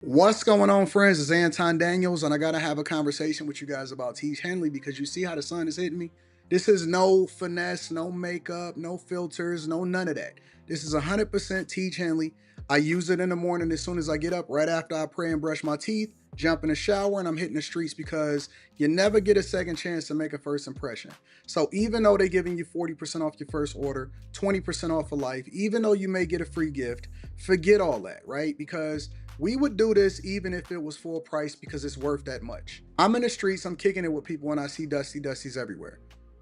What's going on, friends? It's Anton Daniels, and I gotta have a conversation with you guys about Tiege Hanley because you see how the sun is hitting me. This is no finesse, no makeup, no filters, no none of that. This is 100% Tiege Hanley. I use it in the morning as soon as I get up, right after I pray and brush my teeth, jump in the shower, and I'm hitting the streets because you never get a second chance to make a first impression. So even though they're giving you 40% off your first order, 20% off for life, even though you may get a free gift, forget all that, right? Because we would do this even if it was full price because it's worth that much. I'm in the streets, I'm kicking it with people, and I see Dusties everywhere.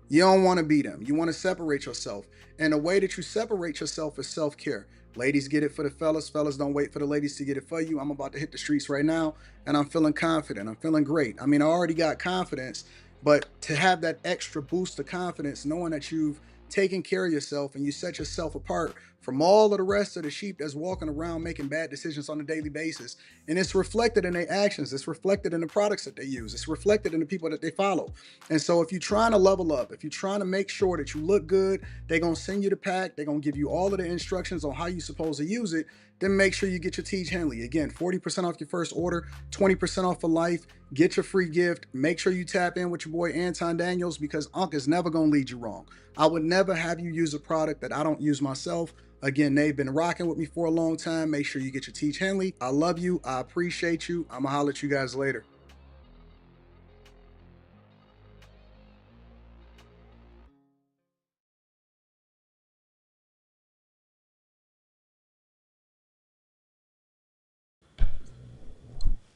You don't want to be them. You want to separate yourself. And the way that you separate yourself is self care. Ladies get it for the fellas. Fellas don't wait for the ladies to get it for you. I'm about to hit the streets right now, and I'm feeling confident. I'm feeling great. I mean, I already got confidence, but to have that extra boost of confidence, knowing that you've taken care of yourself and you set yourself apart from all of the rest of the sheep that's walking around making bad decisions on a daily basis. And it's reflected in their actions. It's reflected in the products that they use. It's reflected in the people that they follow. And so if you're trying to level up, if you're trying to make sure that you look good, they're going to send you the pack. They're going to give you all of the instructions on how you're supposed to use it. Then make sure you get your Tiege Hanley. Again, 40% off your first order, 20% off for life. Get your free gift. Make sure you tap in with your boy Anton Daniels because Unc is never going to lead you wrong. I would never have you use a product that I don't use myself. Again, they've been rocking with me for a long time. Make sure you get your Tiege Hanley. I love you. I appreciate you. I'm going to holler at you guys later.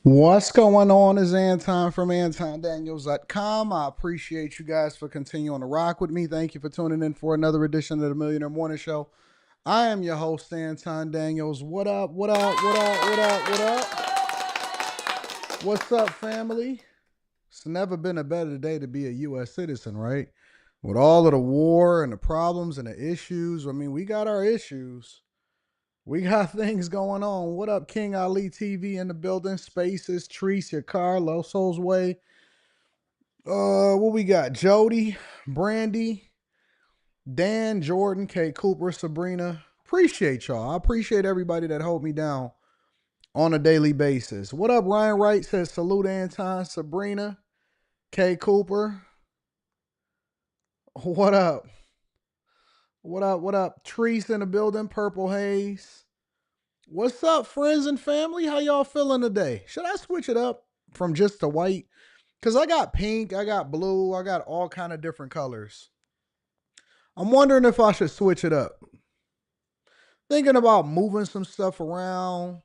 What's going on is Anton from AntonDaniels.com. I appreciate you guys for continuing to rock with me. Thank you for tuning in for another edition of the Millionaire Morning Show. I am your host, Anton Daniels. What up, what up, what up, what up, what up? What's up, family? It's never been a better day to be a U.S. citizen, right? With all of the war and the problems and the issues. I mean, we got our issues. We got things going on. What up, King Ali TV in the building? Spaces, Treese, your car, Los Souls Way. What we got? Jody, Brandy, Dan, Jordan, K. Cooper, Sabrina. Appreciate y'all. I appreciate everybody that hold me down on a daily basis. What up, Ryan Wright says salute Anton, Sabrina, K. Cooper. What up? What up? What up? Treese in the building, Purple Haze. What's up, friends and family? How y'all feeling today? Should I switch it up from just the white? Because I got pink, I got blue, I got all kind of different colors. I'm wondering if I should switch it up. Thinking about moving some stuff around.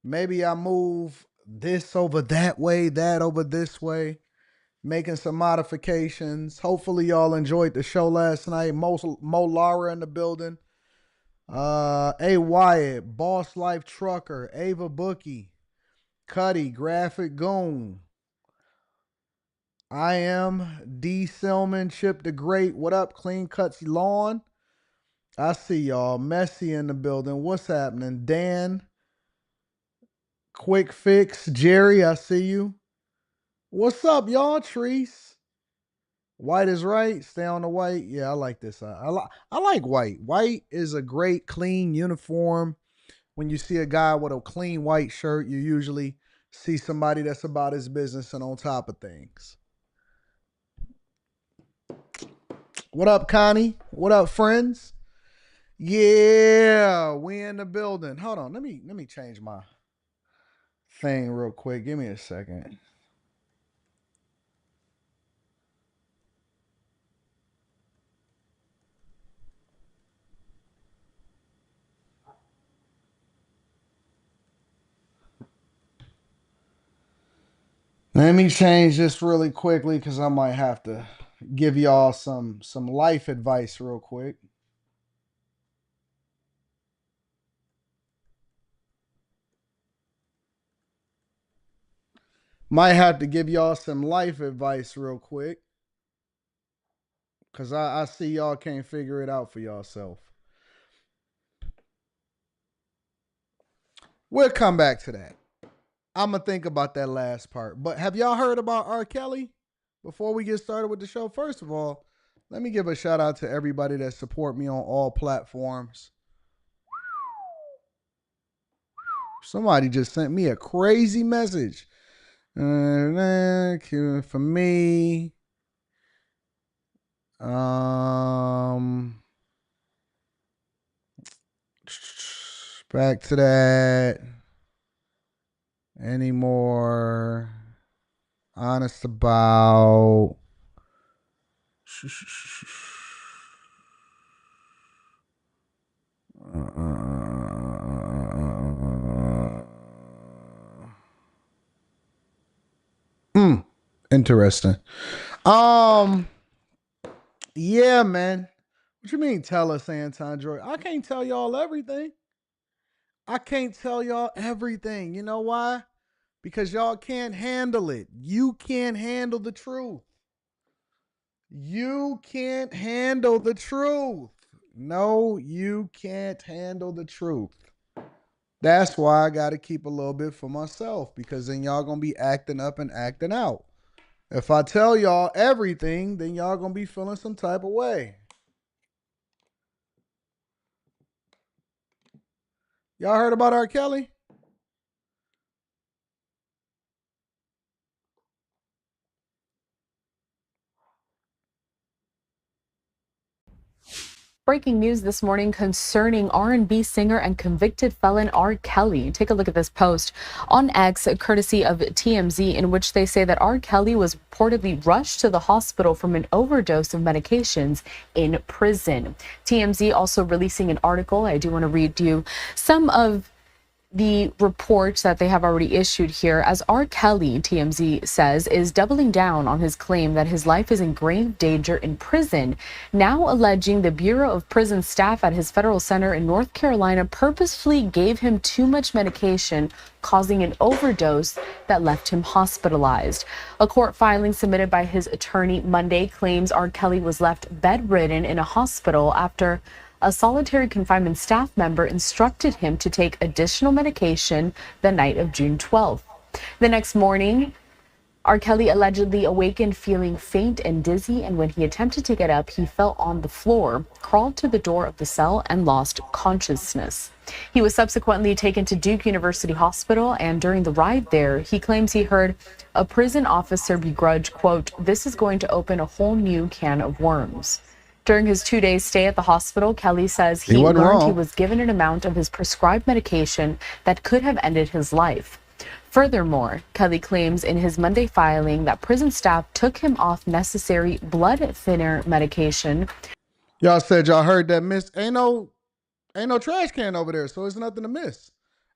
Maybe I move this over that way, that over this way. Making some modifications. Hopefully y'all enjoyed the show last night. Mo Lara in the building. A Wyatt, Boss Life Trucker, Ava Bookie, Cuddy, Graphic Goon. I am D Selman, Chip the Great. What up, Clean Cutsy Lawn? I see y'all. Messy in the building. What's happening? Dan, Quick Fix, Jerry, I see you. What's up, y'all? Treese. White is right. Stay on the white. Yeah, I like this. I like white. White is a great, clean uniform. When you see a guy with a clean white shirt, you usually see somebody that's about his business and on top of things. What up, Connie? What up, friends? Yeah, we in the building. Hold on, let me change my thing real quick. Give me a second. Let me change this really quickly because I might have to give y'all some life advice real quick. Might have to give y'all some life advice real quick because I see y'all can't figure it out for yourself. We'll come back to that. I'm gonna think about that last part. But have y'all heard about R. Kelly? Before we get started with the show, first of all, let me give a shout out to everybody that support me on all platforms. Somebody just sent me a crazy message. For me. Back to that. Any more honest about interesting. Yeah, man. What you mean tell us, Anton Joy? I can't tell y'all everything. I can't tell y'all everything. You know why? Because y'all can't handle it. You can't handle the truth. You can't handle the truth. No, you can't handle the truth. That's why I got to keep a little bit for myself, because then y'all going to be acting up and acting out. If I tell y'all everything, then y'all going to be feeling some type of way. Y'all heard about R. Kelly? Breaking news this morning concerning R&B singer and convicted felon R. Kelly. Take a look at this post on X, courtesy of TMZ, in which they say that R. Kelly was reportedly rushed to the hospital from an overdose of medications in prison. TMZ also releasing an article. I do want to read you some of the reports that they have already issued here, as R. Kelly, TMZ says, is doubling down on his claim that his life is in grave danger in prison, now alleging the Bureau of Prison staff at his federal center in North Carolina purposefully gave him too much medication, causing an overdose that left him hospitalized. A court filing submitted by his attorney Monday claims R. Kelly was left bedridden in a hospital after a solitary confinement staff member instructed him to take additional medication the night of June 12th. The next morning, R. Kelly allegedly awakened feeling faint and dizzy, and when he attempted to get up, he fell on the floor, crawled to the door of the cell, and lost consciousness. He was subsequently taken to Duke University Hospital, and during the ride there, he claims he heard a prison officer begrudge, quote, "This is going to open a whole new can of worms." During his 2 days stay at the hospital, Kelly says he learned he was given an amount of his prescribed medication that could have ended his life. Furthermore, Kelly claims in his Monday filing that prison staff took him off necessary blood thinner medication. Y'all said y'all heard that miss. Ain't no trash can over there, so it's nothing to miss.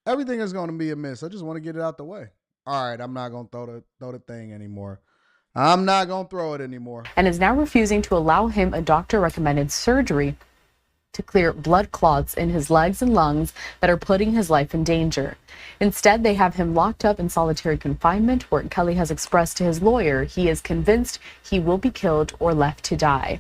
Everything is going to be a miss. I just want to get it out the way. All right, I'm not going to throw the thing anymore. I'm not going to throw it anymore. And is now refusing to allow him a doctor-recommended surgery to clear blood clots in his legs and lungs that are putting his life in danger. Instead, they have him locked up in solitary confinement, where Kelly has expressed to his lawyer he is convinced he will be killed or left to die.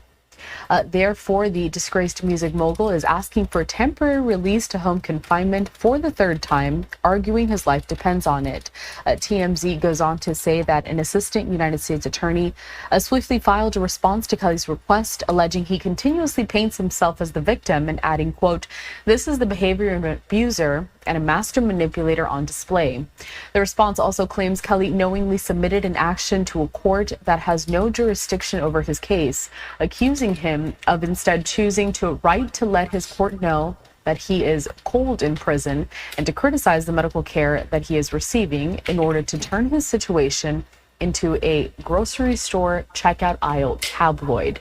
Therefore, the disgraced music mogul is asking for temporary release to home confinement for the third time, arguing his life depends on it. TMZ goes on to say that an assistant United States attorney swiftly filed a response to Kelly's request, alleging he continuously paints himself as the victim and adding, quote, "This is the behavior of an abuser and a master manipulator on display." The response also claims Kelly knowingly submitted an action to a court that has no jurisdiction over his case, accusing him of instead choosing to write to let his court know that he is cold in prison and to criticize the medical care that he is receiving in order to turn his situation into a grocery store checkout aisle tabloid.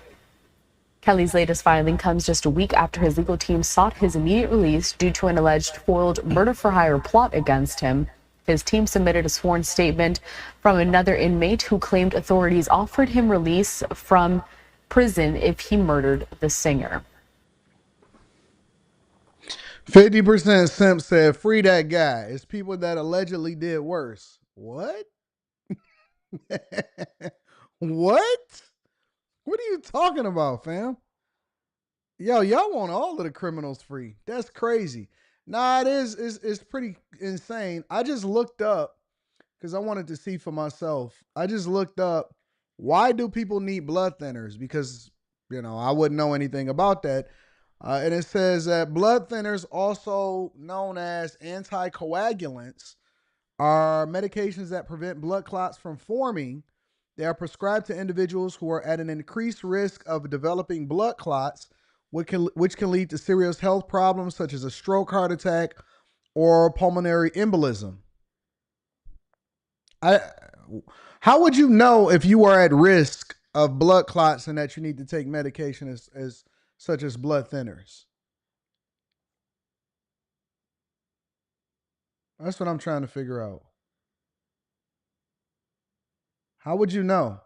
Kelly's latest filing comes just a week after his legal team sought his immediate release due to an alleged foiled murder-for-hire plot against him. His team submitted a sworn statement from another inmate who claimed authorities offered him release from prison if he murdered the singer. 50% simp said, "Free that guy." It's people that allegedly did worse. What? What? What are you talking about, fam? Yo, y'all want all of the criminals free. That's crazy. Nah, it is. It's pretty insane. I just looked up because I wanted to see for myself. I just looked up, why do people need blood thinners? Because, I wouldn't know anything about that. And it says that blood thinners, also known as anticoagulants, are medications that prevent blood clots from forming. They are prescribed to individuals who are at an increased risk of developing blood clots, which can lead to serious health problems such as a stroke, heart attack, or pulmonary embolism. I, how would you know if you are at risk of blood clots and that you need to take medication as such as blood thinners? That's what I'm trying to figure out. How would you know?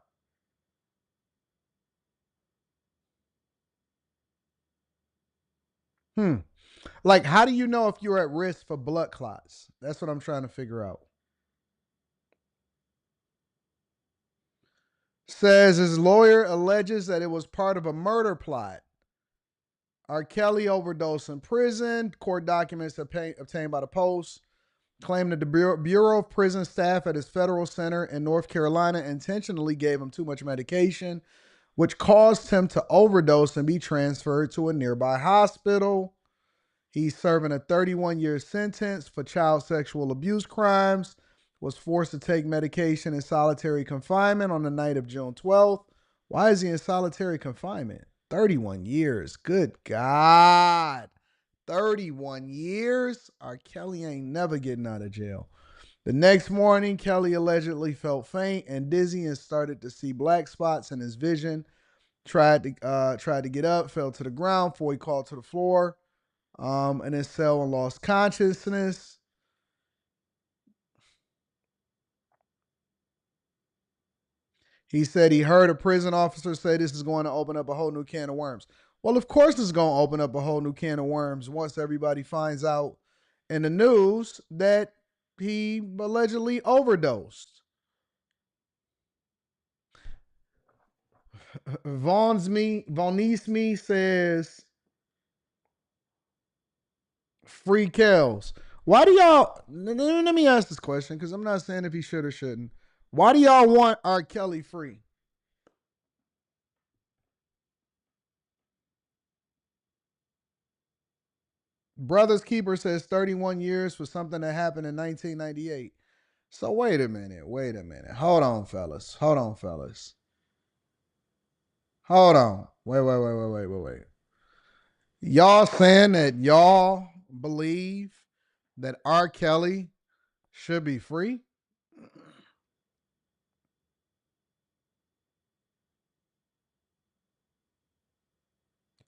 Hmm. Like, how do you know if you're at risk for blood clots? That's what I'm trying to figure out. Says his lawyer alleges that it was part of a murder plot. R. Kelly overdosed in prison. Court documents obtained by the Post claim that the Bureau of Prison staff at his federal center in North Carolina intentionally gave him too much medication, which caused him to overdose and be transferred to a nearby hospital. He's serving a 31-year sentence for child sexual abuse crimes, was forced to take medication in solitary confinement on the night of June 12th. Why is he in solitary confinement? 31 years. Good God. 31 years? R. Kelly ain't never getting out of jail. The next morning, Kelly allegedly felt faint and dizzy and started to see black spots in his vision. Tried to get up, fell to the ground before he called to the floor in his cell and lost consciousness. He said he heard a prison officer say this is going to open up a whole new can of worms. Well, of course, it's going to open up a whole new can of worms once everybody finds out in the news that he allegedly overdosed. Vonese me says free Kells. Why do y'all? Let me ask this question because I'm not saying if he should or shouldn't. Why do y'all want R. Kelly free? Brothers Keeper says 31 years for something that happened in 1998. So wait a minute. Wait a minute. Hold on, fellas. Hold on, fellas. Hold on. Wait. Y'all saying that y'all believe that R. Kelly should be free?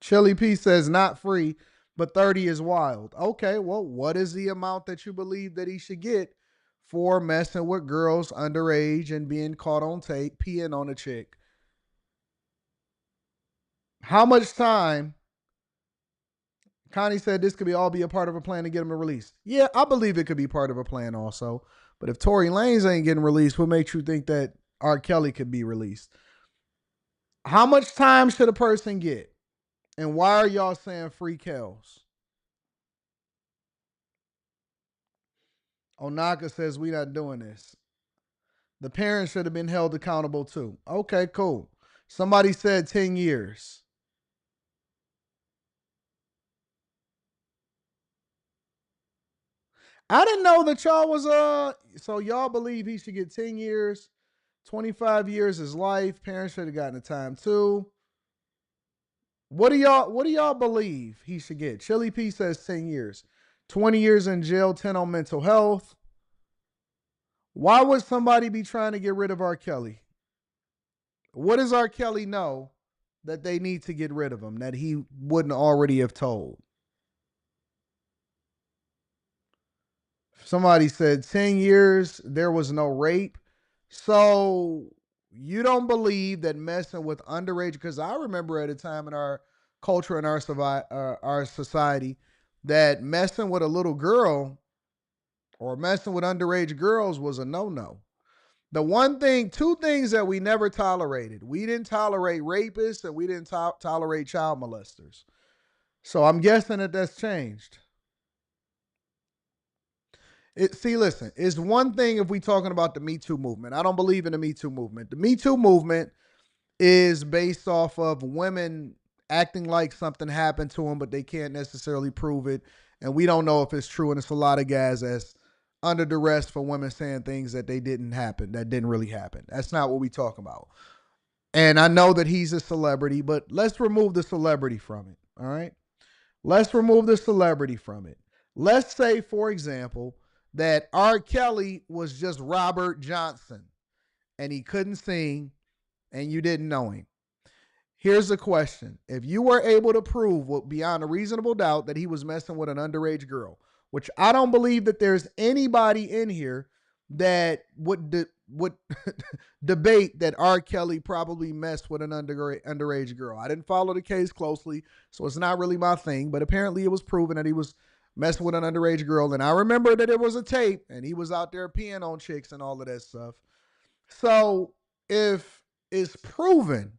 Chili P says not free, but 30 is wild. Okay, well, what is the amount that you believe that he should get for messing with girls underage and being caught on tape peeing on a chick? How much time? Connie said this could be a part of a plan to get him released. Yeah, I believe it could be part of a plan also. But if Tory Lanez ain't getting released, what makes you think that R. Kelly could be released? How much time should a person get? And why are y'all saying free Kells? Onaka says we not doing this. The parents should have been held accountable too. Okay, cool. Somebody said 10 years. I didn't know that y'all was so y'all believe he should get 10 years, 25 years is life. Parents should have gotten the time too. What do y'all believe he should get? Chili P says 10 years. 20 years in jail, 10 on mental health. Why would somebody be trying to get rid of R. Kelly? What does R. Kelly know that they need to get rid of him that he wouldn't already have told? Somebody said 10 years, there was no rape. So you don't believe that messing with underage, because I remember at a time in our culture and our society that messing with a little girl or messing with underage girls was a no-no. The one thing, two things that we never tolerated. We didn't tolerate rapists and we didn't tolerate child molesters. So I'm guessing that that's changed. Listen, it's one thing if we talking about the Me Too movement. I don't believe in the Me Too movement. The Me Too movement is based off of women acting like something happened to him, but they can't necessarily prove it. And we don't know if it's true. And it's a lot of guys that's under duress for women saying things that they didn't happen, that didn't really happen. That's not what we talk about. And I know that he's a celebrity, but let's remove the celebrity from it. All right. Let's remove the celebrity from it. Let's say, for example, that R. Kelly was just Robert Johnson and he couldn't sing and you didn't know him. Here's the question. If you were able to prove beyond a reasonable doubt that he was messing with an underage girl, which I don't believe that there's anybody in here that would debate that R. Kelly probably messed with an underage girl. I didn't follow the case closely, so it's not really my thing, but apparently it was proven that he was messing with an underage girl, and I remember that it was a tape, and he was out there peeing on chicks and all of that stuff. So if it's proven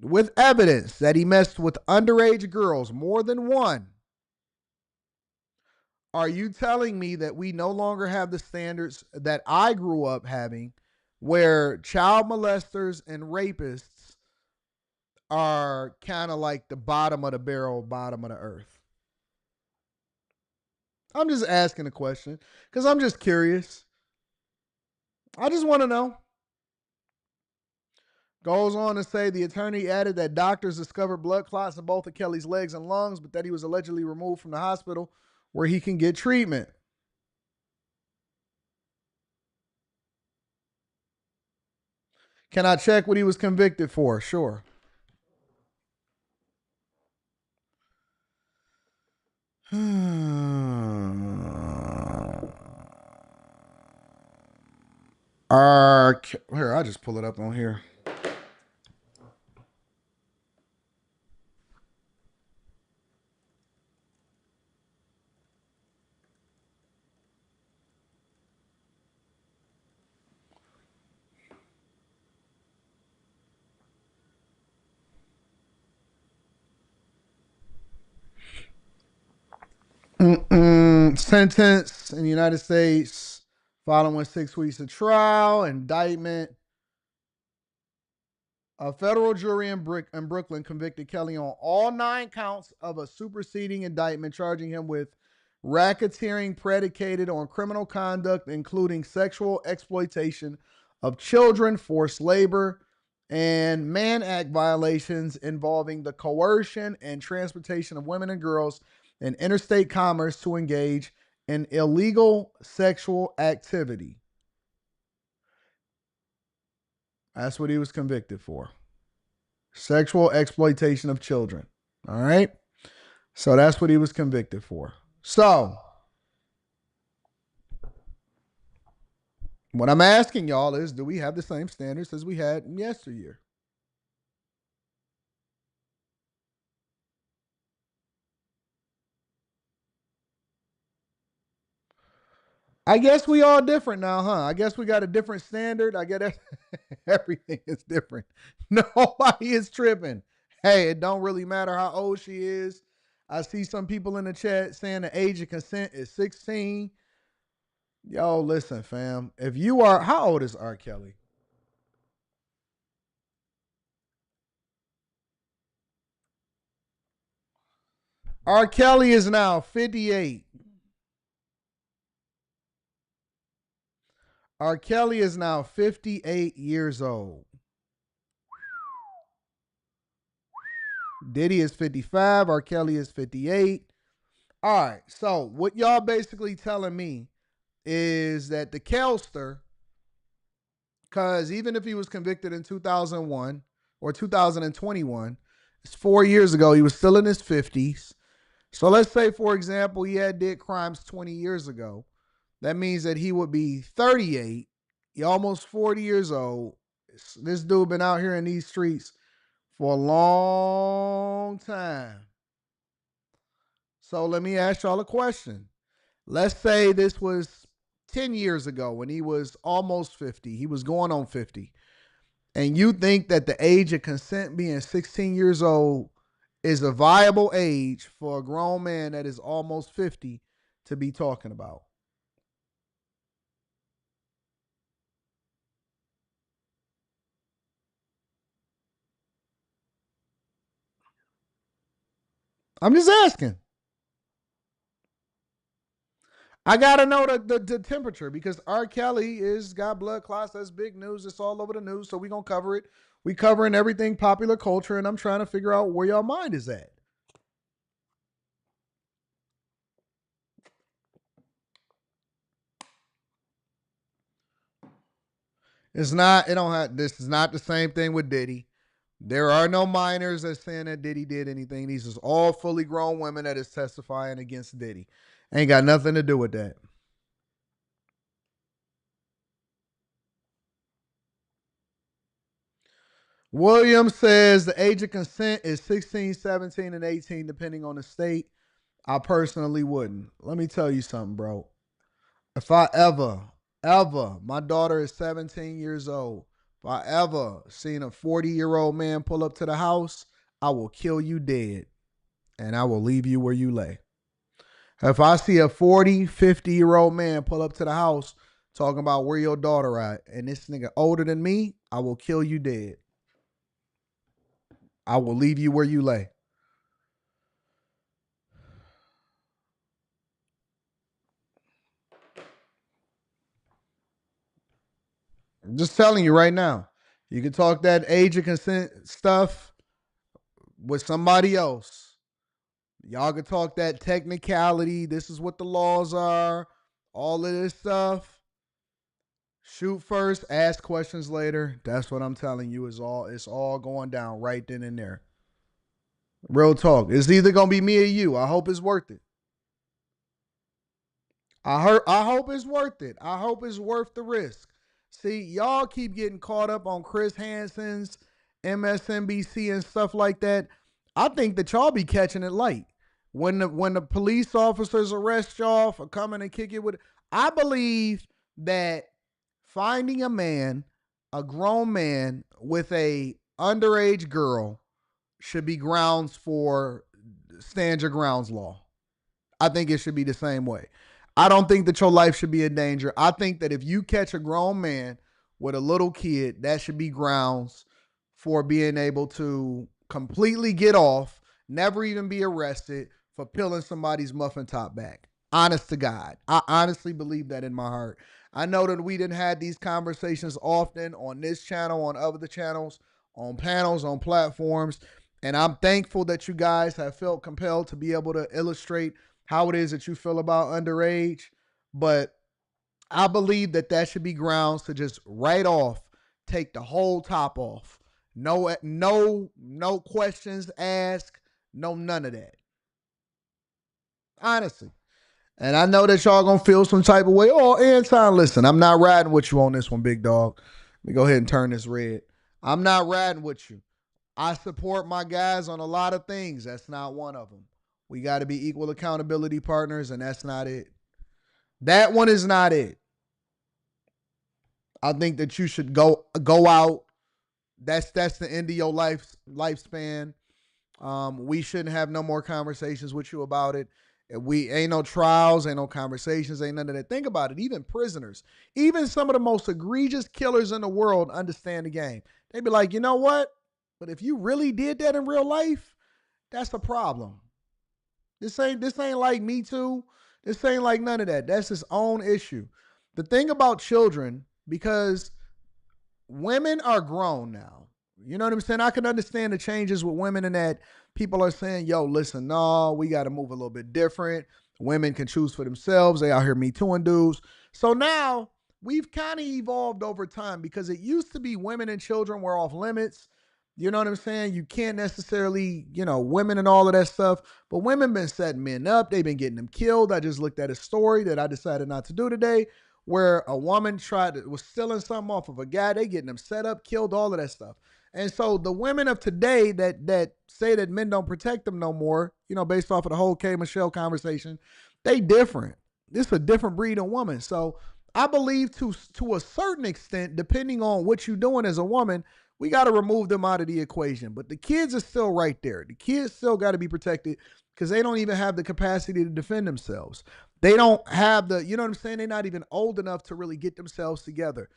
with evidence that he messed with underage girls, more than one, are you telling me that we no longer have the standards that I grew up having, where child molesters and rapists are kind of like the bottom of the barrel, bottom of the earth? I'm just asking a question because I'm just curious. I just want to know. Goes on to say the attorney added that doctors discovered blood clots in both of Kelly's legs and lungs, but that he was allegedly removed from the hospital where he can get treatment. Can I check what he was convicted for? Sure. Here, I'll just pull it up on here. Sentence in the United States following 6 weeks of trial, indictment. A federal jury in Brooklyn convicted Kelly on all 9 counts of a superseding indictment charging him with racketeering predicated on criminal conduct, including sexual exploitation of children, forced labor, and Mann Act violations involving the coercion and transportation of women and girls in interstate commerce to engage in illegal sexual activity. That's what he was convicted for. Sexual exploitation of children. All right. So that's what he was convicted for. So what I'm asking y'all is, do we have the same standards as we had in yesteryear? I guess we all different now, huh? I guess we got a different standard. I get it. Everything is different. Nobody is tripping. Hey, it don't really matter how old she is. I see some people in the chat saying the age of consent is 16. Yo, listen, fam. If you are, how old is R. Kelly? R. Kelly is now 58. R. Kelly is now 58 years old. Diddy is 55. R. Kelly is 58. All right. So what y'all basically telling me is that the Kelster, because even if he was convicted in 2001 or 2021, it's 4 years ago, he was still in his 50s. So let's say, for example, he had did crimes 20 years ago. That means that he would be 38. He almost 40 years old. This dude been out here in these streets for a long time. So let me ask y'all a question. Let's say this was 10 years ago when he was almost 50. He was going on 50. And you think that the age of consent being 16 years old is a viable age for a grown man that is almost 50 to be talking about? I'm just asking. I gotta know the temperature because R. Kelly is got blood clots. That's big news. It's all over the news, so we gonna cover it. We covering everything popular culture, and I'm trying to figure out where your mind is at. It's not. It don't have. This is not the same thing with Diddy. There are no minors that saying that Diddy did anything. These is all fully grown women that is testifying against Diddy. Ain't got nothing to do with that. Williams says the age of consent is 16, 17, and 18, depending on the state. I personally wouldn't. Let me tell you something, bro. If I ever, my daughter is 17 years old. If I ever seen a 40-year-old man pull up to the house, I will kill you dead and I will leave you where you lay. If I see a 40, 50-year-old man pull up to the house talking about where your daughter at, and this nigga older than me, I will kill you dead. I will leave you where you lay. I'm just telling you right now. You can talk that age of consent stuff with somebody else. Y'all can talk that technicality. This is what the laws are. All of this stuff. Shoot first, ask questions later. That's what I'm telling you. It's all going down right then and there. Real talk. It's either gonna be me or you. I hope it's worth it. I hope it's worth it. I hope it's worth the risk. See, y'all keep getting caught up on Chris Hansen's MSNBC and stuff like that. I think that y'all be catching it light. When the police officers arrest y'all for coming and kick it with, I believe that finding a man, a grown man with a underage girl should be grounds for stand your grounds law. I think it should be the same way. I don't think that your life should be in danger. I think that if you catch a grown man with a little kid, that should be grounds for being able to completely get off, never even be arrested for peeling somebody's muffin top back. Honest to God. I honestly believe that in my heart. I know that we didn't have these conversations often on this channel, on other channels, on panels, on platforms. And I'm thankful that you guys have felt compelled to be able to illustrate how it is that you feel about underage. But I believe that should be grounds to just right off, take the whole top off. No questions asked, no none of that. Honestly. And I know that y'all gonna feel some type of way. Oh, Anton, listen, I'm not riding with you on this one, big dog. Let me go ahead and turn this red. I'm not riding with you. I support my guys on a lot of things. That's not one of them. We got to be equal accountability partners, and that's not it. That one is not it. I think that you should go out. That's the end of your lifespan. We shouldn't have no more conversations with you about it. We ain't no trials, ain't no conversations, ain't none of that. Think about it. Even prisoners, even some of the most egregious killers in the world understand the game. They be like, you know what? But if you really did that in real life, that's a problem. This ain't like Me Too. This ain't like none of that. That's his own issue. The thing about children, because women are grown now. You know what I'm saying? I can understand the changes with women in that people are saying, yo, listen, no, we got to move a little bit different. Women can choose for themselves. They out here Me Tooing dudes. So now we've kind of evolved over time because it used to be women and children were off limits. You know what I'm saying? You can't necessarily, women and all of that stuff. But women been setting men up. They've been getting them killed. I just looked at a story that I decided not to do today where a woman was stealing something off of a guy. They getting them set up, killed, all of that stuff. And so the women of today that say that men don't protect them no more, based off of the whole K. Michelle conversation, they different. This is a different breed of woman. So I believe to a certain extent, depending on what you're doing as a woman, we got to remove them out of the equation. But the kids are still right there. The kids still got to be protected because they don't even have the capacity to defend themselves. They don't have you know what I'm saying? They're not even old enough to really get themselves together.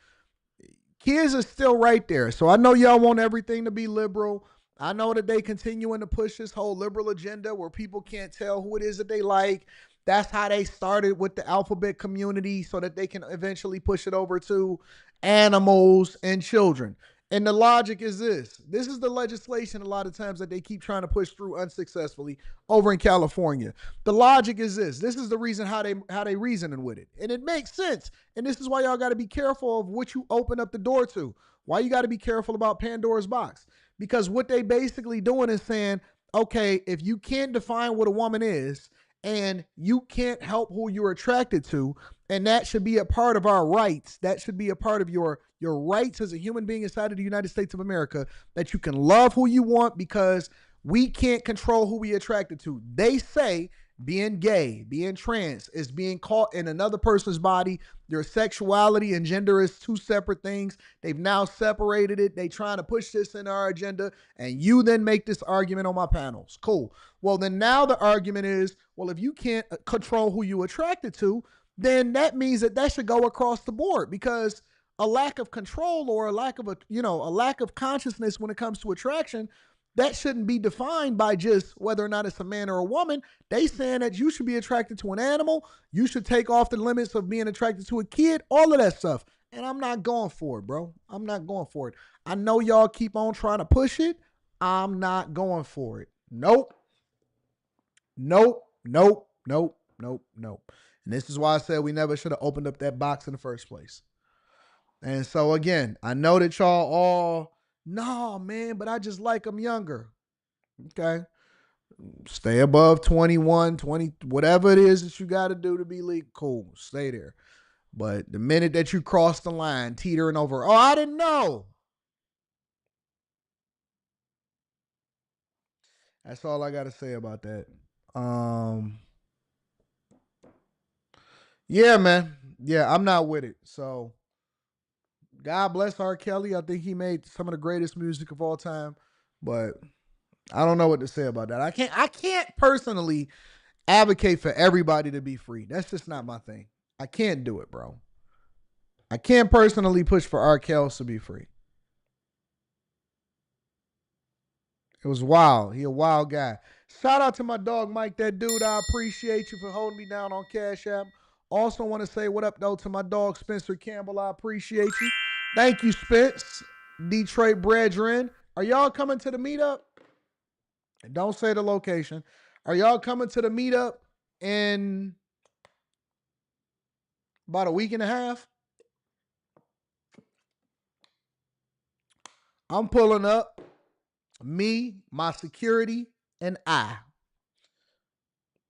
Kids are still right there. So I know y'all want everything to be liberal. I know that they continuing to push this whole liberal agenda where people can't tell who it is that they like. That's how they started with the alphabet community so that they can eventually push it over to animals and children. And the logic is this. This is the legislation a lot of times that they keep trying to push through unsuccessfully over in California. The logic is this. This is the reason how they reasoning with it. And it makes sense. And this is why y'all got to be careful of what you open up the door to. Why you got to be careful about Pandora's box. Because what they basically doing is saying, okay, if you can't define what a woman is and you can't help who you're attracted to, and that should be a part of our rights, that should be a part of your rights as a human being inside of the United States of America, that you can love who you want because we can't control who we attracted to. They say being gay, being trans is being caught in another person's body. Their sexuality and gender is two separate things. They've now separated it. They trying to push this in our agenda, and you then make this argument on my panels. Cool. Well, then now the argument is, well, if you can't control who you attracted to, then that means that should go across the board, because a lack of control or a lack of a lack of consciousness when it comes to attraction, that shouldn't be defined by just whether or not it's a man or a woman. They saying that you should be attracted to an animal. You should take off the limits of being attracted to a kid, all of that stuff. And I'm not going for it, bro. I'm not going for it. I know y'all keep on trying to push it. I'm not going for it. Nope. Nope. Nope. Nope. Nope. Nope. And this is why I said we never should have opened up that box in the first place. And so again, I know that y'all all, no, man, but I just like them younger. Okay. Stay above 21, 20, whatever it is that you got to do to be legal. Cool. Stay there. But the minute that you cross the line, teetering over, oh, I didn't know. That's all I got to say about that. Yeah, man. Yeah, I'm not with it. So God bless R. Kelly. I think he made some of the greatest music of all time. But I don't know what to say about that. I can't personally advocate for everybody to be free. That's just not my thing. I can't do it, bro. I can't personally push for R. Kelly to be free. It was wild. He a wild guy. Shout out to my dog Mike, that dude. I appreciate you for holding me down on Cash App. Also want to say what up though to my dog Spencer Campbell. I appreciate you. Thank you, Spence. Detroit brethren. Are y'all coming to the meetup? Don't say the location. Are y'all coming to the meetup in about a week and a half? I'm pulling up. Me, my security, and I.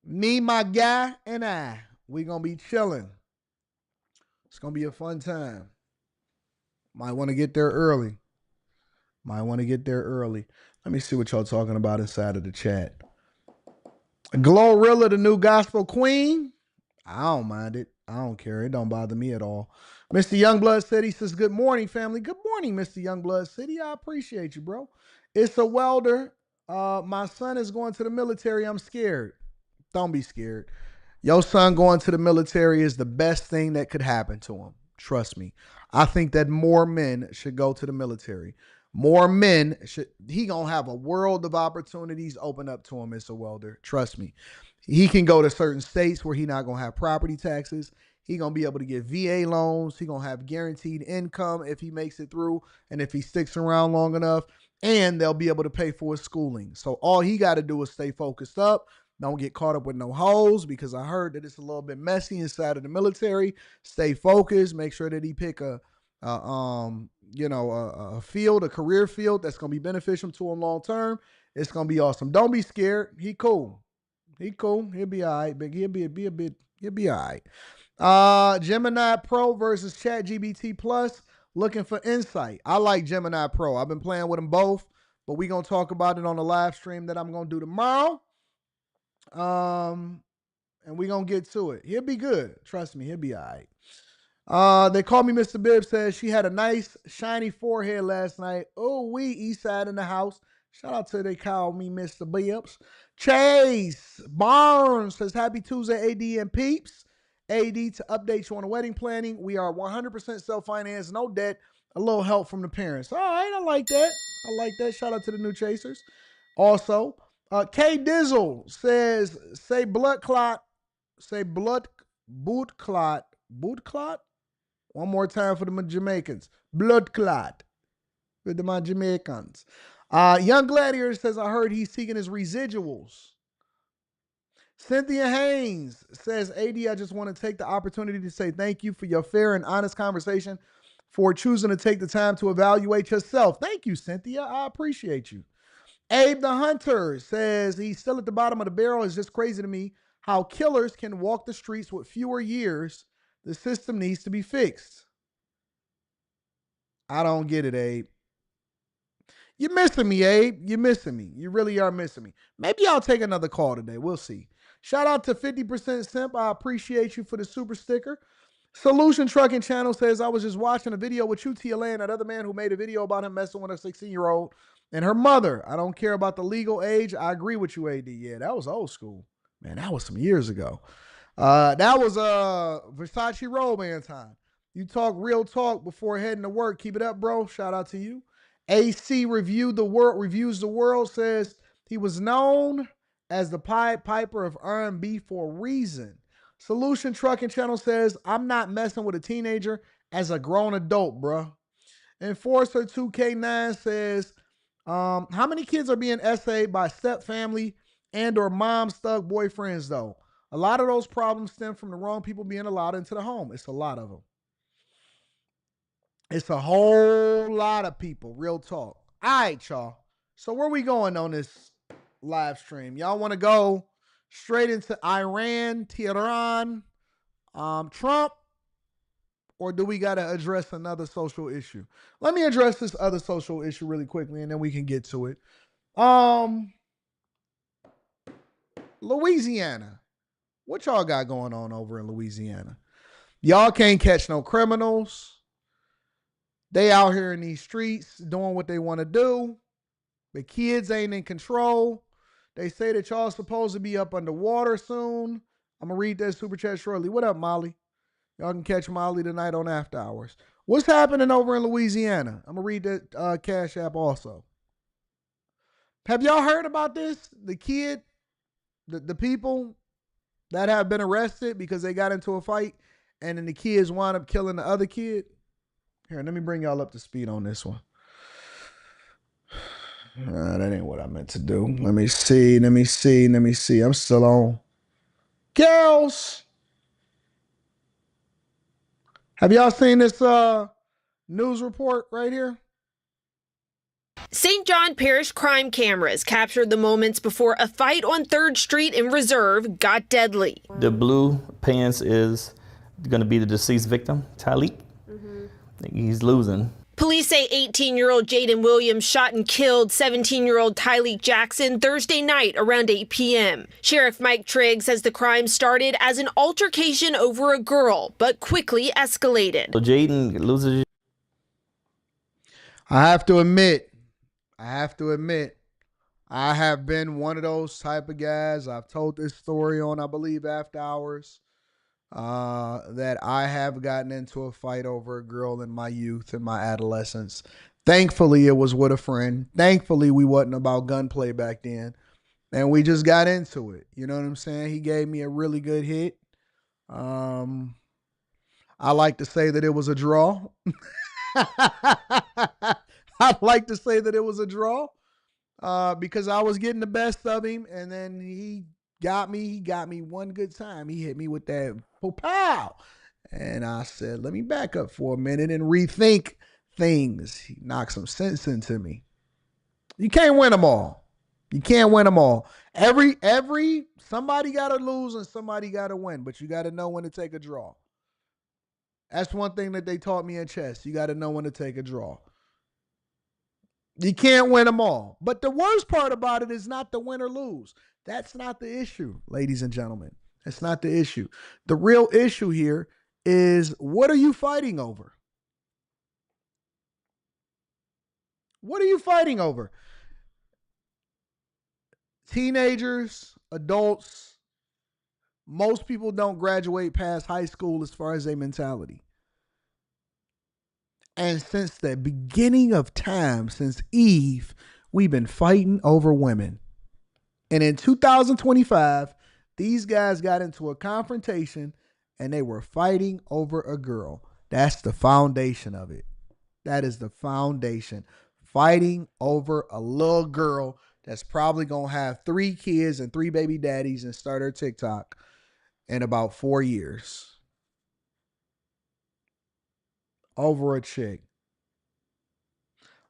Me, my guy, and I. We gonna be chilling. It's gonna be a fun time. Might want to get there early. Let me see what y'all talking about inside of the chat. Glorilla, the new gospel queen. I don't mind it. I don't care. It don't bother me at all. Mr. Youngblood City says, good morning, family. Good morning, Mr. Youngblood City. I appreciate you, bro. It's a welder. My son is going to the military. I'm scared. Don't be scared. Your son going to the military is the best thing that could happen to him. Trust me. I think that more men should go to the military. More men should. He gonna have a world of opportunities open up to him, Mr. Welder. Trust me. He can go to certain states where he not gonna have property taxes. He gonna be able to get VA loans. He gonna have guaranteed income if he makes it through, and if he sticks around long enough. And they'll be able to pay for his schooling. So all he got to do is stay focused up. Don't get caught up with no hoes, because I heard that it's a little bit messy inside of the military. Stay focused. Make sure that he pick a field, a career field that's gonna be beneficial to him long term. It's gonna be awesome. Don't be scared. He cool. He'll be all right. But he'll be all right. Gemini Pro versus ChatGPT Plus. Looking for insight. I like Gemini Pro. I've been playing with them both, but we're gonna talk about it on the live stream that I'm gonna do tomorrow. And we're gonna get to it. He'll be good. Trust me, he'll be all right. They call me Mr. Bibb. Says she had a nice shiny forehead last night. Oh, we east side in the house. Shout out to they call me Mr. Bibbs. Chase Barnes says happy Tuesday, AD and peeps. AD, to update you on the wedding planning. We are 100% self-financed, no debt, a little help from the parents. All right, I like that. I like that. Shout out to the new chasers. Also, K Dizzle says, say blood clot, say blood boot clot, boot clot. One more time for the Jamaicans. Blood clot with my Jamaicans. Young Gladiator says, I heard he's seeking his residuals. Cynthia Haynes says, AD, I just want to take the opportunity to say thank you for your fair and honest conversation, for choosing to take the time to evaluate yourself. Thank you, Cynthia. I appreciate you. Abe the Hunter says he's still at the bottom of the barrel. It's just crazy to me how killers can walk the streets with fewer years. The system needs to be fixed. I don't get it, Abe. You're missing me, Abe. You're missing me. You really are missing me. Maybe I'll take another call today. We'll see. Shout out to 50% Simp. I appreciate you for the super sticker. Solution Trucking Channel says, I was just watching a video with you, TLA, and that other man who made a video about him messing with a 16-year-old and her mother. I don't care about the legal age. I agree with you, AD. Yeah, that was old school. Man, that was some years ago. That was Versace Roadman time. You talk real talk before heading to work. Keep it up, bro. Shout out to you. AC Reviews the World says he was known as the Pied Piper of R&B for a reason. Solution Trucking Channel says, I'm not messing with a teenager as a grown adult, bro. Enforcer 2K9 says, how many kids are being essayed by step family and or mom stuck boyfriends, though? A lot of those problems stem from the wrong people being allowed into the home. It's a lot of them. It's a whole lot of people, real talk. All right, y'all. So where we going on this live stream? Y'all want to go straight into Iran, Tehran, Trump, or do we got to address another social issue? Let me address this other social issue really quickly, and then we can get to it. Louisiana. What y'all got going on over in Louisiana? Y'all can't catch no criminals. They out here in these streets doing what they want to do. The kids ain't in control. They say that y'all supposed to be up underwater soon. I'm going to read that super chat shortly. What up, Molly? Y'all can catch Molly tonight on After Hours. What's happening over in Louisiana? I'm going to read that Cash App also. Have y'all heard about this? The kid, the people that have been arrested because they got into a fight and then the kids wound up killing the other kid? Here, let me bring y'all up to speed on this one. That ain't what I meant to do. Let me see. I'm still on. Girls! Have y'all seen this news report right here? St. John Parish crime cameras captured the moments before a fight on 3rd Street in Reserve got deadly. The blue pants is going to be the deceased victim, Talik. He's losing. Police say 18-year-old Jaden Williams shot and killed 17-year-old Tyleek Jackson Thursday night around 8 p.m. Sheriff Mike Trigg says the crime started as an altercation over a girl, but quickly escalated. So Jaden loses. I have to admit, I have been one of those type of guys. I've told this story on, I believe, After Hours. That I have gotten into a fight over a girl in my youth and my adolescence. Thankfully, it was with a friend. Thankfully, we wasn't about gunplay back then. And we just got into it. You know what I'm saying? He gave me a really good hit. I like to say that it was a draw. I'd like to say that it was a draw because I was getting the best of him, and then he got me one good time. He hit me with that pow, and I said, let me back up for a minute and rethink things. He knocked some sense into me. You can't win them all. Somebody got to lose and somebody got to win, but you got to know when to take a draw. That's one thing that they taught me in chess. You got to know when to take a draw. You can't win them all. But the worst part about it is not to win or lose. That's not the issue, ladies and gentlemen. That's not the issue. The real issue here is, what are you fighting over? What are you fighting over? Teenagers, adults, most people don't graduate past high school as far as their mentality. And since the beginning of time, since Eve, we've been fighting over women. And in 2025, these guys got into a confrontation and they were fighting over a girl. That's the foundation of it. That is the foundation. Fighting over a little girl that's probably going to have 3 kids and 3 baby daddies and start her TikTok in about 4 years. Over a chick.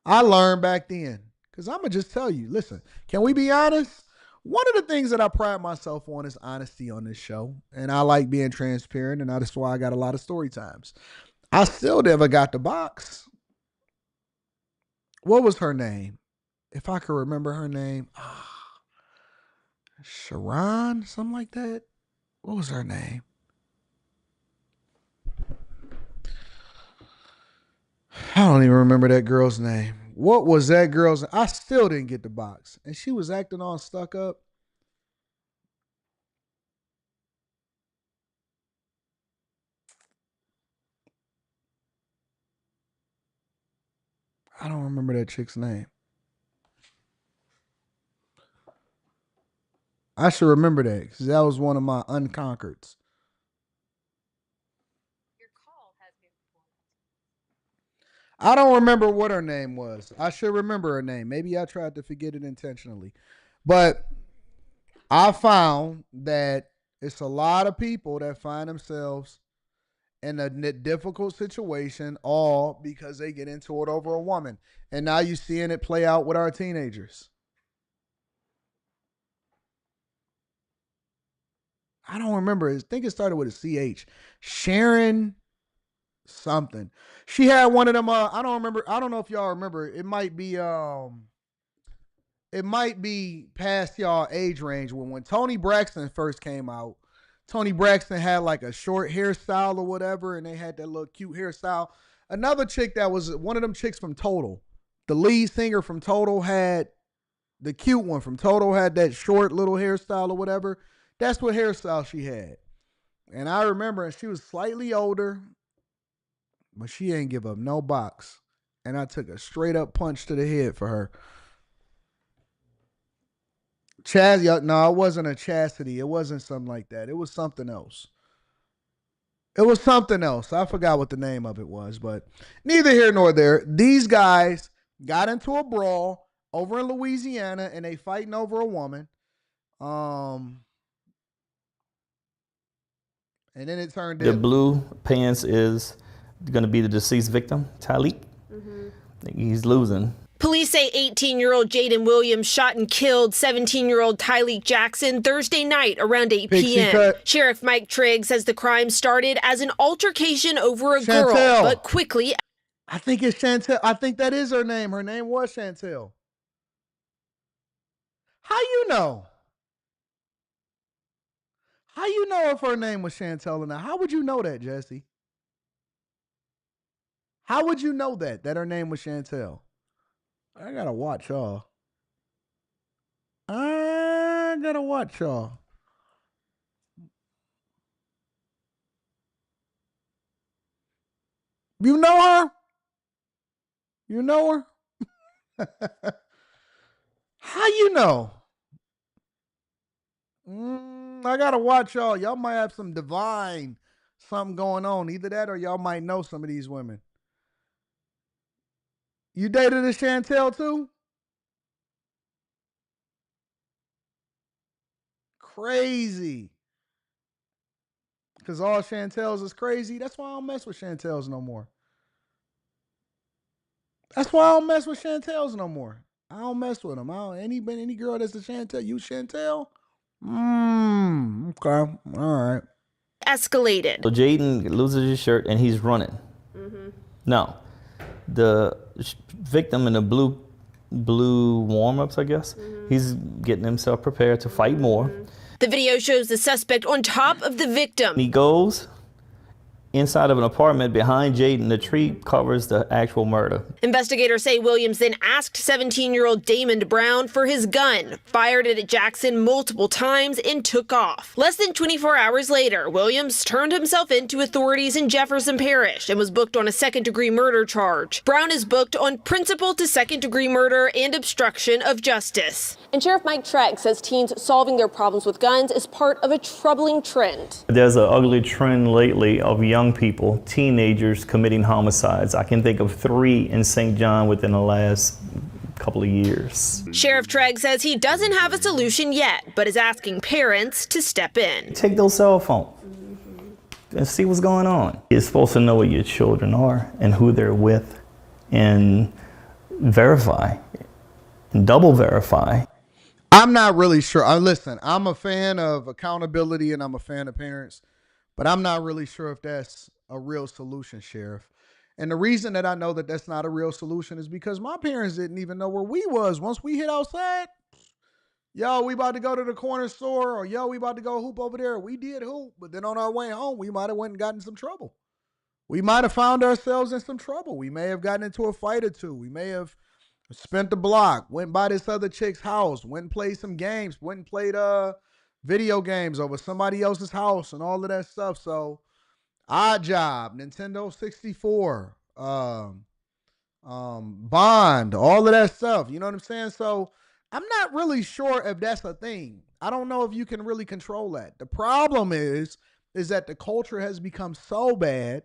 I learned back then, because I'm going to just tell you, listen, can we be honest? One of the things that I pride myself on is honesty on this show. And I like being transparent, and that's why I got a lot of story times. I still never got the box. What was her name? If I could remember her name. Sharon, something like that. What was her name? I don't even remember that girl's name. What was that girl's name? I still didn't get the box. And she was acting all stuck up. I don't remember that chick's name. I should remember that because that was one of my unconquereds. I don't remember what her name was. I should remember her name. Maybe I tried to forget it intentionally. But I found that it's a lot of people that find themselves in a difficult situation all because they get into it over a woman. And now you're seeing it play out with our teenagers. I don't remember. I think it started with a CH. Sharon something. She had one of them. I don't remember. I don't know if y'all remember. It might be past y'all age range. When Toni Braxton first came out, Toni Braxton had like a short hairstyle or whatever, and they had that little cute hairstyle. Another chick that was one of them chicks from Total, the lead singer from Total, had the cute one from Total had that short little hairstyle or whatever. That's what hairstyle she had. And I remember she was slightly older, but she ain't give up no box. And I took a straight up punch to the head for her. No, it wasn't a chastity. It wasn't something like that. It was something else. I forgot what the name of it was, but neither here nor there. These guys got into a brawl over in Louisiana and they fighting over a woman. And then it turned The blue pants is going to be the deceased victim, Taelik. He's losing. Police say 18-year-old Jaden Williams shot and killed 17-year-old Tyleek Jackson Thursday night around 8 p.m. Sheriff Mike Trigg says the crime started as an altercation over a girl, but quickly... I think it's Chantel. I think that is her name. Her name was Chantel. How you know? How you know if her name was Chantel or not? How would you know that, Jesse? How would you know that her name was Chantel? I gotta watch y'all. You know her? You know her? How you know? I gotta watch y'all. Y'all might have some divine something going on. Either that or y'all might know some of these women. You dated a Chantel too? Crazy. Because all Chantels is crazy. That's why I don't mess with Chantels no more. I don't mess with them. Any girl that's a Chantel, you Chantel? Okay. All right. Escalated. So Jaden loses his shirt and he's running. Now, the victim in the blue warm-ups, I guess, he's getting himself prepared to fight more. The video shows the suspect on top of the victim. He goes inside of an apartment behind Jaden. The tree covers the actual murder. Investigators say Williams then asked 17-year-old Damon Brown for his gun, fired it at Jackson multiple times, and took off. Less than 24 hours later, Williams turned himself in to authorities in Jefferson Parish and was booked on a second-degree murder charge. Brown is booked on principal to second-degree murder and obstruction of justice. And Sheriff Mike Trigg says teens solving their problems with guns is part of a troubling trend. There's an ugly trend lately of young people, teenagers, committing homicides. I can think of 3 in St. John within the last couple of years. Sheriff Trigg says he doesn't have a solution yet, but is asking parents to step in. Take those cell phones and see what's going on. You're supposed to know what your children are and who they're with, and verify, and double verify. I'm not really sure. Listen, I'm a fan of accountability and I'm a fan of parents, but I'm not really sure if that's a real solution, Sheriff. And the reason that I know that that's not a real solution is because my parents didn't even know where we was. Once we hit outside, yo, we about to go to the corner store, or yo, we about to go hoop over there. We did hoop, but then on our way home, we might have went and gotten some trouble. We might have found ourselves in some trouble. We may have gotten into a fight or two. We may have spent the block, went by this other chick's house, went and played some games, went and played video games over somebody else's house and all of that stuff. So, Odd Job, Nintendo 64, Bond, all of that stuff. You know what I'm saying? So, I'm not really sure if that's a thing. I don't know if you can really control that. The problem is that the culture has become so bad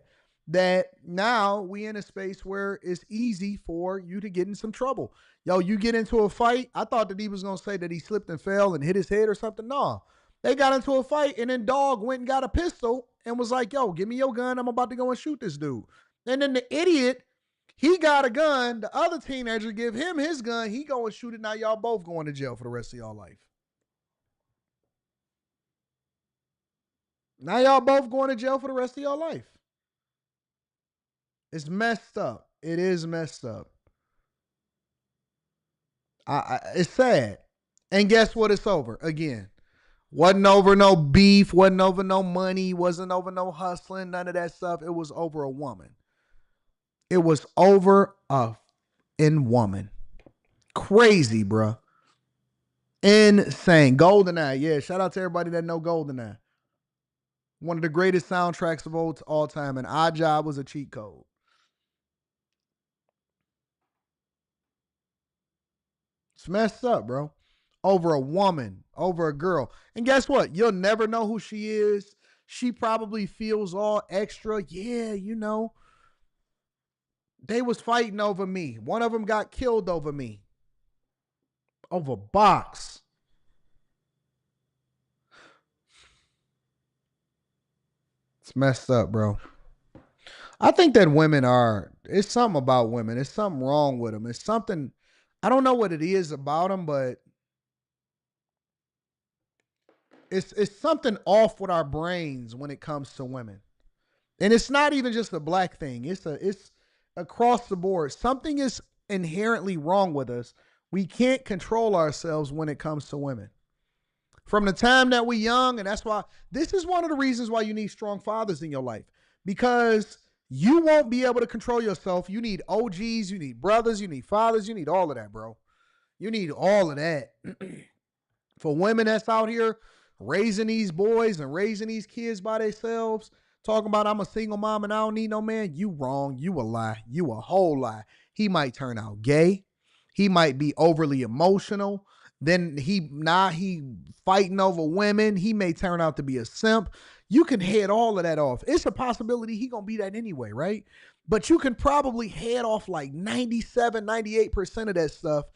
that now we in a space where it's easy for you to get in some trouble. Yo, you get into a fight. I thought that he was going to say that he slipped and fell and hit his head or something. No, they got into a fight, and then dog went and got a pistol and was like, yo, give me your gun. I'm about to go and shoot this dude. And then the idiot, he got a gun. The other teenager give him his gun. He go and shoot it. Now y'all both going to jail for the rest of y'all life. Now y'all both going to jail for the rest of your life. It's messed up. It is messed up. It's sad. And guess what? It's over again. Wasn't over no beef. Wasn't over no money. Wasn't over no hustling. None of that stuff. It was over a woman. It was over a woman. Crazy, bro. Insane. GoldenEye. Yeah, shout out to everybody that know GoldenEye. One of the greatest soundtracks of all time. And Odd Job was a cheat code. It's messed up, bro. Over a woman, over a girl. And guess what? You'll never know who she is. She probably feels all extra. Yeah, you know. They was fighting over me. One of them got killed over me. Over box. It's messed up, bro. I think that women it's something about women. It's something wrong with them. It's something, I don't know what it is about them, but it's something off with our brains when it comes to women. And it's not even just a black thing. It's across the board. Something is inherently wrong with us. We can't control ourselves when it comes to women. From the time that we're young, and that's why this is one of the reasons why you need strong fathers in your life, because you won't be able to control yourself. You need OGs, you need brothers, you need fathers, you need all of that, bro. You need all of that. For women that's out here raising these boys and raising these kids by themselves, talking about I'm a single mom and I don't need no man, you wrong. You a lie. You a whole lie. He might turn out gay. He might be overly emotional. Then he fighting over women. He may turn out to be a simp. You can head all of that off. It's a possibility he gonna be that anyway, right? But you can probably head off like 97, 98% of that stuff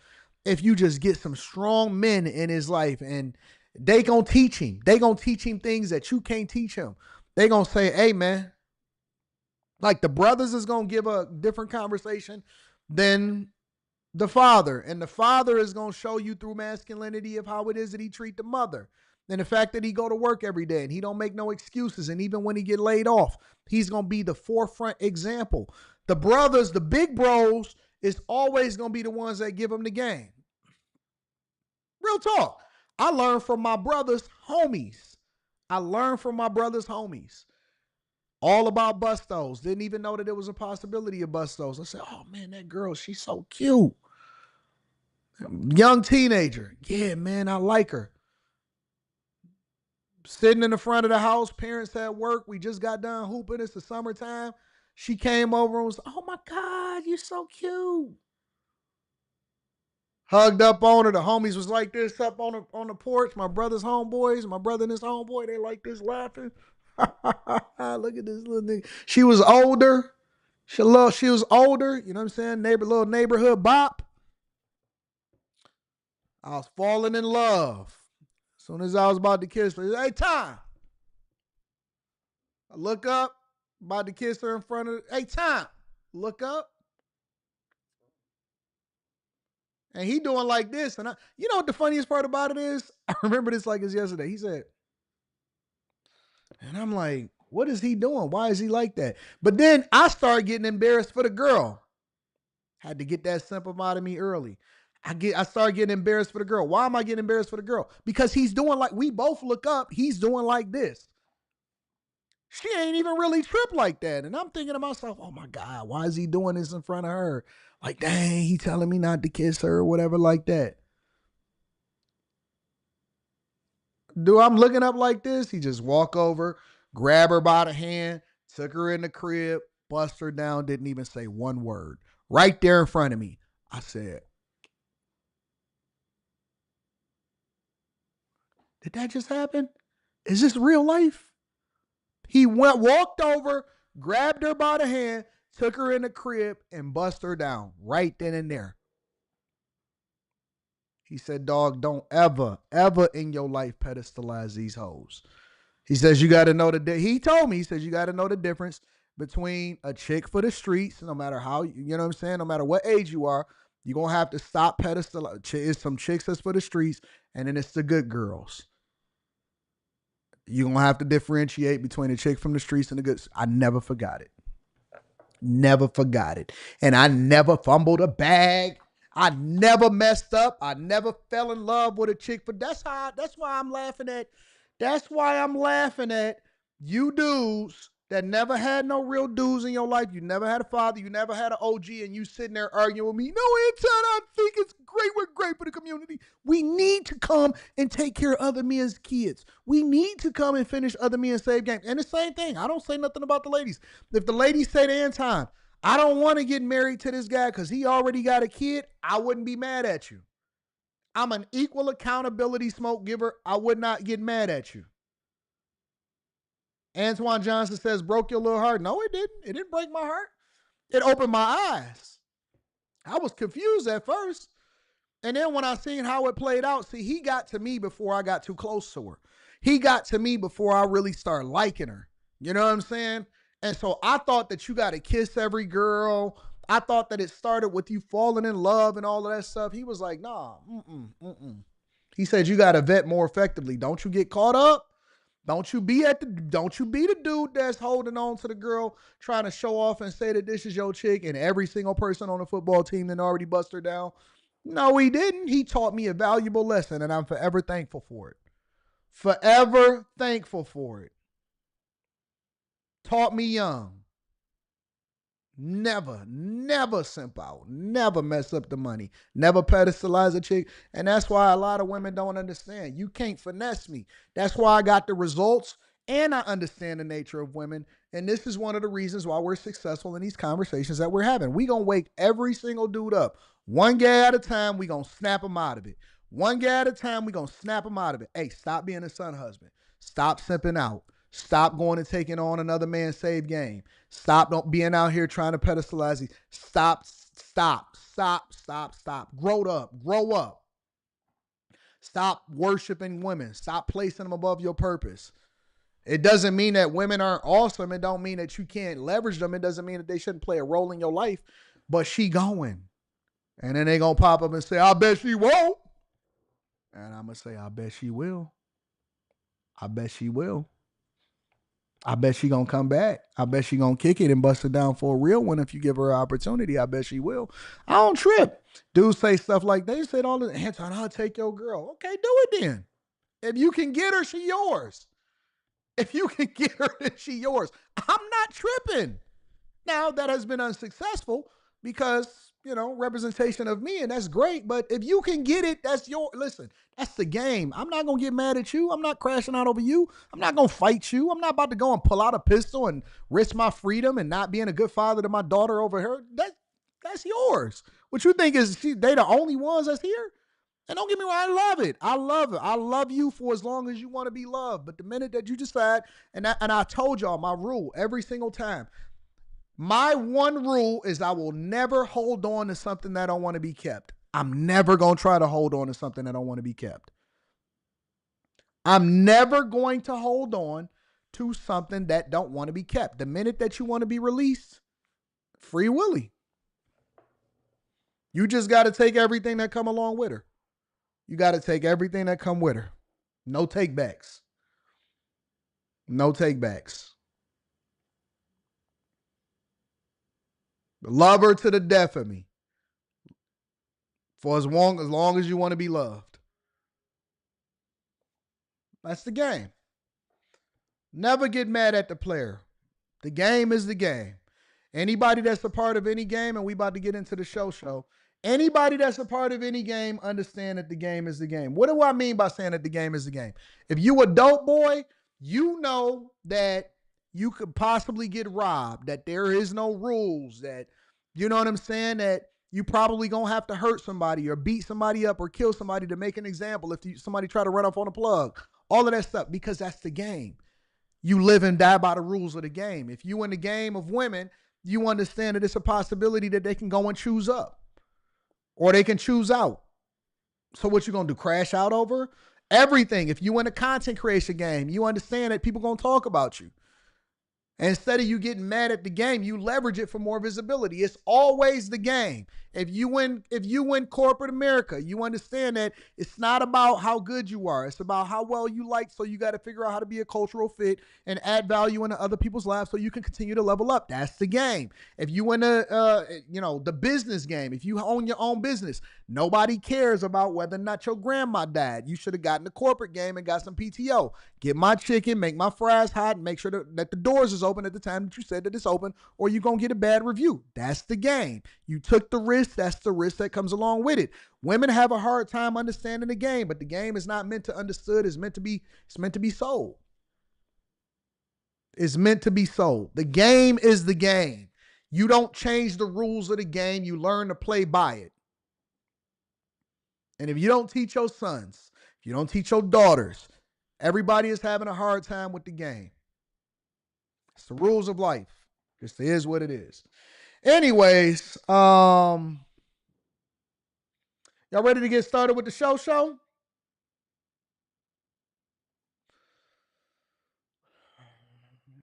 if you just get some strong men in his life, and they gonna teach him. They gonna teach him things that you can't teach him. They gonna say, hey man, like the brothers is gonna give a different conversation than the father. And the father is going to show you through masculinity of how it is that he treat the mother. And the fact that he go to work every day and he don't make no excuses. And even when he get laid off, he's going to be the forefront example. The brothers, the big bros, is always going to be the ones that give him the game. Real talk. I learned from my brother's homies. All about bustos. Didn't even know that there was a possibility of bustos. I said, oh man, that girl, she's so cute. Young teenager. Yeah, man, I like her. Sitting in the front of the house, parents at work. We just got done hooping. It's the summertime. She came over and was, oh my God, you're so cute. Hugged up on her. The homies was like this up on the porch. My brother's homeboys, my brother and his homeboy, they like this laughing. Look at this little nigga. She was older. She was older. You know what I'm saying? Little neighborhood bop. I was falling in love. As soon as I was about to kiss her, hey, time. I look up, about to kiss her in front of her. Hey, time. Look up. And he doing like this. And you know what the funniest part about it is? I remember this like it's yesterday. He said, and I'm like, what is he doing? Why is he like that? But then I started getting embarrassed for the girl. Had to get that simple out of me early. I started getting embarrassed for the girl. Why am I getting embarrassed for the girl? Because he's doing like, we both look up, he's doing like this. She ain't even really tripped like that. And I'm thinking to myself, oh my God, why is he doing this in front of her? Like, dang, he telling me not to kiss her or whatever like that. Dude, I'm looking up like this. He just walk over, grab her by the hand, took her in the crib, bust her down, didn't even say one word. Right there in front of me. I said, did that just happen? Is this real life? He walked over, grabbed her by the hand, took her in the crib, and bust her down right then and there. He said, dog, don't ever, ever in your life pedestalize these hoes. He says, you got to know he told me, he says, you got to know the difference between a chick for the streets, no matter how, you know what I'm saying, no matter what age you are, you're going to have to stop pedestalizing. It's some chicks that's for the streets, and then it's the good girls. You're going to have to differentiate between a chick from the streets and the good. I never forgot it. Never forgot it. And I never fumbled a bag. I never messed up. I never fell in love with a chick. But that's why I'm laughing at. That's why I'm laughing at you dudes that never had no real dudes in your life. You never had a father. You never had an OG, and you sitting there arguing with me. No, Anton, I think it's great. We're great for the community. We need to come and take care of other men's kids. We need to come and finish other men's save games. And the same thing. I don't say nothing about the ladies. If the ladies say to Anton, I don't want to get married to this guy because he already got a kid, I wouldn't be mad at you. I'm an equal accountability smoke giver. I would not get mad at you. Antoine Johnson says, broke your little heart. No, it didn't. It didn't break my heart. It opened my eyes. I was confused at first. And then when I seen how it played out, see, he got to me before I got too close to her. He got to me before I really started liking her. You know what I'm saying? And so I thought that you got to kiss every girl. I thought that it started with you falling in love and all of that stuff. He was like, nah, He said, you got to vet more effectively. Don't you get caught up. Don't you be the dude that's holding on to the girl, trying to show off and say that this is your chick and every single person on the football team that already bust her down. No, he didn't. He taught me a valuable lesson, and I'm forever thankful for it. Forever thankful for it. Taught me young. Never simp out. Never mess up the money. Never pedestalize a chick. And that's why a lot of women don't understand. You can't finesse me. That's why I got the results and I understand the nature of women. And this is one of the reasons why we're successful in these conversations that we're having. We gonna wake every single dude up. One guy at a time, we gonna snap him out of it. One guy at a time, we gonna snap him out of it. Hey, stop being a son husband. Stop simping out. Stop going and taking on another man's save game. Stop being out here trying to pedestalize these. Stop. Grow up. Stop worshiping women. Stop placing them above your purpose. It doesn't mean that women aren't awesome. It don't mean that you can't leverage them. It doesn't mean that they shouldn't play a role in your life. But she going. And then they gonna pop up and say, I bet she won't. And I'm gonna say, I bet she will. I bet she will. I bet she gonna come back. I bet she gonna kick it and bust it down for a real one if you give her an opportunity. I bet she will. I don't trip. Dudes say stuff like they said all the Anton, I'll take your girl. Okay, do it then. If you can get her, she yours. If you can get her, then she yours. I'm not tripping. Now, that has been unsuccessful because, representation of me, and that's great. But if you can get it, that's listen, that's the game. I'm not going to get mad at you. I'm not crashing out over you. I'm not going to fight you. I'm not about to go and pull out a pistol and risk my freedom and not being a good father to my daughter over her. That's yours. What you think is they the only ones that's here? And don't get me wrong, I love it. I love it. I love you for as long as you want to be loved. But the minute that you decide, and I told y'all my rule every single time, my one rule is I will never hold on to something that don't want to be kept. I'm never going to try to hold on to something that don't want to be kept. I'm never going to hold on to something that don't want to be kept. The minute that you want to be released, free willy. You just got to take everything that come along with her. You got to take everything that come with her. No takebacks. No takebacks. Love her to the death of me. For as long as you want to be loved. That's the game. Never get mad at the player. The game is the game. Anybody that's a part of any game, and we about to get into the show. Anybody that's a part of any game, understand that the game is the game. What do I mean by saying that the game is the game? If you a dope boy, you know that you could possibly get robbed, that there is no rules, that, you know what I'm saying, that you probably gonna have to hurt somebody or beat somebody up or kill somebody to make an example if somebody try to run off on a plug. All of that stuff, because that's the game. You live and die by the rules of the game. If you in the game of women, you understand that it's a possibility that they can go and choose up. Or they can choose out. So what you going to do, crash out over? Everything. If you in a content creation game, you understand that people going to talk about you. And instead of you getting mad at the game, you leverage it for more visibility. It's always the game. If you win corporate America, you understand that it's not about how good you are. It's about how well you like. So you got to figure out how to be a cultural fit and add value into other people's lives so you can continue to level up. That's the game. If you win the business game, if you own your own business, nobody cares about whether or not your grandma died. You should have gotten the corporate game and got some PTO. Get my chicken, make my fries hot, and make sure that the doors is open at the time that you said that it's open, or you're going to get a bad review. That's the game. You took the risk. That's the risk that comes along with it. Women have a hard time understanding the game, but the game is not meant to understood. It's meant to be sold. It's meant to be sold. The game is the game. You don't change the rules of the game. You learn to play by it. And if you don't teach your sons, if you don't teach your daughters, everybody is having a hard time with the game. It's the rules of life. Just is what it is. Anyways, y'all ready to get started with the show?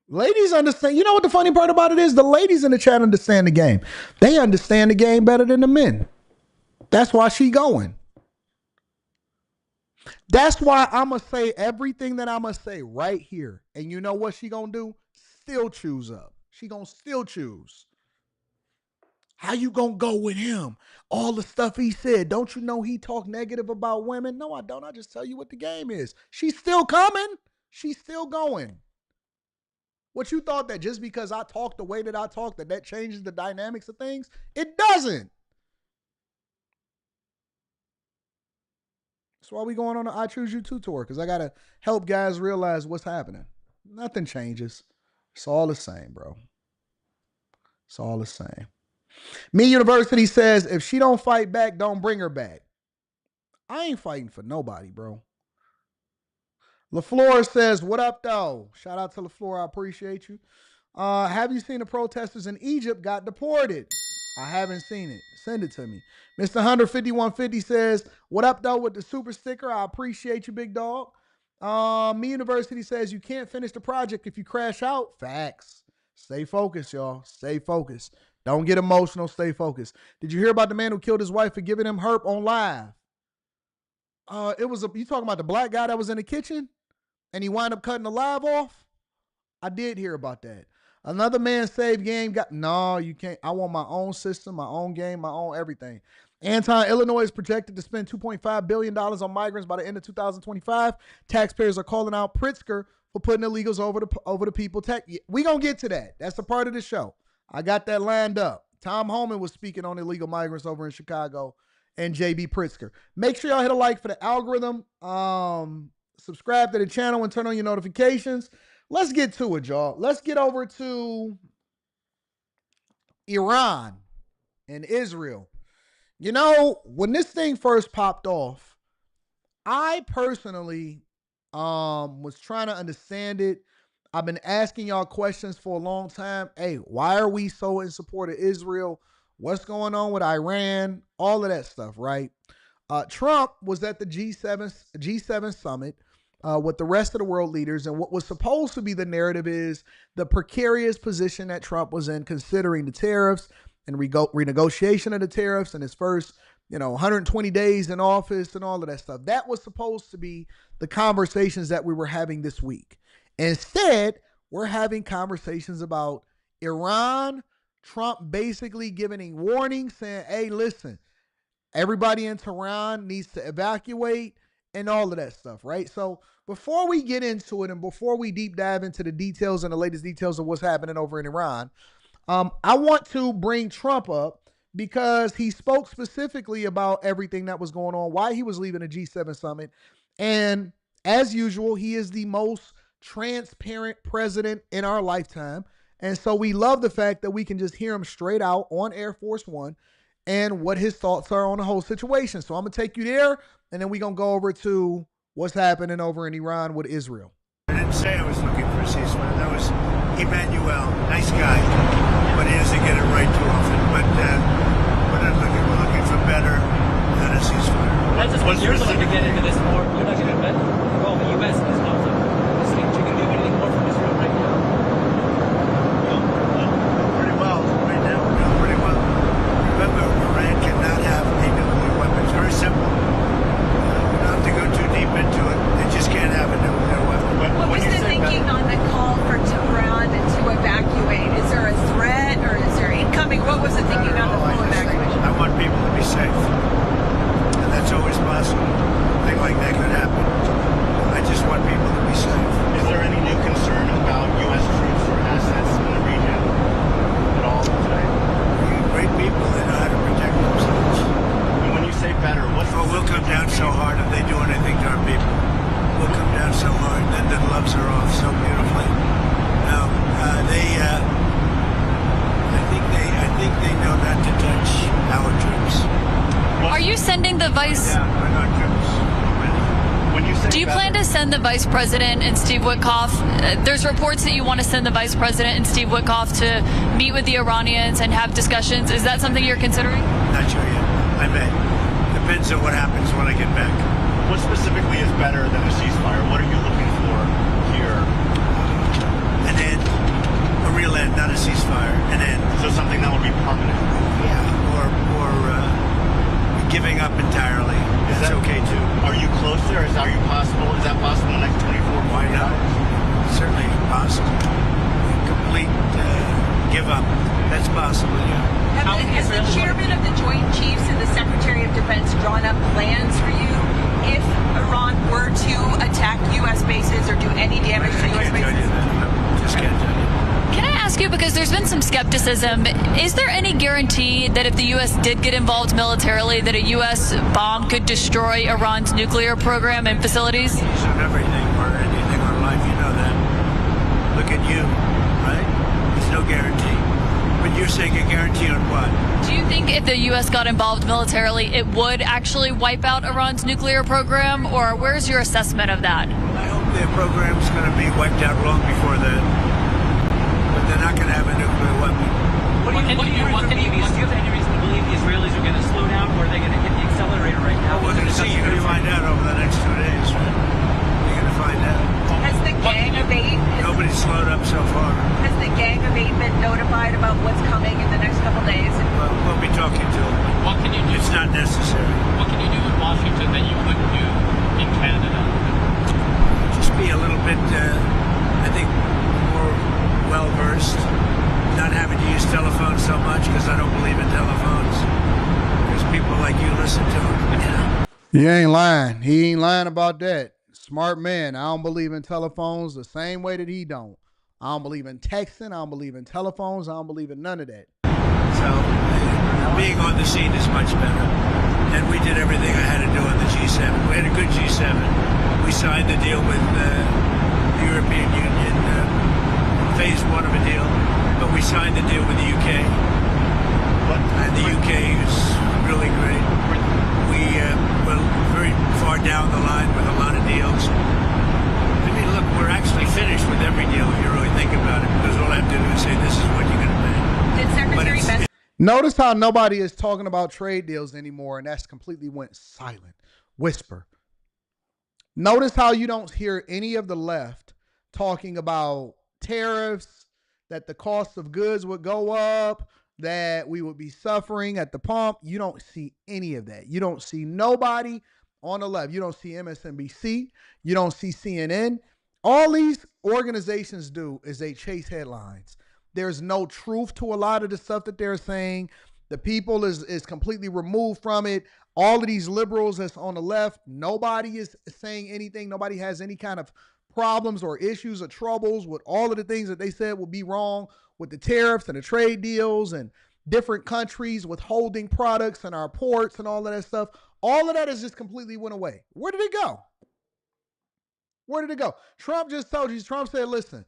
Ladies understand. You know what the funny part about it is? The ladies in the chat understand the game. They understand the game better than the men. That's why she going. That's why I'm going to say everything that I'm going to say right here. And you know what she going to do? Still choose up. She going to still choose. How you going to go with him? All the stuff he said. Don't you know he talked negative about women? No, I don't. I just tell you what the game is. She's still coming. She's still going. What you thought that just because I talk the way that I talk, that changes the dynamics of things? It doesn't. That's why we going on the I Choose You 2 tour, because I got to help guys realize what's happening. Nothing changes. It's all the same, bro. It's all the same. Me University says, if she don't fight back, don't bring her back. I ain't fighting for nobody, bro. LaFleur says, what up, though? Shout out to LaFleur. I appreciate you. Have you seen the protesters in Egypt got deported? I haven't seen it. Send it to me. Mr. 15150 says, what up, though, with the super sticker? I appreciate you, big dog. Me University says, you can't finish the project if you crash out. Facts. Stay focused, y'all. Stay focused. Don't get emotional. Stay focused. Did you hear about the man who killed his wife for giving him herp on live? You talking about the black guy that was in the kitchen and he wound up cutting the live off? I did hear about that. Another man saved game. No, you can't. I want my own system, my own game, my own everything. Anton, Illinois is projected to spend $2.5 billion on migrants by the end of 2025. Taxpayers are calling out Pritzker for putting illegals over the people. We gonna get to that. That's a part of the show. I got that lined up. Tom Homan was speaking on illegal migrants over in Chicago, and JB Pritzker. Make sure y'all hit a like for the algorithm. Subscribe to the channel and turn on your notifications. Let's get to it, y'all. Let's get over to Iran and Israel. You know, when this thing first popped off, I personally was trying to understand it. I've been asking y'all questions for a long time. Hey, why are we so in support of Israel? What's going on with Iran? All of that stuff, right? Trump was at the G7 summit with the rest of the world leaders, and what was supposed to be the narrative is the precarious position that Trump was in, considering the tariffs and renegotiation of the tariffs in his first 120 days in office and all of that stuff. That was supposed to be the conversations that we were having this week. Instead, we're having conversations about Iran, Trump basically giving a warning saying, hey, listen, everybody in Tehran needs to evacuate and all of that stuff, right? So before we get into it and before we deep dive into the details and the latest details of what's happening over in Iran, I want to bring Trump up because he spoke specifically about everything that was going on, why he was leaving the G7 summit. And as usual, he is the most transparent president in our lifetime. And so we love the fact that we can just hear him straight out on Air Force One and what his thoughts are on the whole situation. So I'm going to take you there, and then we're going to go over to what's happening over in Iran with Israel. I didn't say I was looking for a ceasefire. That was Emmanuel, nice guy, but he doesn't get it right too often. But we're looking for better than a ceasefire. That's just what you're looking to get into this war. You're not going to bet. Well, the U.S. is not listening. You can do anything more from Israel right now. Pretty well right now. We're doing pretty well. Remember, Iran cannot have a nuclear weapon. It's very simple. We don't have to go too deep into it. They just can't have a nuclear weapon. What was the thinking on the call for Tehran to evacuate? Is there a threat or is there incoming? What was the thinking on the full evacuation? I want people to be safe. And that's always possible. A thing like that could happen. I just want people to be safe. Is there any new concern about U.S. troops or assets in the region at all today? Great people, they know how to protect themselves. And when you say better, what's we'll come down so hard if they do anything to our people. We'll come down so hard, then the gloves are off so beautifully. Now, I think they know not to touch our troops. Are you sending the vice? Yeah, we're not troops. When you say Do you plan to send the vice president and Steve Witkoff? There's reports that you want to send the vice president and Steve Witkoff to meet with the Iranians and have discussions. Is that something you're considering? Not sure yet. I may. Depends on what happens when I get back. What specifically is better than a ceasefire? What are you looking for here? An end. A real end, not a ceasefire. An end. So something that would be permanent. Yeah, or giving up entirely. Is that okay too? Are you closer? Is that possible? Is that possible in the next 24 Why not? hours? Certainly possible. Complete give up. That's possible, yeah. Has the chairman of the Joint Chiefs and the Secretary of Defense drawn up plans for you if Iran were to attack U.S. bases or do any damage to U.S. I can't tell you bases? that. I just can't tell you. Can I ask you, because there's been some skepticism, is there any guarantee that if the U.S. did get involved militarily, that a U.S. bomb could destroy Iran's nuclear program and facilities? Of everything or anything in life, you know that. Look at you, right? There's no guarantee. But you're saying a guarantee on what? Do you think if the U.S. got involved militarily, it would actually wipe out Iran's nuclear program? Or where's your assessment of that? I hope their program's going to be wiped out long before that. But they're not going to have a nuclear weapon. Do you have any reason to believe the Israelis are going to slow down, or are they going to hit the accelerator right now? We're going to see. You're going to find out over the next 2 days, right? You're going to find out. Has the Gang of Eight Nobody's slowed up so far. has the Gang of Eight been notified about what's coming in the next couple days? Well, we'll be talking to them. What can you do? It's not necessary. What can you do in Washington that you couldn't do in Canada? Just be a little bit, I think, more well-versed. Not having to use telephones so much because I don't believe in telephones. Because people like you listen to them. You ain't lying. He ain't lying about that. Smart man. I don't believe in telephones the same way that he don't. I don't believe in texting. I don't believe in telephones. I don't believe in none of that. So being on the scene is much better. And we did everything I had to do on the G7. We had a good G7. We signed the deal with the European Union, phase one of a deal. But we signed the deal with the UK. And the UK is really great. We're very far down the line with a lot of deals. I mean, look, we're actually finished with every deal if you really think about it, because all I have to do is say, this is what you're going to pay. Did Secretary Best Notice how nobody is talking about trade deals anymore, and that's completely went silent. Whisper. Notice how you don't hear any of the left talking about tariffs, that the cost of goods would go up, that we would be suffering at the pump. You don't see any of that. You don't see nobody on the left. You don't see MSNBC. You don't see CNN. All these organizations do is they chase headlines. There's no truth to a lot of the stuff that they're saying. The people is completely removed from it. All of these liberals that's on the left, nobody is saying anything. Nobody has any kind of problems or issues or troubles with all of the things that they said would be wrong with the tariffs and the trade deals and different countries withholding products and our ports and all of that stuff. All of that has just completely went away. Where did it go? Where did it go? Trump just told you. Trump said, listen,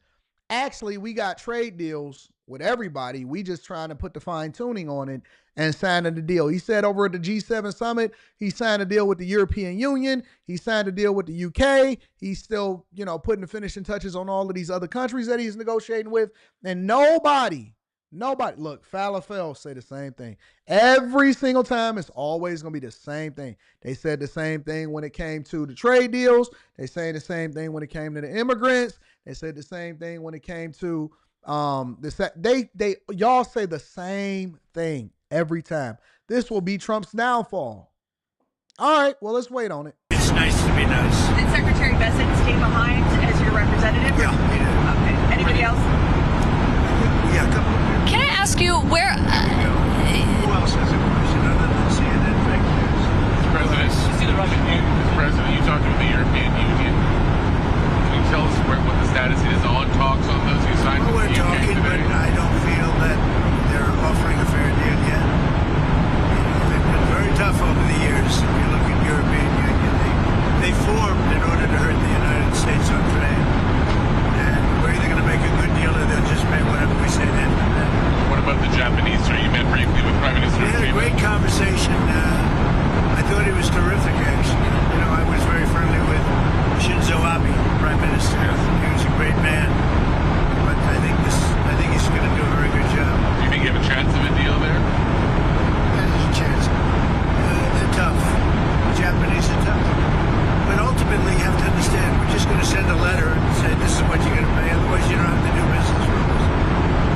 actually, we got trade deals with everybody. We just trying to put the fine tuning on it and signing the deal. He said over at the G7 summit, he signed a deal with the European Union. He signed a deal with the UK. He's still, putting the finishing touches on all of these other countries that he's negotiating with. And nobody, look, Falafel say the same thing. Every single time, it's always going to be the same thing. They said the same thing when it came to the trade deals. They saying the same thing when it came to the immigrants. They said the same thing when it came to y'all say the same thing every time. This will be Trump's downfall. All right, well, let's wait on it. It's nice to be nice. Did Secretary Bessent stay behind as your representative? Yeah, he did. Okay. Anybody else? Yeah, a couple of people. Can I ask you where? Who else has a question other than CNN fake news? Mr. President, you talked about the European Union. Can you tell us what the status is on talks on those you signed Well, with we're the UK talking, but today? I don't feel that they're offering a fair deal yet. They've been very tough over the years. If you look at European Union, they formed in order to hurt the United States on trade. And we're either going to make a good deal or they'll just pay whatever we say then. What about the Japanese, sir? You met briefly with Prime Minister We had a great conversation. I thought he was terrific, actually. I was very friendly with Shinzo Abe, Prime Minister. Yes. He was a great man. But I think he's going to do a very good job. Do you think you have a chance of a deal there? There's a chance. They're tough. The Japanese are tough. But ultimately, you have to understand, we're just going to send a letter and say, this is what you're going to pay. Otherwise, you don't have to do business with us.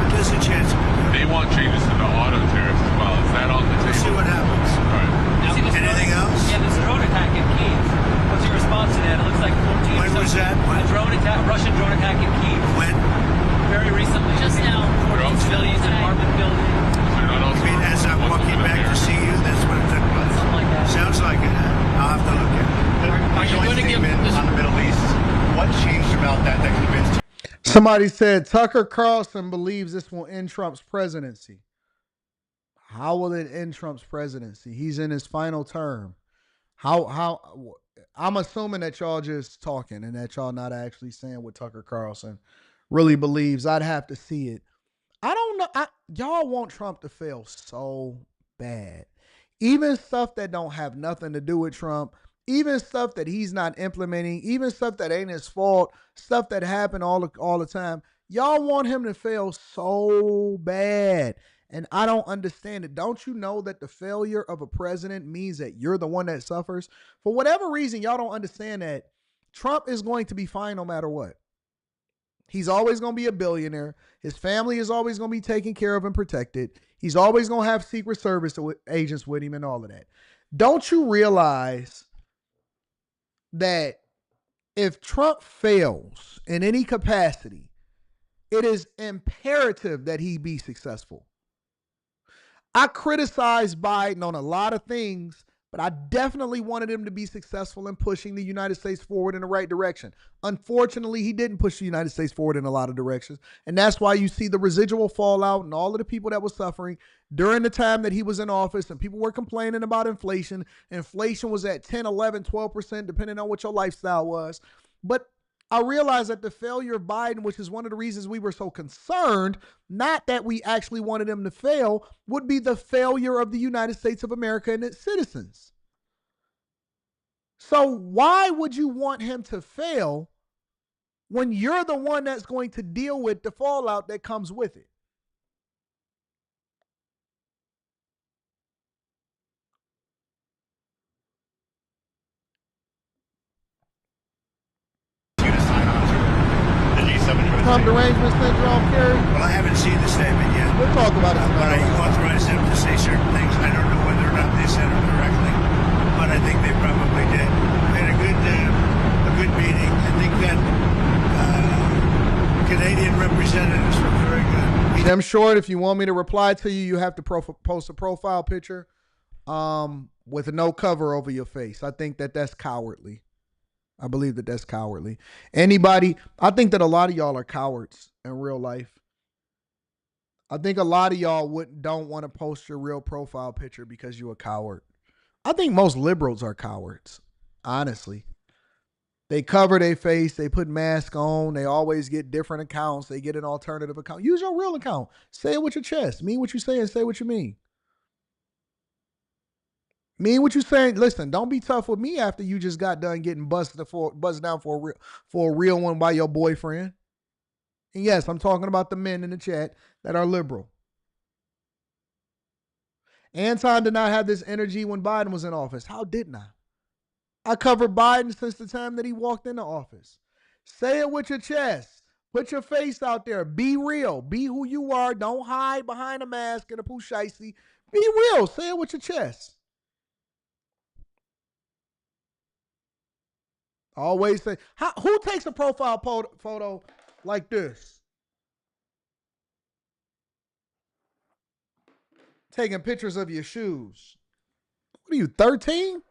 But there's a chance of it. They want changes to the auto tariffs as well. Is that on the We'll see table? what happens. All right. Anything else? Yeah, this drone attack in Kyiv. What's your response to that? It looks like 14. When was that? A drone attack, Russian drone attack in Kyiv. When? Very recently. Just now. 14 civilians in an apartment building. So you're not also I mean, as I'm walking back to see you, that's what it took place. Something like that. Sounds like it. I'll have to look at it. Are you going to give on the Middle East? What changed about that convinced? Somebody said Tucker Carlson believes this will end Trump's presidency. How will it end Trump's presidency? He's in his final term. How I'm assuming that y'all just talking and that y'all not actually saying what Tucker Carlson really believes. I'd have to see it. I don't know. Y'all want Trump to fail so bad. Even stuff that don't have nothing to do with Trump, even stuff that he's not implementing, even stuff that ain't his fault, stuff that happen all the time. Y'all want him to fail so bad. And I don't understand it. Don't you know that the failure of a president means that you're the one that suffers? For whatever reason, y'all don't understand that Trump is going to be fine no matter what. He's always going to be a billionaire. His family is always going to be taken care of and protected. He's always going to have Secret Service agents with him and all of that. Don't you realize that if Trump fails in any capacity, it is imperative that he be successful? I criticize Biden on a lot of things, But I definitely wanted him to be successful in pushing the United States forward in the right direction. Unfortunately, he didn't push the United States forward in a lot of directions. And that's why you see the residual fallout and all of the people that were suffering during the time that he was in office, and people were complaining about inflation. Inflation was at 10, 11, 12%, depending on what your lifestyle was. But I realized that the failure of Biden, which is one of the reasons we were so concerned, not that we actually wanted him to fail, would be the failure of the United States of America and its citizens. So why would you want him to fail when you're the one that's going to deal with the fallout that comes with it? Come derangement syndrome, Kerry? Well, I haven't seen the statement yet. We'll talk about it But I tomorrow. authorized them to say certain things. I don't know whether or not they said them directly, but I think they probably did. We had a good meeting. I think that Canadian representatives were very good. Jim Short, if you want me to reply to you, you have to post a profile picture with no cover over your face. I think that that's cowardly. I believe that that's cowardly. Anybody, I think that a lot of y'all are cowards in real life. I think a lot of y'all don't want to post your real profile picture because you're a coward. I think most liberals are cowards, honestly. They cover their face. They put masks on. They always get different accounts. They get an alternative account. Use your real account. Say it with your chest. Mean what you say and say what you mean. Mean what you saying. Listen, don't be tough with me after you just got done getting buzzed down for a real one by your boyfriend. And yes, I'm talking about the men in the chat that are liberal. Anton did not have this energy when Biden was in office. How didn't I? I covered Biden since the time that he walked into office. Say it with your chest. Put your face out there. Be real. Be who you are. Don't hide behind a mask and a pushaisi. Be real. Say it with your chest. Always say, who takes a profile photo like this? Taking pictures of your shoes. What are you, 13?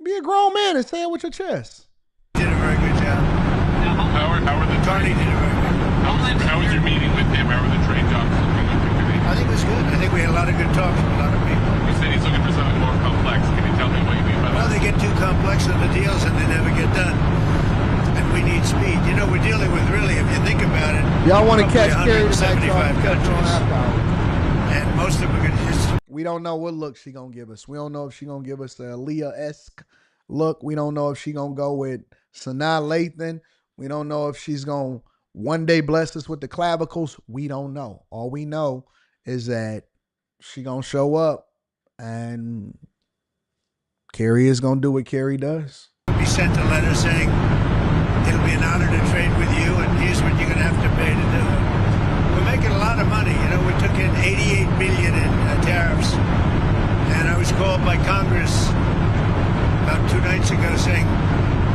Be a grown man and say it with your chest. Did a very good job. How are the Tony did a very good job. How was your meeting with him? How were the trade talks looking like today? I think it was good. I think we had a lot of good talks with a lot of people. You said he's looking for something more complex. Can you tell me what you mean by Well, that? they get too complex in the deals and they never get done. And we need speed. You know, we're dealing with, really, if you think about it, y'all want to catch Kerry tonight, 175 countries. And most of them are going to just... We don't know what look she going to give us. We don't know if she going to give us a Leah-esque look. We don't know if she going to go with Sanaa Lathan. We don't know if she's going to one day bless us with the clavicles. We don't know. All we know is that she going to show up and Kerry is going to do what Kerry does. We sent a letter saying it'll be an honor to trade with you, and here's what you're going to have to pay to do it. We're making a lot of money. You know, we took in $88 billion in tariffs, and I was called by Congress about 2 nights ago saying,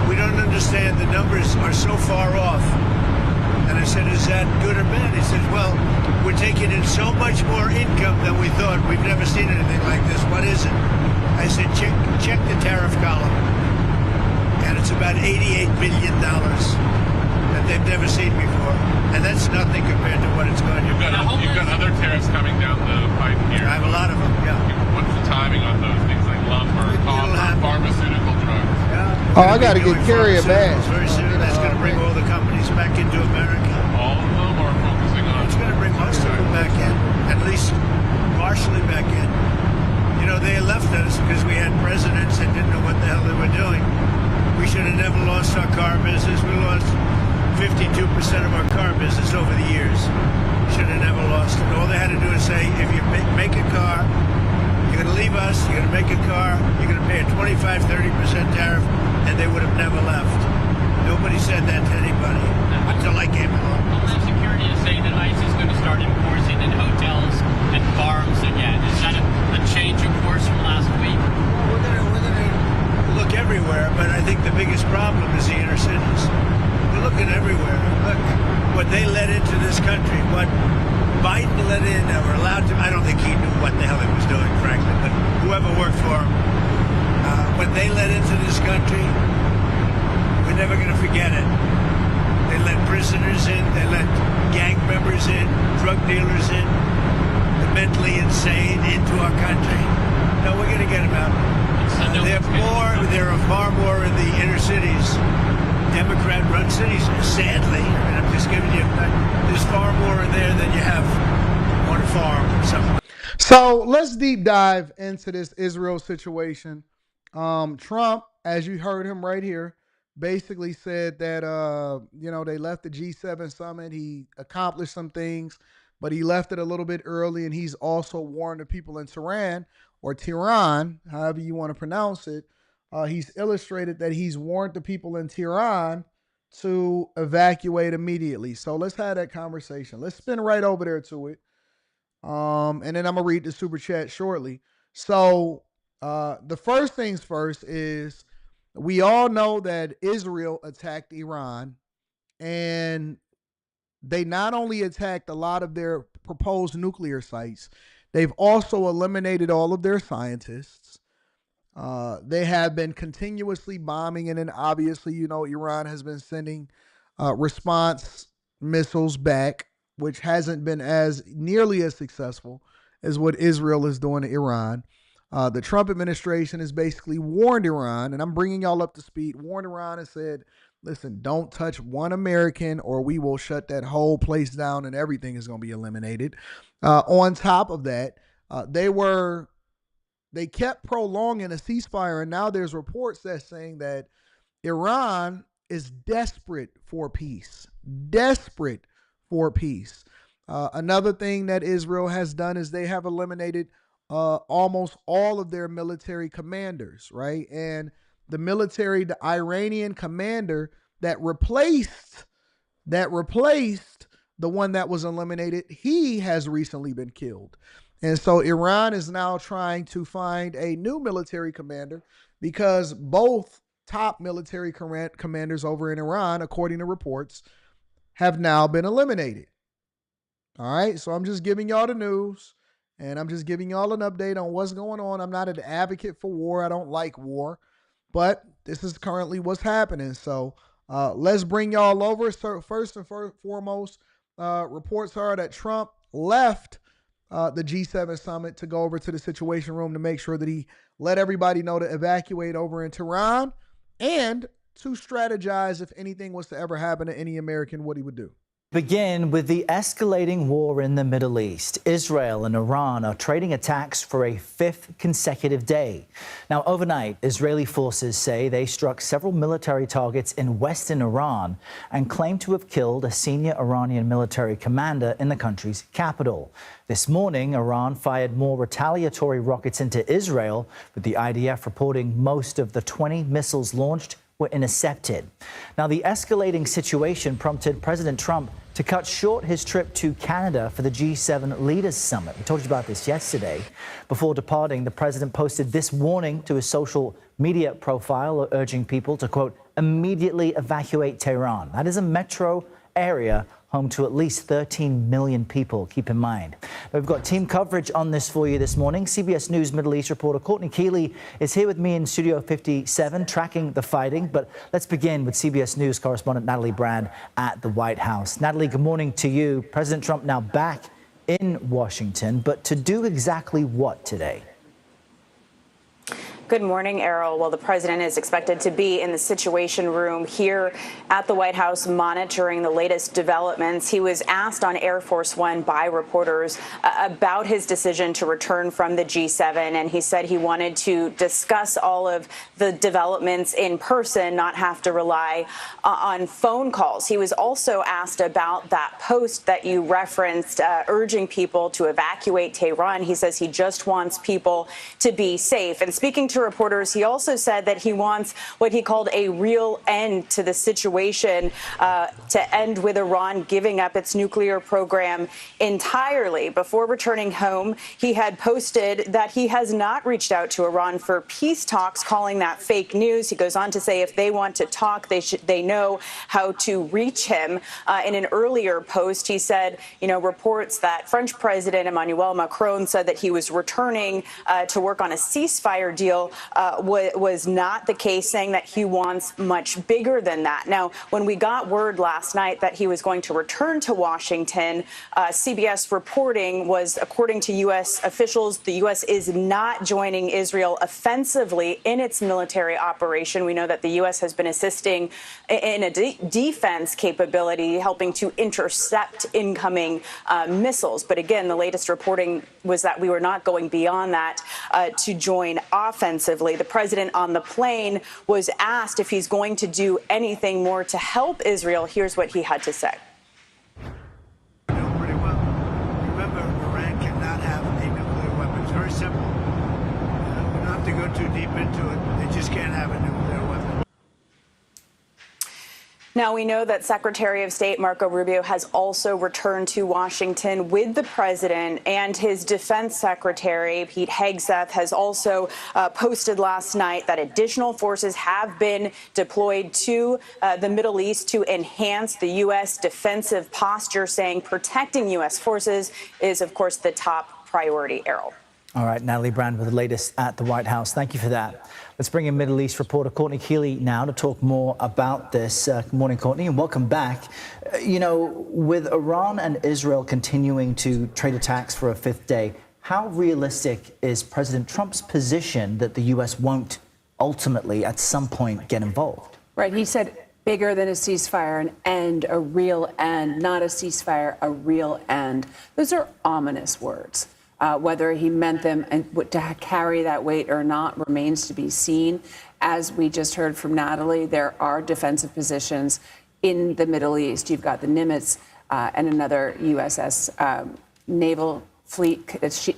we don't understand, the numbers are so far off. And I said, is that good or bad? He said, well, we're taking in so much more income than we thought. We've never seen anything like this. What is it? I said, check the tariff column. And it's about $88 billion that they've never seen before. And that's nothing compared to what it's going to be. You've got other tariffs coming down the pipe here. I have a lot of them, yeah. What's the timing on those things like lumber, copper, pharmaceutical drugs? Yeah. Oh, I got to get Kerry a badge. Very soon. That's going to bring all the companies back into America. All of them, or focusing on? It's going to bring most of them back in, at least partially back in. You know, they left us because we had presidents that didn't know what the hell they were doing. We should have never lost our car business. We lost 52% of our car business over the years. Should have never lost it. All they had to do is say, if you make a car, you're going to leave us, you're going to make a car, you're going to pay a 25, 30% tariff, and they would have never left. Nobody said that to anybody until I came along. Homeland Security is saying that ICE is going to start enforcing in hotels and farms again. Is that a change of course from last week? We're going to look everywhere, but I think the biggest problem is the inner cities. We're looking everywhere. Look, what they let into this country, what Biden let in, or allowed to, I don't think he knew what the hell he was doing, frankly, but whoever worked for him, country, we're never going to forget it. They let prisoners in, they let gang members in, drug dealers in, the mentally insane into our country. No, we're going to get them out. There are far more in the inner cities, Democrat-run cities, sadly. I mean, I'm just giving you, there's far more in there than you have on a farm or something. So let's deep dive into this Israel situation. Trump, as you heard him right here, basically said that, they left the G7 summit. He accomplished some things, but he left it a little bit early. And he's also warned the people in Tehran, however you want to pronounce it. He's illustrated that he's warned the people in Tehran to evacuate immediately. So let's have that conversation. Let's spin right over there to it. And then I'm going to read the super chat shortly. So the first things first is we all know that Israel attacked Iran, and they not only attacked a lot of their proposed nuclear sites, they've also eliminated all of their scientists. They have been continuously bombing, and then obviously, Iran has been sending response missiles back, which hasn't been nearly as successful as what Israel is doing to Iran. The Trump administration has basically warned Iran, and I'm bringing y'all up to speed, warned Iran and said, listen, don't touch one American or we will shut that whole place down and everything is going to be eliminated. On top of that, they kept prolonging a ceasefire, and now there's reports that's saying that Iran is desperate for peace. Desperate for peace. Another thing that Israel has done is they have eliminated almost all of their military commanders, right? And the Iranian commander that replaced the one that was eliminated, he has recently been killed. And so Iran is now trying to find a new military commander because both top military commanders over in Iran, according to reports, have now been eliminated. All right, so I'm just giving y'all the news, and I'm just giving y'all an update on what's going on. I'm not an advocate for war. I don't like war, but this is currently what's happening. So let's bring y'all over. So first and foremost, reports are that Trump left the G7 summit to go over to the Situation Room to make sure that he let everybody know to evacuate over in Tehran and to strategize if anything was to ever happen to any American, what he would do. Begin with the escalating war in the Middle East. Israel and Iran are trading attacks for a fifth consecutive day. Now, overnight, Israeli forces say they struck several military targets in western Iran and claim to have killed a senior Iranian military commander in the country's capital. This morning, Iran fired more retaliatory rockets into Israel, with the IDF reporting most of the 20 missiles launched were intercepted. Now, the escalating situation prompted President Trump to cut short his trip to Canada for the G7 Leaders Summit. We told you about this yesterday. Before departing, the president posted this warning to his social media profile, urging people to, quote, immediately evacuate Tehran. That is a metro area home to at least 13 million people, keep in mind. We've got team coverage on this for you this morning. CBS News Middle East reporter Courtney Keeley is here with me in Studio 57, tracking the fighting. But let's begin with CBS News correspondent Natalie Brand at the White House. Natalie, good morning to you. President Trump now back in Washington, but to do exactly what today? Good morning, Errol. Well, the president is expected to be in the Situation Room here at the White House monitoring the latest developments. He was asked on Air Force One by reporters about his decision to return from the G7, and he said he wanted to discuss all of the developments in person, not have to rely on phone calls. He was also asked about that post that you referenced, urging people to evacuate Tehran. He says he just wants people to be safe. And speaking to reporters, he also said that he wants what he called a real end to the situation, to end with Iran giving up its nuclear program entirely. Before returning home, he had posted that he has not reached out to Iran for peace talks, calling that fake news. He goes on to say if they want to talk, they know how to reach him. In an earlier post, he said, reports that French President Emmanuel Macron said that he was returning to work on a ceasefire deal Israel was not the case, saying that he wants much bigger than that. Now, when we got word last night that he was going to return to Washington, CBS reporting was, according to U.S. officials, the U.S. is not joining Israel offensively in its military operation. We know that the U.S. has been assisting in a defense capability, helping to intercept incoming missiles. But again, the latest reporting was that we were not going beyond that to join offensively. The president on the plane was asked if he's going to do anything more to help Israel. Here's what he had to say. Pretty well. Remember, Iran cannot have a nuclear weapon. It's very simple. We don't have to go too deep into it. They just can't have a nuclear weapon. Now, we know that Secretary of State Marco Rubio has also returned to Washington with the president, and his defense secretary, Pete Hegseth, has also posted last night that additional forces have been deployed to the Middle East to enhance the U.S. defensive posture, saying protecting U.S. forces is, of course, the top priority, Errol. All right, Natalie Brand with the latest at the White House. Thank you for that. Let's bring in Middle East reporter Courtney Keeley now to talk more about this. Good morning, Courtney, and welcome back. You know, with Iran and Israel continuing to trade attacks for a fifth day, how realistic is President Trump's position that the U.S. won't ultimately, at some point, get involved? Right. He said bigger than a ceasefire, an end, a real end, not a ceasefire, a real end. Those are ominous words. Whether he meant them and to carry that weight or not remains to be seen. As we just heard from Natalie, there are defensive positions in the Middle East. You've got the Nimitz and another USS naval fleet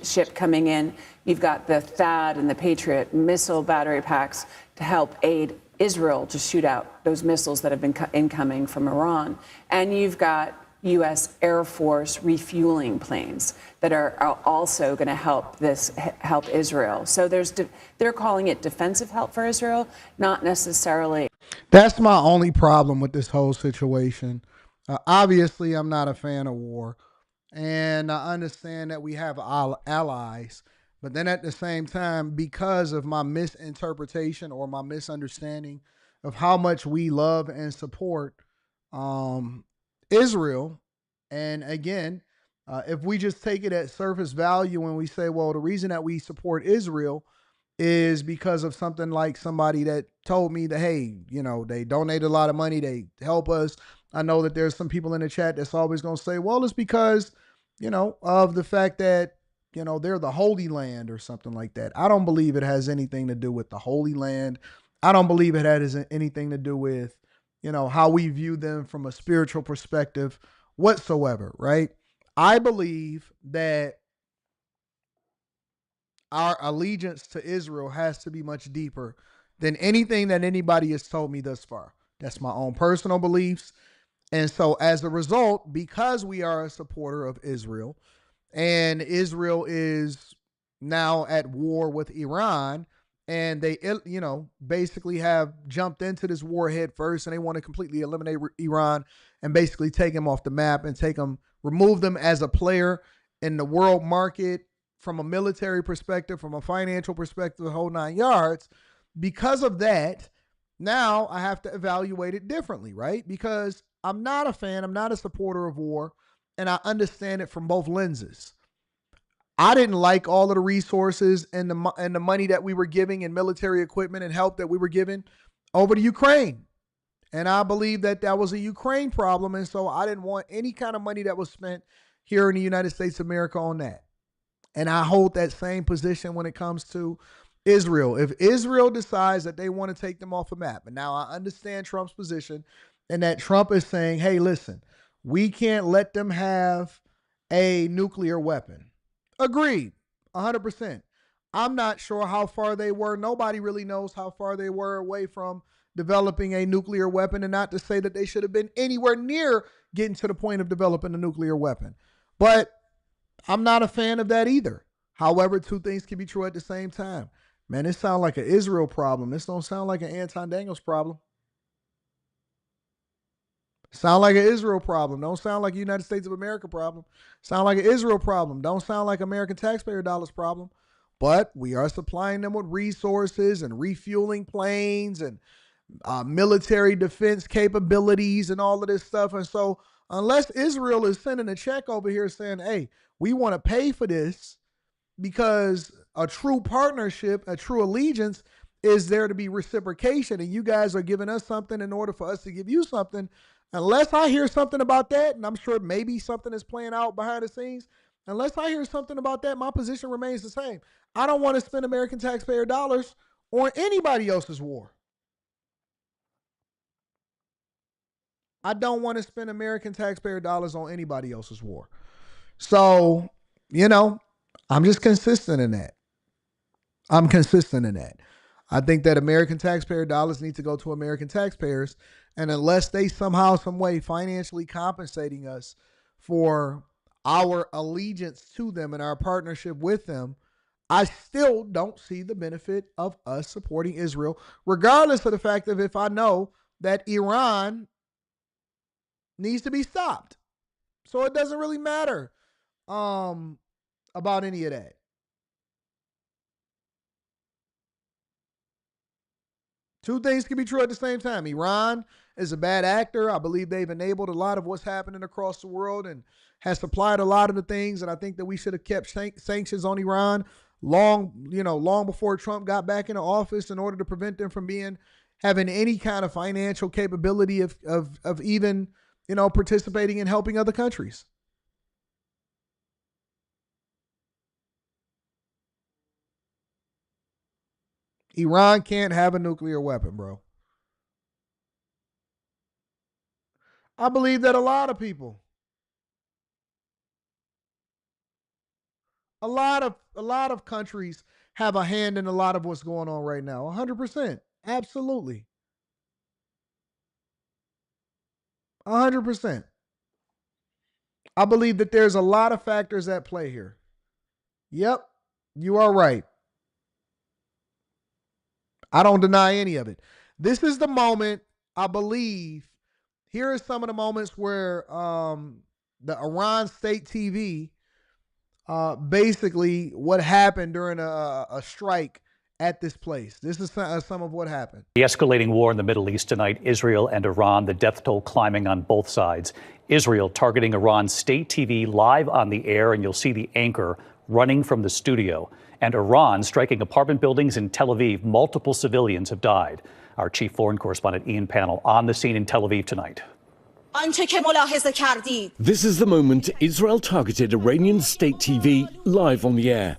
ship coming in. You've got the THAAD and the Patriot missile battery packs to help aid Israel to shoot out those missiles that have been incoming from Iran. And you've got U.S. Air Force refueling planes that are also going to help Israel. So they're calling it defensive help for Israel, not necessarily. That's my only problem with this whole situation. Obviously, I'm not a fan of war, and I understand that we have allies. But then at the same time, because of my misinterpretation or my misunderstanding of how much we love and support Israel, and again, if we just take it at surface value and we say, well, the reason that we support Israel is because of something like somebody that told me that, hey, you know, they donate a lot of money, they help us. I know that there's some people in the chat that's always going to say, well, it's because, you know, of the fact that, you know, they're the Holy Land or something like that. I don't believe it has anything to do with the Holy Land. I don't believe it has anything to do with, you know, how we view them from a spiritual perspective whatsoever, right? I believe that our allegiance to Israel has to be much deeper than anything that anybody has told me thus far. That's my own personal beliefs. And so as a result, because we are a supporter of Israel and Israel is now at war with Iran, and they, you know, basically have jumped into this war head first, and they want to completely eliminate Iran and basically take them off the map and remove them as a player in the world market from a military perspective, from a financial perspective, the whole 9 yards. Because of that, now I have to evaluate it differently, right? Because I'm not a fan, I'm not a supporter of war, and I understand it from both lenses. I didn't like all of the resources and the money that we were giving and military equipment and help that we were giving over to Ukraine. And I believe that that was a Ukraine problem. And so I didn't want any kind of money that was spent here in the United States of America on that. And I hold that same position when it comes to Israel. If Israel decides that they want to take them off a map, and now I understand Trump's position and that Trump is saying, hey, listen, we can't let them have a nuclear weapon. Agreed, 100%. I'm not sure how far they were. Nobody really knows how far they were away from developing a nuclear weapon, and not to say that they should have been anywhere near getting to the point of developing a nuclear weapon. But I'm not a fan of that either. However, two things can be true at the same time. Man, this sounds like an Israel problem. This don't sound like an Anton Daniels problem. Sound like an Israel problem. Don't sound like a United States of America problem. Sound like an Israel problem. Don't sound like American taxpayer dollars problem. but we are supplying them with resources and refueling planes and military defense capabilities and all of this stuff. And so unless Israel is sending a check over here saying, hey, we want to pay for this, because a true partnership, a true allegiance is there to be reciprocation, and you guys are giving us something in order for us to give you something. Unless I hear something about that, and I'm sure maybe something is playing out behind the scenes, unless I hear something about that, my position remains the same. I don't want to spend American taxpayer dollars on anybody else's war. I don't want to spend American taxpayer dollars on anybody else's war. So, I'm just consistent in that. I'm consistent in that. I think that American taxpayer dollars need to go to American taxpayers. And unless they somehow, some way financially compensating us for our allegiance to them and our partnership with them, I still don't see the benefit of us supporting Israel, regardless of the fact of if I know that Iran needs to be stopped. So it doesn't really matter about any of that. Two things can be true at the same time. Iran is a bad actor. I believe they've enabled a lot of what's happening across the world and has supplied a lot of the things. And I think that we should have kept sanctions on Iran long before Trump got back into office in order to prevent them from having any kind of financial capability of even, participating in helping other countries. Iran can't have a nuclear weapon, bro. I believe that a lot of people, a lot of countries have a hand in a lot of what's going on right now. 100%. Absolutely. 100%. I believe that there's a lot of factors at play here. Yep, you are right. I don't deny any of it. This is the moment, I believe, here are some of the moments where the Iran state TV, basically what happened during a strike at this place. This is some of what happened. The escalating war in the Middle East tonight, Israel and Iran, the death toll climbing on both sides. Israel targeting Iran's state TV live on the air, and you'll see the anchor running from the studio. And Iran striking apartment buildings in Tel Aviv. Multiple civilians have died. Our chief foreign correspondent Ian Pannell on the scene in Tel Aviv tonight. This is the moment Israel targeted Iranian state TV live on the air.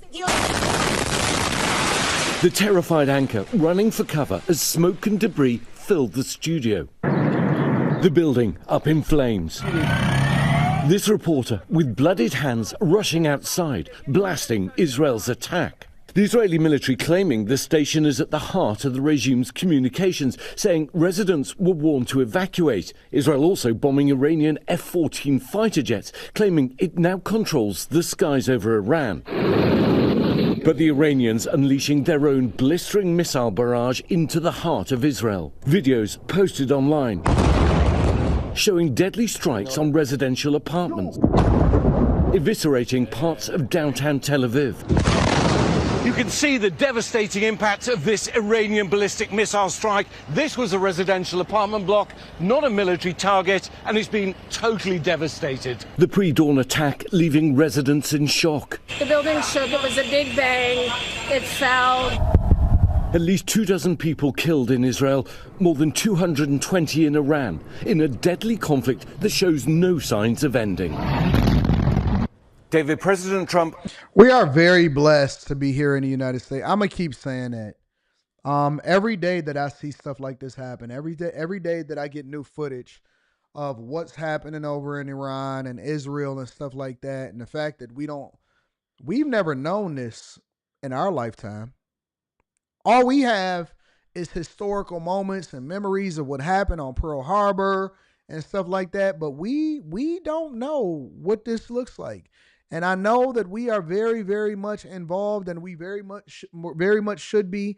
The terrified anchor running for cover as smoke and debris filled the studio. The building up in flames. This reporter with bloodied hands rushing outside, blasting Israel's attack. The Israeli military claiming the station is at the heart of the regime's communications, saying residents were warned to evacuate. Israel also bombing Iranian F-14 fighter jets, claiming it now controls the skies over Iran. But the Iranians unleashing their own blistering missile barrage into the heart of Israel. Videos posted online showing deadly strikes on residential apartments, eviscerating parts of downtown Tel Aviv. You can see the devastating impact of this Iranian ballistic missile strike. This was a residential apartment block, not a military target, and it's been totally devastated. The pre-dawn attack leaving residents in shock. The building shook. It was a big bang. It fell. At least 24 people killed in Israel, more than 220 in Iran, in a deadly conflict that shows no signs of ending. David, President Trump. We are very blessed to be here in the United States. I'm going to keep saying that. Every day that I see stuff like this happen, every day that I get new footage of what's happening over in Iran and Israel and stuff like that, and the fact that we've never known this in our lifetime. All we have is historical moments and memories of what happened on Pearl Harbor and stuff like that, but we don't know what this looks like. And I know that we are very, very much involved, and we very much should be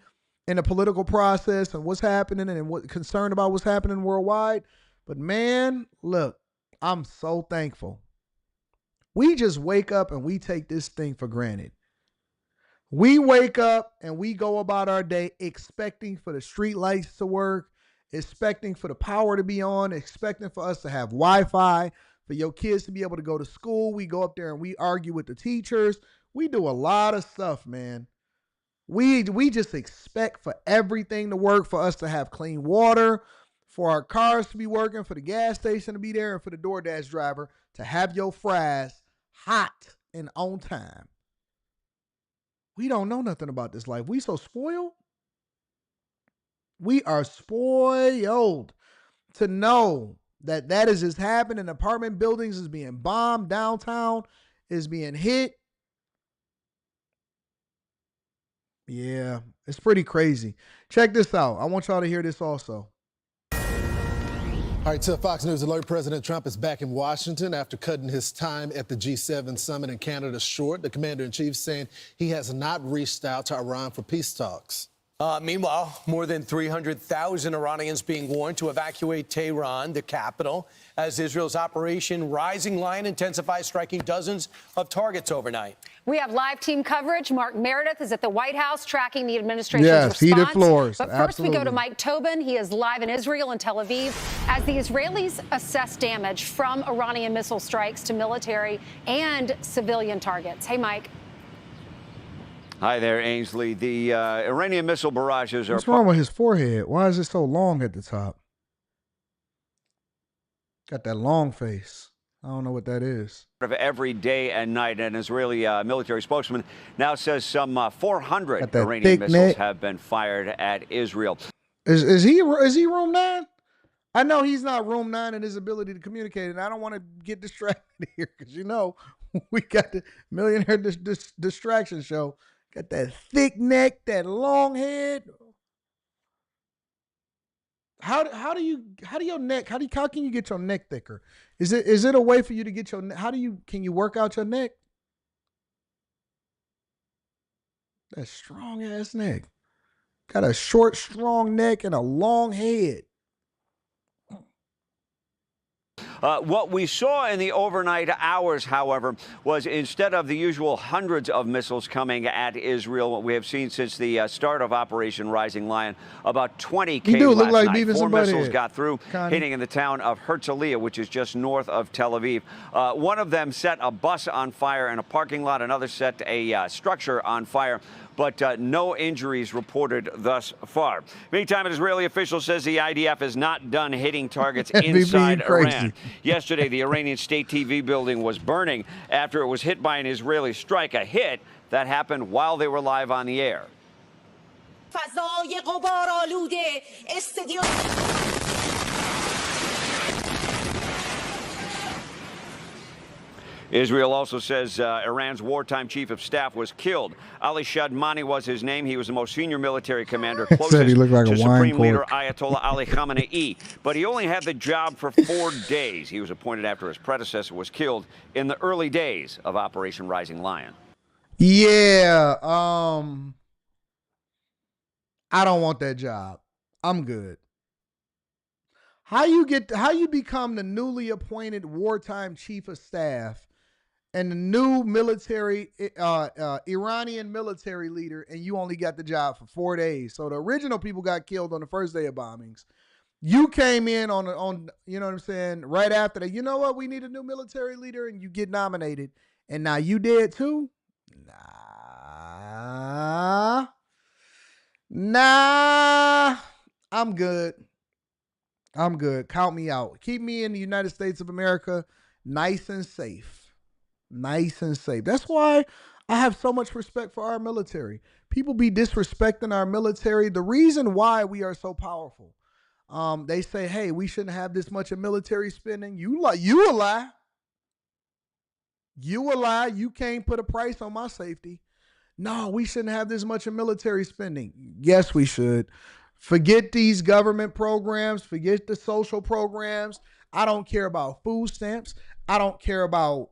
in the political process and what's happening and what concerned about what's happening worldwide. But man, look, I'm so thankful. We just wake up and we take this thing for granted. We wake up and we go about our day expecting for the street lights to work, expecting for the power to be on, expecting for us to have Wi-Fi, for your kids to be able to go to school. We go up there and we argue with the teachers. We do a lot of stuff, man. We just expect for everything to work, for us to have clean water, for our cars to be working, for the gas station to be there, and for the DoorDash driver to have your fries hot and on time. We don't know nothing about this life. We so spoiled. We are spoiled to know that is just happening. Apartment buildings is being bombed. Downtown is being hit. Yeah, it's pretty crazy. Check this out. I want y'all to hear this also. All right, to Fox News Alert, President Trump is back in Washington after cutting his time at the G7 summit in Canada short. The commander-in-chief saying he has not reached out to Iran for peace talks. Meanwhile, more than 300,000 Iranians being warned to evacuate Tehran, the capital, as Israel's Operation Rising Lion intensifies, striking dozens of targets overnight. We have live team coverage. Mark Meredith is at the White House tracking the administration's response. Heated floors. But first we go to Mike Tobin. He is live in Israel and Tel Aviv as the Israelis assess damage from Iranian missile strikes to military and civilian targets. Hey, Mike. Hi there, Ainsley. The Iranian missile barrages are... What's wrong with his forehead? Why is it so long at the top? Got that long face. I don't know what that is. ...of every day and night. An Israeli military spokesman now says some 400 Iranian missiles have been fired at Israel. Is he room 9? I know he's not room 9 in his ability to communicate, and I don't want to get distracted here because, you know, we got the Millionaire Distraction Show. Got that thick neck, that long head. How can you get your neck thicker? Is it a way for you to get your neck? Can you work out your neck? That strong ass neck. Got a short, strong neck and a long head. What we saw in the overnight hours, however, was instead of the usual hundreds of missiles coming at Israel, what we have seen since the start of Operation Rising Lion, about 20 came last night. 4 missiles got through, hitting in the town of Herzliya, which is just north of Tel Aviv. One of them set a bus on fire in a parking lot. Another set a structure on fire. But no injuries reported thus far. Meantime, an Israeli official says the IDF is not done hitting targets inside Iran. Yesterday, the Iranian state TV building was burning after it was hit by an Israeli strike, a hit that happened while they were live on the air. Israel also says Iran's wartime chief of staff was killed. Ali Shadmani was his name. He was the most senior military commander closest to Supreme Leader Ayatollah Ali Khamenei. But he only had the job for 4 days. He was appointed after his predecessor was killed in the early days of Operation Rising Lion. Yeah, I don't want that job. I'm good. How you become the newly appointed wartime chief of staff and the new military, Iranian military leader, and you only got the job for 4 days. So the original people got killed on the first day of bombings. You came in on you know what I'm saying, right after that. You know what? We need a new military leader, and you get nominated. And now you dead too? Nah. I'm good. Count me out. Keep me in the United States of America nice and safe. Nice and safe. That's why I have so much respect for our military. People be disrespecting our military. The reason why we are so powerful. They say, hey, we shouldn't have this much of military spending. You a lie. You a lie. You can't put a price on my safety. No, we shouldn't have this much of military spending. Yes, we should. Forget these government programs. Forget the social programs. I don't care about food stamps. I don't care about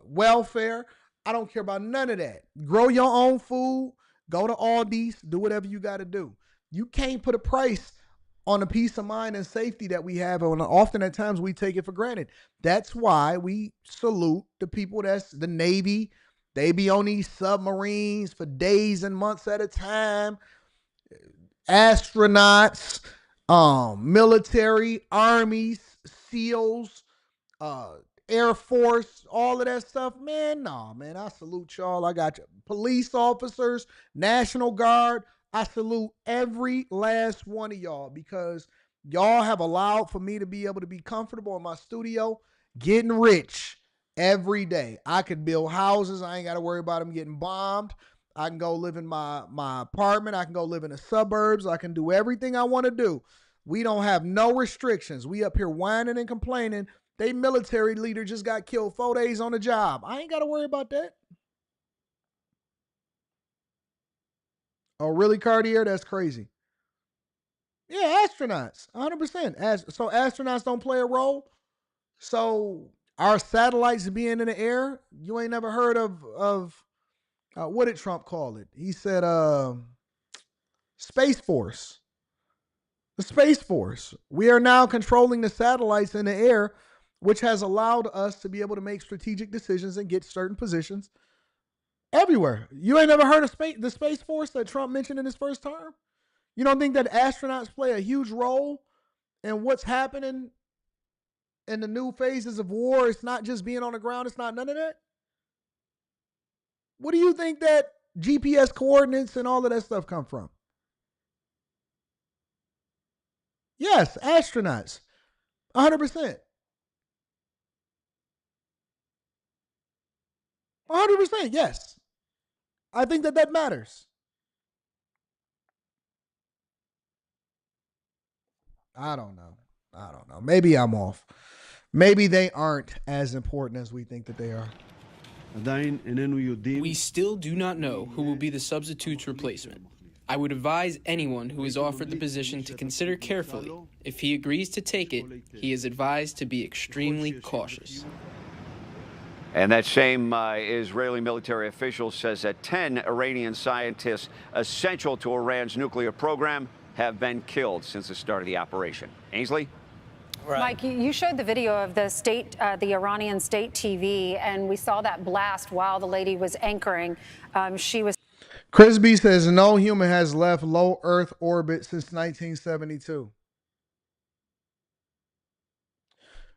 welfare. I don't care about none of that. Grow your own food. Go to Aldi's. Do whatever you got to do. You can't put a price on the peace of mind and safety that we have. And often at times we take it for granted. That's why we salute the people that's the Navy, They be on these submarines for days and months at a time. Astronauts, military, armies, SEALs, Air Force, all of that stuff. Man, nah, man, I salute y'all. I got you. Police officers, National Guard. I salute every last one of y'all because y'all have allowed for me to be able to be comfortable in my studio, getting rich every day. I could build houses. I ain't got to worry about them getting bombed. I can go live in my apartment. I can go live in the suburbs. I can do everything I want to do. We don't have no restrictions. We up here whining and complaining. They military leader just got killed 4 days on the job. I ain't got to worry about that. Oh, really, Cartier? That's crazy. Yeah, astronauts, 100%. So astronauts don't play a role. So our satellites being in the air, you ain't never heard of what did Trump call it? He said Space Force. The Space Force. We are now controlling the satellites in the air, which has allowed us to be able to make strategic decisions and get certain positions everywhere. You ain't never heard of the Space Force that Trump mentioned in his first term? You don't think that astronauts play a huge role in what's happening in the new phases of war? It's not just being on the ground. It's not none of that. What do you think that GPS coordinates and all of that stuff come from? Yes, astronauts. 100%. 100%, yes. I think that matters. I don't know. Maybe I'm off. Maybe they aren't as important as we think that they are. We still do not know who will be the substitute's replacement. I would advise anyone who is offered the position to consider carefully. If he agrees to take it, he is advised to be extremely cautious. And that same Israeli military official says that 10 Iranian scientists essential to Iran's nuclear program have been killed since the start of the operation. Ainsley? Mike, you showed the video of the Iranian state TV, and we saw that blast while the lady was anchoring. She was. Chris B says no human has left low Earth orbit since 1972.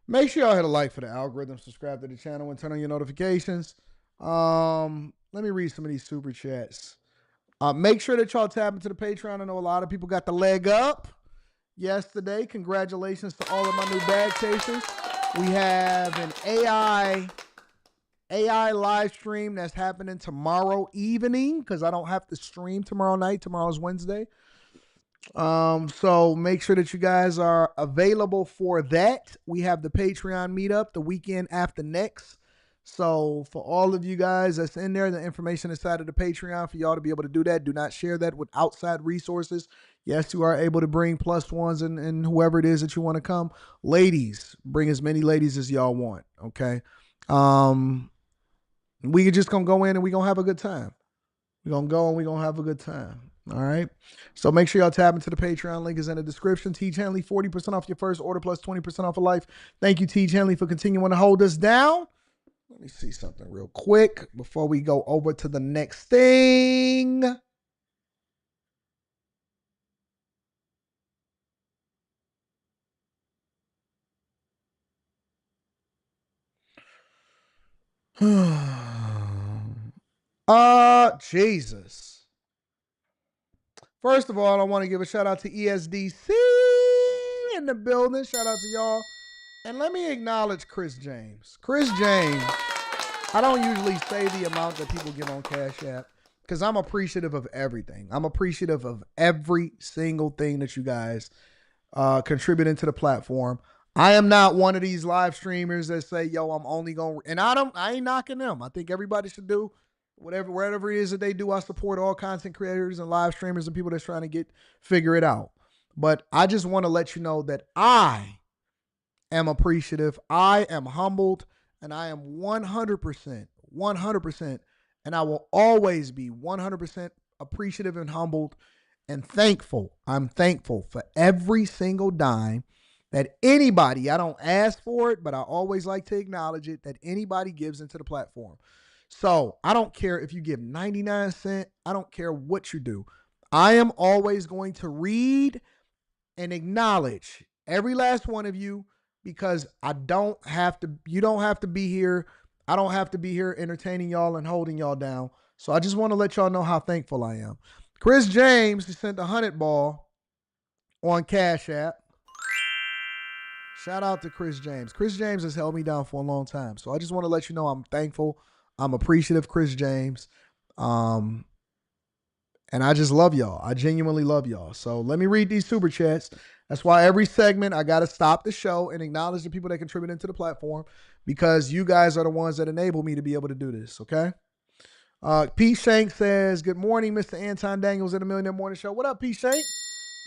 Make sure y'all hit a like for the algorithm, subscribe to the channel, and turn on your notifications. Let me read some of these super chats. Make sure that y'all tap into the Patreon. I know a lot of people got the leg up yesterday. Congratulations to all of my new bag chasers. We have an AI live stream that's happening tomorrow evening because I don't have to stream tomorrow night. Tomorrow's Wednesday. So make sure that you guys are available for that. We have the Patreon meetup the weekend after next. So for all of you guys that's in there, the information inside of the Patreon for y'all to be able to do that. Do not share that with outside resources. Yes, you are able to bring plus ones and whoever it is that you want to come. Ladies, bring as many ladies as y'all want. Okay. We just gonna go in and we gonna have a good time. We're gonna go and we're gonna have a good time. All right. So make sure y'all tap into the Patreon. Link is in the description. Tiege Hanley, 40% off your first order plus 20% off of life. Thank you, Tiege Hanley, for continuing to hold us down. Let me see something real quick before we go over to the next thing. Jesus. First of all, I want to give a shout out to ESDC in the building. Shout out to y'all. And let me acknowledge Chris James. Chris James, I don't usually say the amount that people give on Cash App because I'm appreciative of everything. I'm appreciative of every single thing that you guys contributing to the platform. I am not one of these live streamers that say, yo, I'm only going to, and I ain't knocking them. I think everybody should do whatever it is that they do. I support all content creators and live streamers and people that's trying to figure it out. But I just want to let you know that I am appreciative. I am humbled, and I am 100%, and I will always be 100% appreciative and humbled and thankful. I'm thankful for every single dime that anybody, I don't ask for it, but I always like to acknowledge it, that anybody gives into the platform. So I don't care if you give 99 cents. I don't care what you do. I am always going to read and acknowledge every last one of you because I don't have to, you don't have to be here. I don't have to be here entertaining y'all and holding y'all down. So I just want to let y'all know how thankful I am. Chris James sent a 100 ball on Cash App. Shout out to Chris James. Chris James has held me down for a long time. So I just want to let you know I'm thankful. I'm appreciative, Chris James. And I just love y'all. I genuinely love y'all. So let me read these super chats. That's why every segment I got to stop the show and acknowledge the people that contribute into the platform because you guys are the ones that enable me to be able to do this, okay? Pete Shank says, good morning, Mr. Anton Daniels at the Millionaire Morning Show. What up, Pete Shank?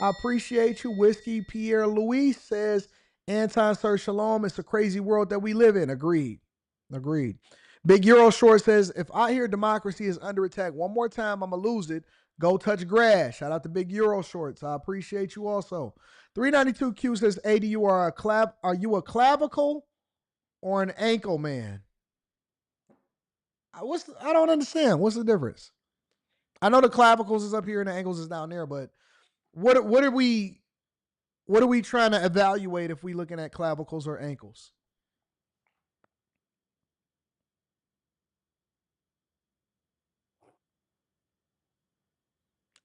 I appreciate you. Whiskey Pierre Louis says, Anton, sir, shalom. It's a crazy world that we live in. Agreed. Big Euro Short says, if I hear democracy is under attack one more time, I'm going to lose it. Go touch grass. Shout out to Big Euro Shorts. I appreciate you also. 392Q says, AD, are you a clavicle or an ankle man? I don't understand. What's the difference? I know the clavicles is up here and the ankles is down there, but what are we trying to evaluate if we looking at clavicles or ankles?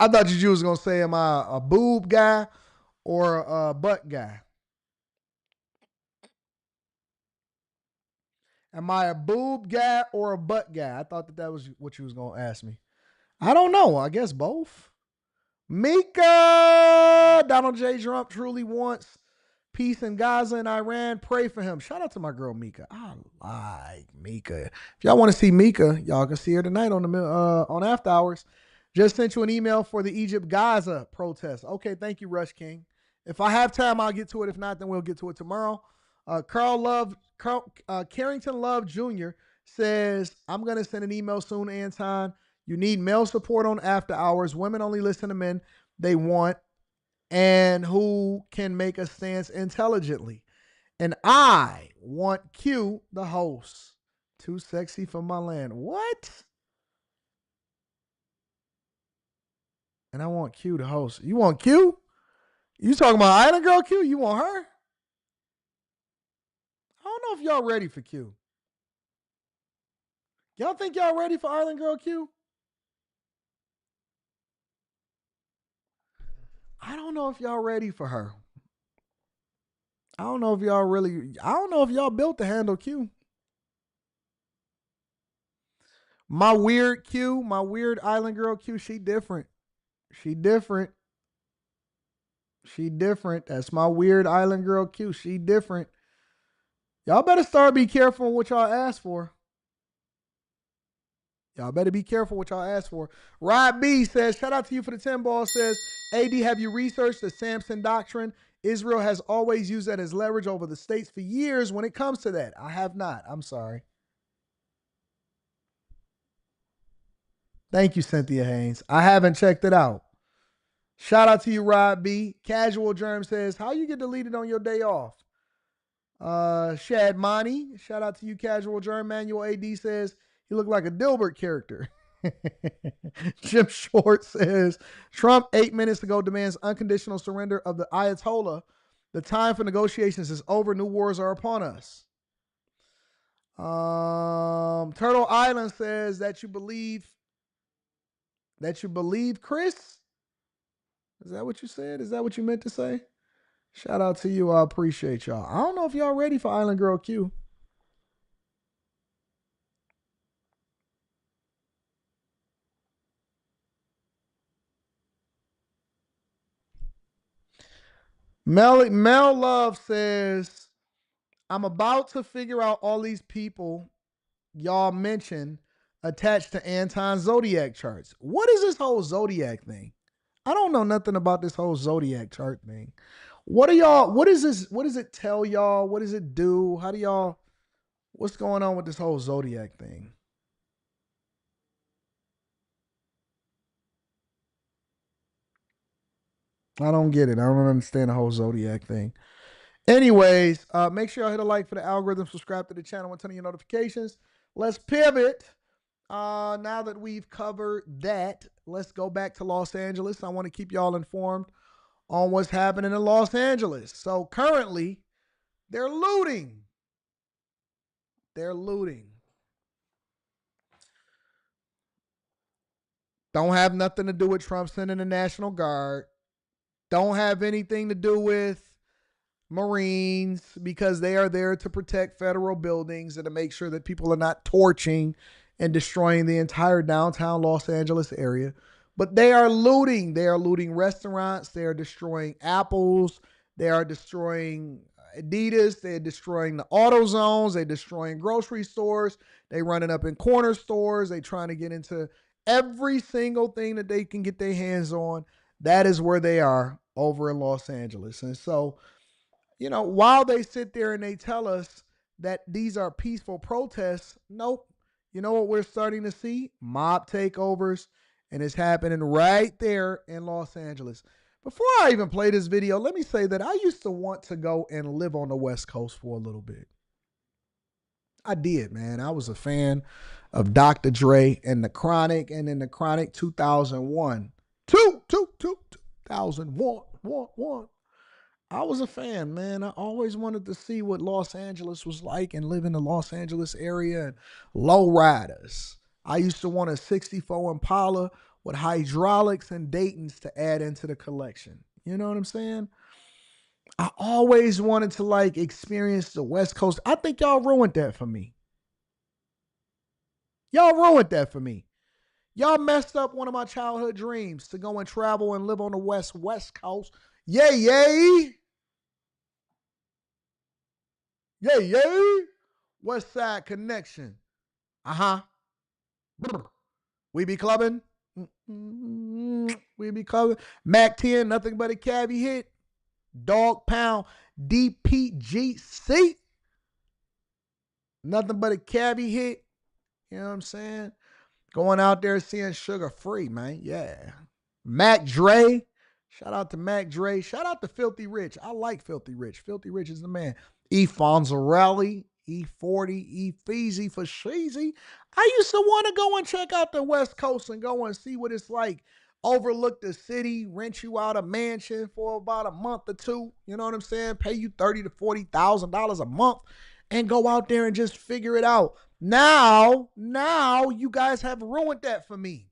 I thought you was gonna say, am I a boob guy or a butt guy? Am I a boob guy or a butt guy? I thought that was what you was gonna ask me. I don't know. I guess both. Mika, Donald J. Trump truly wants peace in Gaza and Iran. Pray for him. Shout out to my girl Mika. I like Mika. If y'all want to see Mika, y'all can see her tonight on After Hours. Just sent you an email for the Egypt-Gaza protest. Okay, thank you, Rush King. If I have time, I'll get to it. If not, then we'll get to it tomorrow. Carrington Love Jr. says, I'm going to send an email soon, Anton. You need male support on After Hours. Women only listen to men they want and who can make a stance intelligently. And I want Q, the host. Too sexy for my land. What? And I want Q, the host. You want Q? You talking about Island Girl Q? You want her? I don't know if y'all ready for Q. Y'all think y'all ready for Island Girl Q? I don't know if y'all ready for her. I don't know if y'all built to handle Q. My weird Q, my weird Island Girl Q, she different. She different. That's my weird Island Girl Q. She different. Y'all better start be careful what y'all ask for. Y'all better be careful what y'all ask for. Rod B says, shout out to you for the 10 ball. Says, AD, have you researched the Samson Doctrine? Israel has always used that as leverage over the states for years when it comes to that. I have not. I'm sorry. Thank you, Cynthia Haynes. I haven't checked it out. Shout out to you, Rod B. Casual Germ says, how you get deleted on your day off? Shad Monty, shout out to you, Casual Germ. Manual AD says, he looked like a Dilbert character. Jim Short says, Trump 8 minutes ago demands unconditional surrender of the Ayatollah. The time for negotiations is over. New wars are upon us. Turtle Island says that you believe Chris? Is that what you said? Is that what you meant to say? Shout out to you. I appreciate y'all. I don't know if y'all ready for Island Girl Q. Mel Love says, I'm about to figure out all these people y'all mentioned attached to Anton's Zodiac charts. What is this whole Zodiac thing? I don't know nothing about this whole Zodiac chart thing. What is this? What does it tell y'all? What does it do? What's going on with this whole Zodiac thing? I don't get it. I don't understand the whole Zodiac thing. Anyways, make sure y'all hit a like for the algorithm, subscribe to the channel, and turn on your notifications. Let's pivot. Now that we've covered that, let's go back to Los Angeles. I want to keep y'all informed on what's happening in Los Angeles. So currently, they're looting. They're looting. Don't have nothing to do with Trump sending the National Guard. Don't have anything to do with Marines, because they are there to protect federal buildings and to make sure that people are not torching and destroying the entire downtown Los Angeles area. But they are looting. They are looting restaurants. They are destroying Apples. They are destroying Adidas. They're destroying the AutoZones. They're destroying grocery stores. They running up in corner stores. They trying to get into every single thing that they can get their hands on. That is where they are over in Los Angeles. And so, you know, while they sit there and they tell us that these are peaceful protests, nope. You know what we're starting to see? Mob takeovers, and it's happening right there in Los Angeles. Before I even play this video, let me say that I used to want to go and live on the West Coast for a little bit. I did, man. I was a fan of Dr. Dre and The Chronic, and in The Chronic 2001. 2001. I was a fan, man. I always wanted to see what Los Angeles was like and live in the Los Angeles area and low riders. I used to want a 64 Impala with hydraulics and Daytons to add into the collection. You know what I'm saying? I always wanted to like experience the West Coast. I think y'all ruined that for me. Y'all ruined that for me. Y'all messed up one of my childhood dreams to go and travel and live on the West Coast. Yay, yay. Yay, yay. West Side Connection. Uh-huh. We be clubbing. We be clubbing. Mac 10, nothing but a cabbie hit. Dog Pound DPGC. Nothing but a cabbie hit. You know what I'm saying? Going out there seeing Sugar Free, man. Yeah. Mac Dre. Shout out to Mac Dre. Shout out to Filthy Rich. I like Filthy Rich. Filthy Rich is the man. E. Fonzarelli, E40, E. Feezy for Sheezy. I used to want to go and check out the West Coast and go and see what it's like. Overlook the city, rent you out a mansion for about a month or two. You know what I'm saying? Pay you $30,000 to $40,000 a month and go out there and just figure it out. Now you guys have ruined that for me.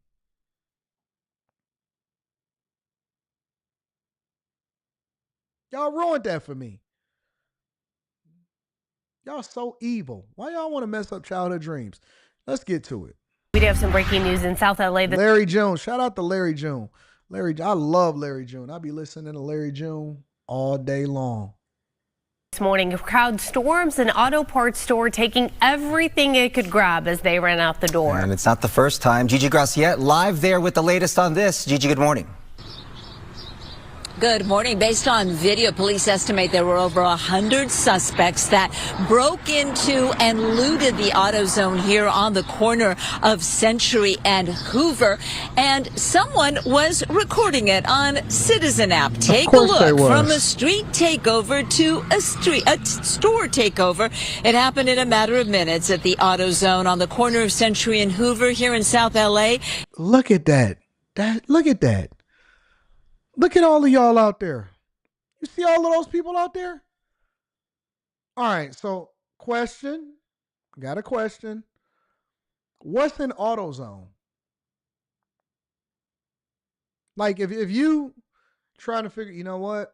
Y'all ruined that for me. Y'all so evil. Why y'all want to mess up childhood dreams? Let's get to it. We do have some breaking news in South LA. Larry June. Shout out to Larry June. I love Larry June. I'll be listening to Larry June all day long. This morning, a crowd storms an auto parts store, taking everything it could grab as they ran out the door. And it's not the first time. Gigi Graciette live there with the latest on this. Gigi, good morning. Good morning. Based on video, police estimate there were over 100 suspects that broke into and looted the AutoZone here on the corner of Century and Hoover. And someone was recording it on Citizen app. Take a look. From a street takeover to a store takeover. It happened in a matter of minutes at the AutoZone on the corner of Century and Hoover here in South LA. Look at that. Look at that. Look at all of y'all out there. You see all of those people out there? All right, so question. Got a question. What's an AutoZone? Like if you trying to figure, you know what?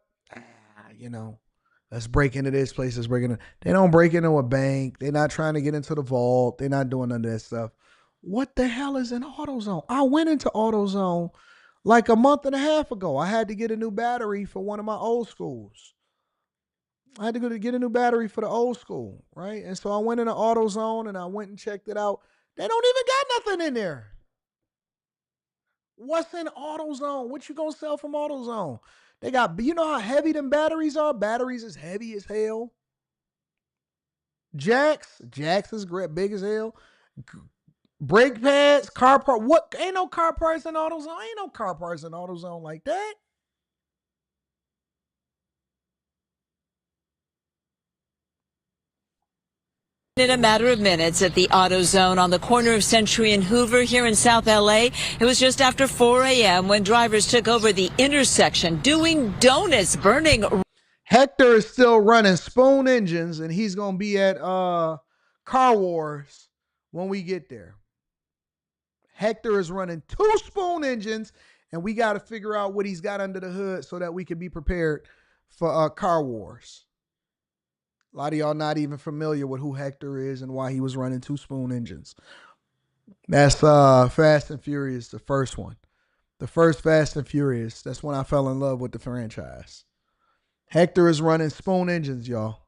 Let's break into this place. Let's break into. They don't break into a bank. They're not trying to get into the vault. They're not doing none of that stuff. What the hell is an AutoZone? I went into AutoZone like a month and a half ago. I had to get a new battery for one of my old schools. I had to go to get a new battery for the old school, right? And so I went into AutoZone and I went and checked it out. They don't even got nothing in there. What's in AutoZone? What you gonna sell from AutoZone? They got, you know how heavy them batteries are? Batteries is heavy as hell. Jacks is great, big as hell. Brake pads, car part. What? Ain't no car parts in AutoZone. Ain't no car parts in AutoZone like that. In a matter of minutes at the AutoZone on the corner of Century and Hoover here in South LA. It was just after 4 a.m. when drivers took over the intersection doing donuts, burning. Hector is still running spoon engines, and he's going to be at Car Wars when we get there. Hector is running 2 spoon engines, and we got to figure out what he's got under the hood so that we can be prepared for Car Wars. A lot of y'all not even familiar with who Hector is and why he was running 2 spoon engines. That's Fast and Furious, the first one. The first Fast and Furious. That's when I fell in love with the franchise. Hector is running spoon engines, y'all.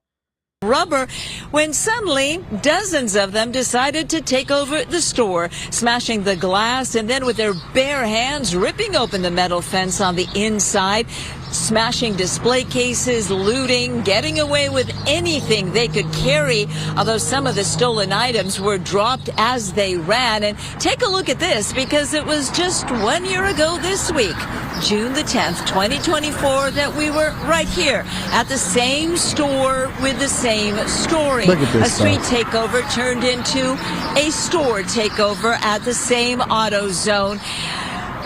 Rubber when suddenly dozens of them decided to take over the store, smashing the glass and then with their bare hands ripping open the metal fence on the inside, smashing display cases, looting, getting away with anything they could carry, although some of the stolen items were dropped as they ran. And take a look at this, because it was just 1 year ago this week, June the 10th, 2024, that we were right here at the same store with the same story. A street takeover turned into a store takeover at the same AutoZone.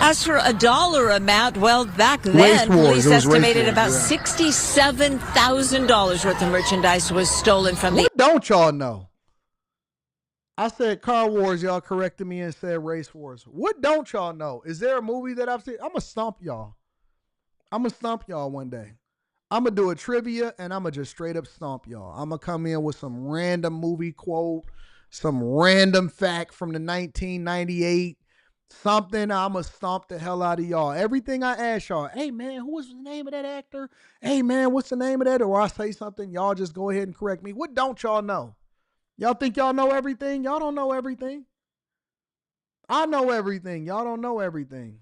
As for a dollar amount, well, back then, police estimated about $67,000 worth of merchandise was stolen from the... What don't y'all know? I said Car Wars, y'all corrected me and said Race Wars. What don't y'all know? Is there a movie that I've seen? I'm going to stomp y'all. I'm going to stomp y'all one day. I'm going to do a trivia, and I'm going to just straight up stomp y'all. I'm going to come in with some random movie quote, some random fact from the 1998, something. I'm going to stomp the hell out of y'all. Everything I ask y'all, hey, man, who was the name of that actor? Hey, man, what's the name of that? Or I say something, y'all just go ahead and correct me. What don't y'all know? Y'all think y'all know everything? Y'all don't know everything. I know everything. Y'all don't know everything.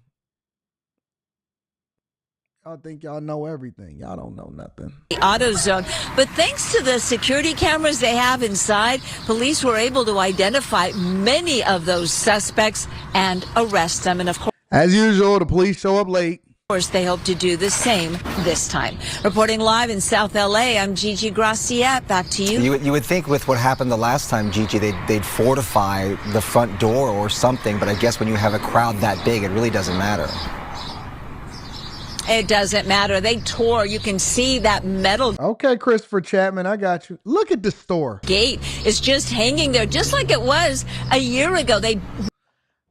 Y'all think y'all know everything. Y'all don't know nothing. The AutoZone. But thanks to the security cameras they have inside, police were able to identify many of those suspects and arrest them. And of course, as usual, the police show up late. Of course, they hope to do the same this time. Reporting live in South LA, I'm Gigi Graciette. Back to you. You would think with what happened the last time, Gigi, they'd fortify the front door or something, but I guess when you have a crowd that big, it really doesn't matter. It doesn't matter. They tore. You can see that metal. Okay, Christopher Chapman, I got you. Look at the store. Gate is just hanging there, just like it was a year ago.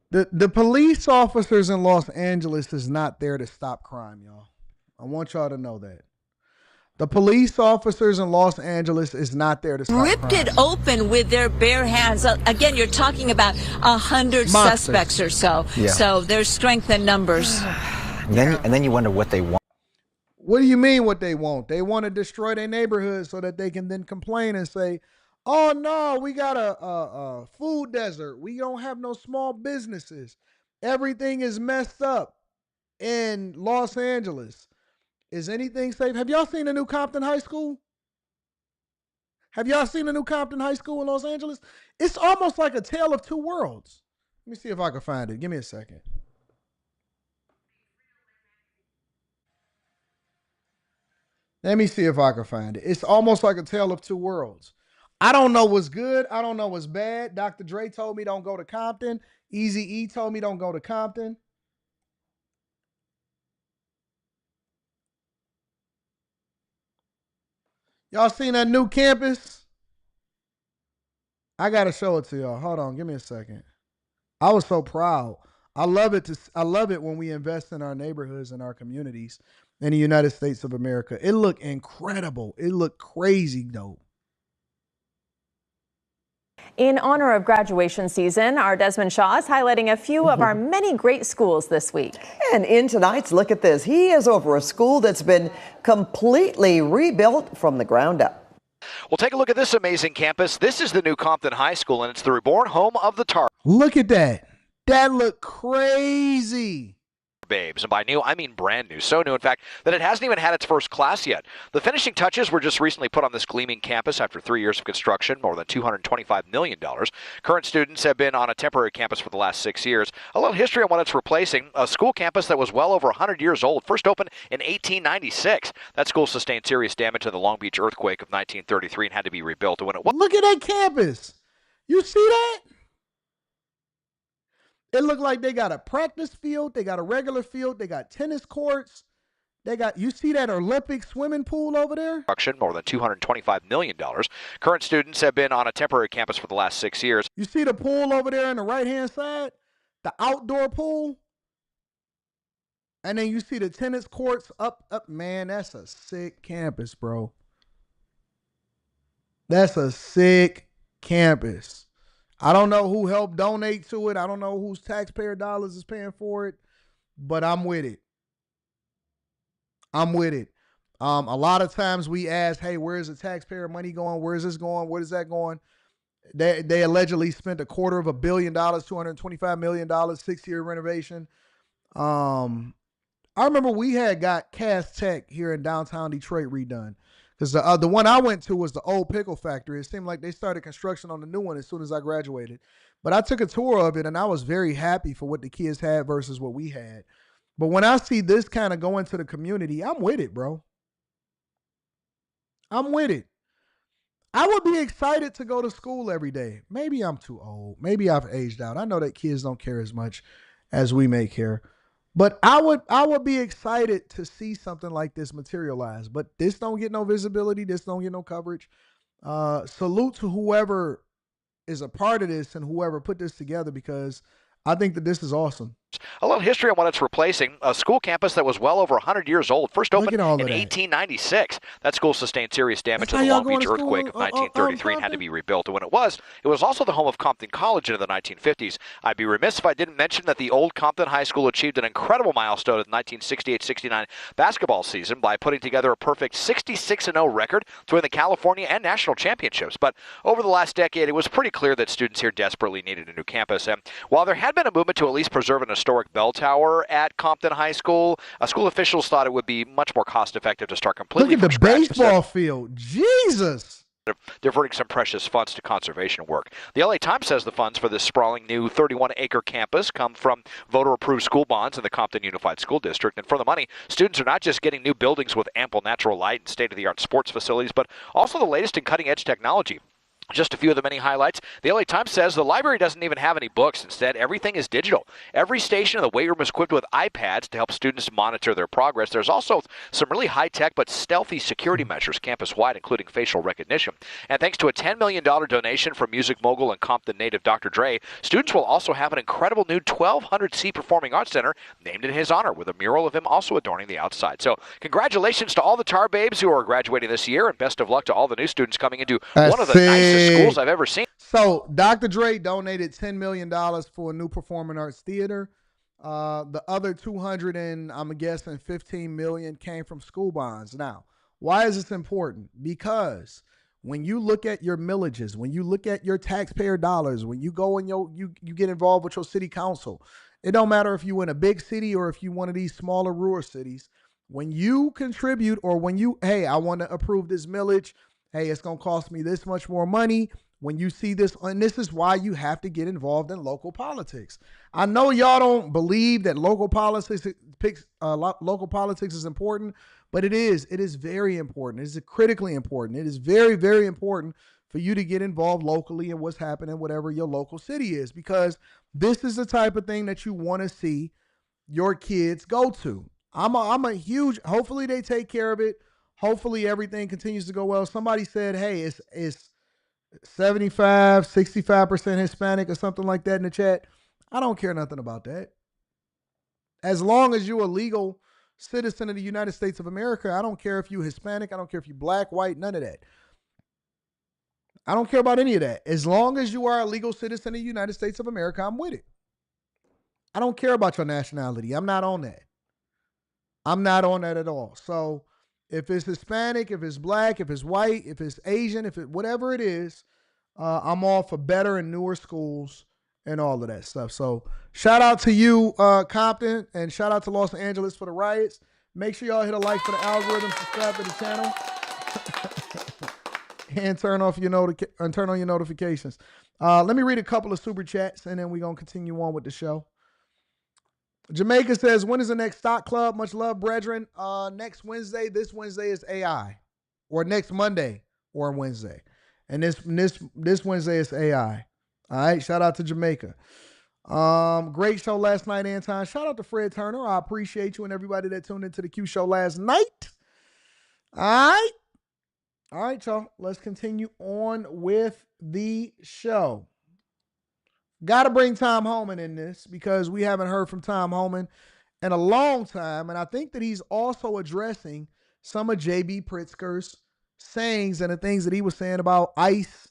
The police officers in Los Angeles is not there to stop crime, y'all. I want y'all to know that. The police officers in Los Angeles is not there to stop crime. Ripped it open with their bare hands. Again, you're talking about 100 suspects or so. Yeah. So there's strength in numbers. And then you wonder what they want. What do you mean what they want? They want to destroy their neighborhood so that they can then complain and say, oh, no, we got a food desert. We don't have no small businesses. Everything is messed up in Los Angeles. Is anything safe? Have y'all seen the new Compton High School? Have y'all seen the new Compton High School in Los Angeles? It's almost like a tale of two worlds. Let me see if I can find it. Give me a second. Let me see if I can find it. It's almost like a tale of two worlds. I don't know what's good. I don't know what's bad. Dr. Dre told me don't go to Compton. Eazy-E told me don't go to Compton. Y'all seen that new campus? I got to show it to y'all. Hold on. Give me a second. I was so proud. I love it when we invest in our neighborhoods and our communities in the United States of America. It looked incredible. It looked crazy dope. In honor of graduation season, our Desmond Shaw is highlighting a few of our many great schools this week. And in tonight's Look at This, he is over a school that's been completely rebuilt from the ground up. Well, take a look at this amazing campus. This is the new Compton High School, and it's the reborn home of the Tar. Look at that. That looked crazy. Babes, and by new, I mean brand new. So new, in fact, that it hasn't even had its first class yet. The finishing touches were just recently put on this gleaming campus after 3 years of construction, more than $225 million. Current students have been on a temporary campus for the last 6 years. A little history on what it's replacing: a school campus that was well over 100 years old, first opened in 1896. That school sustained serious damage in the Long Beach earthquake of 1933 and had to be rebuilt. And when it was, look at that campus. You see that? It looked like they got a practice field, they got a regular field, they got tennis courts, you see that Olympic swimming pool over there? More than $225 million. Current students have been on a temporary campus for the last 6 years. You see the pool over there on the right-hand side? The outdoor pool? And then you see the tennis courts up. Man, that's a sick campus, bro. That's a sick campus. I don't know who helped donate to it. I don't know whose taxpayer dollars is paying for it, but I'm with it. I'm with it. A lot of times we ask, hey, where's the taxpayer money going? Where's this going? Where is that going? They allegedly spent $250 million, $225 million, 6-year renovation. I remember we had got Cass Tech here in downtown Detroit redone. Because the one I went to was the old pickle factory. It seemed like they started construction on the new one as soon as I graduated. But I took a tour of it, and I was very happy for what the kids had versus what we had. But when I see this kind of go into the community, I'm with it, bro. I'm with it. I would be excited to go to school every day. Maybe I'm too old. Maybe I've aged out. I know that kids don't care as much as we may care. But I would be excited to see something like this materialize. But this don't get no visibility. This don't get no coverage. Salute to whoever is a part of this and whoever put this together, because I think that this is awesome. A little history on what it's replacing: a school campus that was well over 100 years old, first opened in 1896. That school sustained serious damage in the Long Beach earthquake of 1933 and had to be rebuilt. And when it was also the home of Compton College into the 1950s. I'd be remiss if I didn't mention that the old Compton High School achieved an incredible milestone in the 1968-69 basketball season by putting together a perfect 66-0 record to win the California and national championships. But over the last decade, it was pretty clear that students here desperately needed a new campus. And while there had been a movement to at least preserve an historic bell tower at Compton High School, school officials thought it would be much more cost-effective to start completely Look at the baseball field. Jesus! Diverting some precious funds to conservation work. The LA Times says the funds for this sprawling new 31-acre campus come from voter-approved school bonds in the Compton Unified School District. And for the money, students are not just getting new buildings with ample natural light and state-of-the-art sports facilities, but also the latest in cutting-edge technology. Just a few of the many highlights. The LA Times says the library doesn't even have any books. Instead, everything is digital. Every station in the weight room is equipped with iPads to help students monitor their progress. There's also some really high-tech but stealthy security measures campus-wide, including facial recognition. And thanks to a $10 million donation from music mogul and Compton native Dr. Dre, students will also have an incredible new 1,200-seat performing arts center named in his honor, with a mural of him also adorning the outside. So congratulations to all the Tar Babes who are graduating this year, and best of luck to all the new students coming into one of the nicest schools I've ever seen. So Dr. Dre donated $10 million for a new performing arts theater. The other 200 and I'm guessing 15 million came from school bonds. Now, why is this important? Because when you look at your millages, when you look at your taxpayer dollars, when you go and you get involved with your city council, it don't matter if you in a big city or if you one of these smaller rural cities. When you contribute, or when you, hey, I want to approve this millage, hey, it's going to cost me this much more money. When you see this, and this is why you have to get involved in local politics. I know y'all don't believe that local politics is important, but it is. It is very important. It is critically important. It is very, very important for you to get involved locally in what's happening, whatever your local city is, because this is the type of thing that you want to see your kids go to. I'm a huge, hopefully they take care of it. Hopefully everything continues to go well. Somebody said, hey, it's 75, 65% Hispanic or something like that in the chat. I don't care nothing about that. As long as you're a legal citizen of the United States of America, I don't care if you're Hispanic. I don't care if you're black, white, none of that. I don't care about any of that. As long as you are a legal citizen of the United States of America, I'm with it. I don't care about your nationality. I'm not on that. I'm not on that at all. So if it's Hispanic, if it's black, if it's white, if it's Asian, whatever it is, I'm all for better and newer schools and all of that stuff. So shout out to you, Compton, and shout out to Los Angeles for the riots. Make sure y'all hit a like for the algorithm, subscribe to the channel, and turn on your notifications. Let me read a couple of super chats, and then we're going to continue on with the show. Jamaica says, when is the next stock club? Much love, brethren. Next Wednesday. This Wednesday is AI. Or next Monday or Wednesday. And this Wednesday is AI. All right. Shout out to Jamaica. Great show last night, Anton. Shout out to Fred Turner. I appreciate you and everybody that tuned into the Q show last night. All right, y'all. Let's continue on with the show. Got to bring Tom Homan in this because we haven't heard from Tom Homan in a long time. And I think that he's also addressing some of J.B. Pritzker's sayings and the things that he was saying about ICE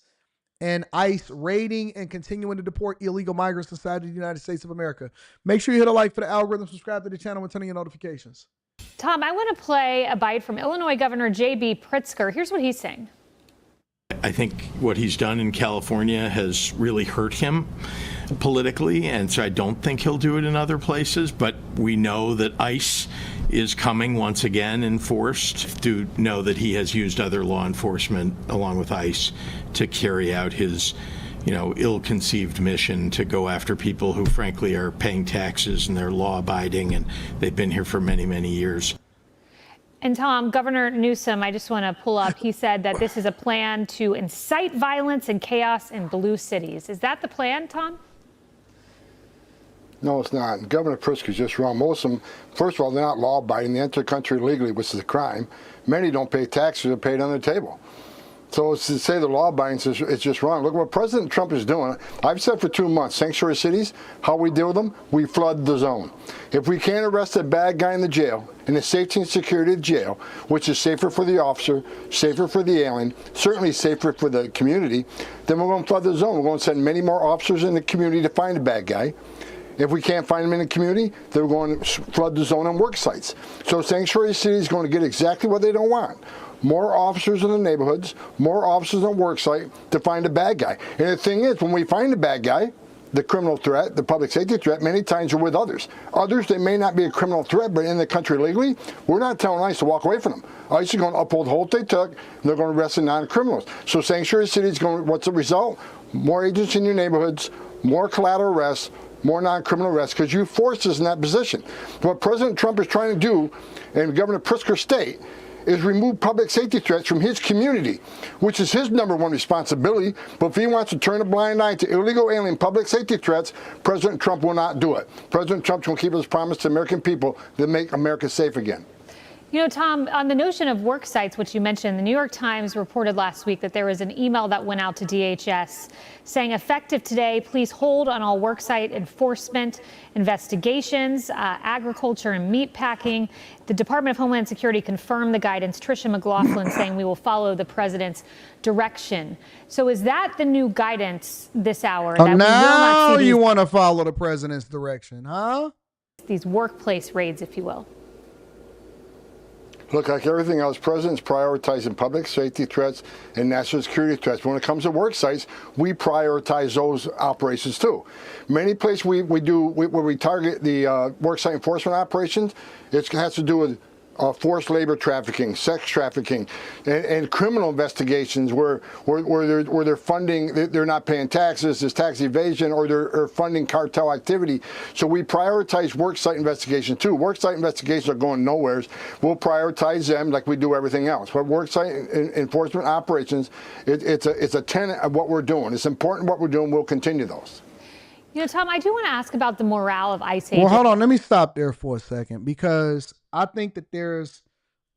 and ICE raiding and continuing to deport illegal migrants inside the United States of America. Make sure you hit a like for the algorithm, subscribe to the channel, and turn on your notifications. Tom, I want to play a bite from Illinois Governor J.B. Pritzker. Here's what he's saying. I think what he's done in California has really hurt him politically, and so I don't think he'll do it in other places, but we know that ICE is coming once again in force. To know that he has used other law enforcement along with ICE to carry out his ill-conceived mission to go after people who frankly are paying taxes and they're law-abiding and they've been here for many, many years. And Tom, Governor Newsom, I just want to pull up, he said that this is a plan to incite violence and chaos in blue cities. Is that the plan, Tom? No, it's not. Governor Pritzker's just wrong. Most of them, first of all, they're not law-abiding. They enter the country illegally, which is a crime. Many don't pay taxes. They're paid on the table. So to say the law-abiding is just wrong. Look what President Trump is doing. I've said for 2 months, sanctuary cities, how we deal with them, we flood the zone. If we can't arrest a bad guy in the jail, in the safety and security of jail, which is safer for the officer, safer for the alien, certainly safer for the community, then we're going to flood the zone. We're going to send many more officers in the community to find a bad guy. If we can't find them in the community, they're going to flood the zone on work sites. So sanctuary cities is going to get exactly what they don't want. More officers in the neighborhoods, more officers on work site to find a bad guy. And the thing is, when we find a bad guy, the criminal threat, the public safety threat, many times are with others. Others, they may not be a criminal threat, but in the country legally, we're not telling ICE to walk away from them. ICE is going to uphold the hold they took, and they're going to arrest the non-criminals. So sanctuary cities, what's the result? More agents in your neighborhoods, more collateral arrests, more non-criminal arrests, because you forced us in that position. What President Trump is trying to do, in Governor Pritzker's state, is remove public safety threats from his community, which is his #1 responsibility. But if he wants to turn a blind eye to illegal alien public safety threats, President Trump will not do it. President Trump's going to keep his promise to American people to make America safe again. You know, Tom, on the notion of work sites, which you mentioned, the New York Times reported last week that there was an email that went out to DHS saying, effective today, please hold on all worksite enforcement investigations, agriculture and meat packing. The Department of Homeland Security confirmed the guidance. Tricia McLaughlin saying we will follow the president's direction. So is that the new guidance this hour? That we will not see these, you want to follow the president's direction, huh? These workplace raids, if you will. Look, like everything else, president's prioritizing public safety threats and national security threats. When it comes to work sites, we prioritize those operations too. Many places where we target the work site enforcement operations, it has to do with forced labor trafficking, sex trafficking, and criminal investigations where they're funding, they're not paying taxes, there's tax evasion, or they're funding cartel activity. So we prioritize worksite investigations too. Worksite investigations are going nowhere. We'll prioritize them like we do everything else. But worksite enforcement operations, it's a tenet of what we're doing. It's important what we're doing. We'll continue those. You know, Tom, I do want to ask about the morale of ICE agents. Well, hold on. Let me stop there for a second, because I think that there's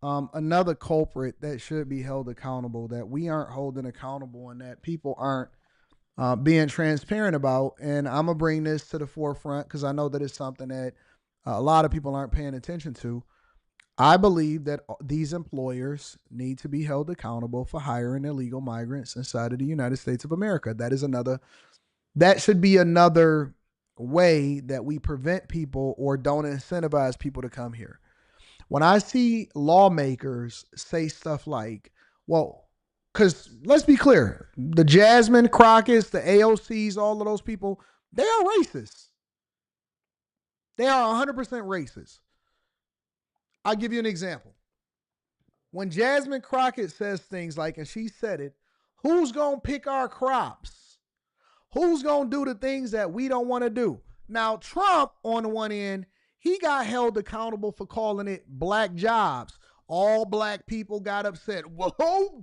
another culprit that should be held accountable that we aren't holding accountable and that people aren't being transparent about. And I'm going to bring this to the forefront because I know that it's something that a lot of people aren't paying attention to. I believe that these employers need to be held accountable for hiring illegal migrants inside of the United States of America. That should be another way that we prevent people or don't incentivize people to come here. When I see lawmakers say stuff like, well, because let's be clear, the Jasmine Crockett's, the AOCs, all of those people, They are racist. They are 100% racist. I'll give you an example. When Jasmine Crockett says things like, and she said it, who's going to pick our crops? Who's going to do the things that we don't want to do? Now, Trump, on the one end, he got held accountable for calling it black jobs. All black people got upset. Whoa,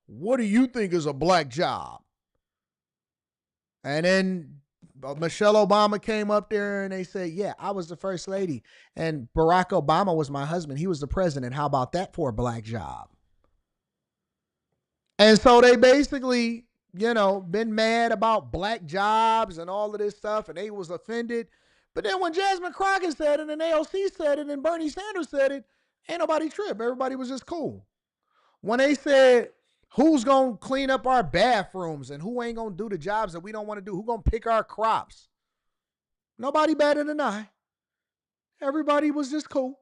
what do you think is a black job? And then Michelle Obama came up there and they said, yeah, I was the first lady. And Barack Obama was my husband. He was the president. How about that for a black job? And so they basically, been mad about black jobs and all of this stuff, and they was offended. But then when Jasmine Crockett said it, and AOC said it, and Bernie Sanders said it, ain't nobody tripped. Everybody was just cool. When they said, who's going to clean up our bathrooms and who ain't going to do the jobs that we don't want to do? Who going to pick our crops? Nobody batted an eye. Everybody was just cool.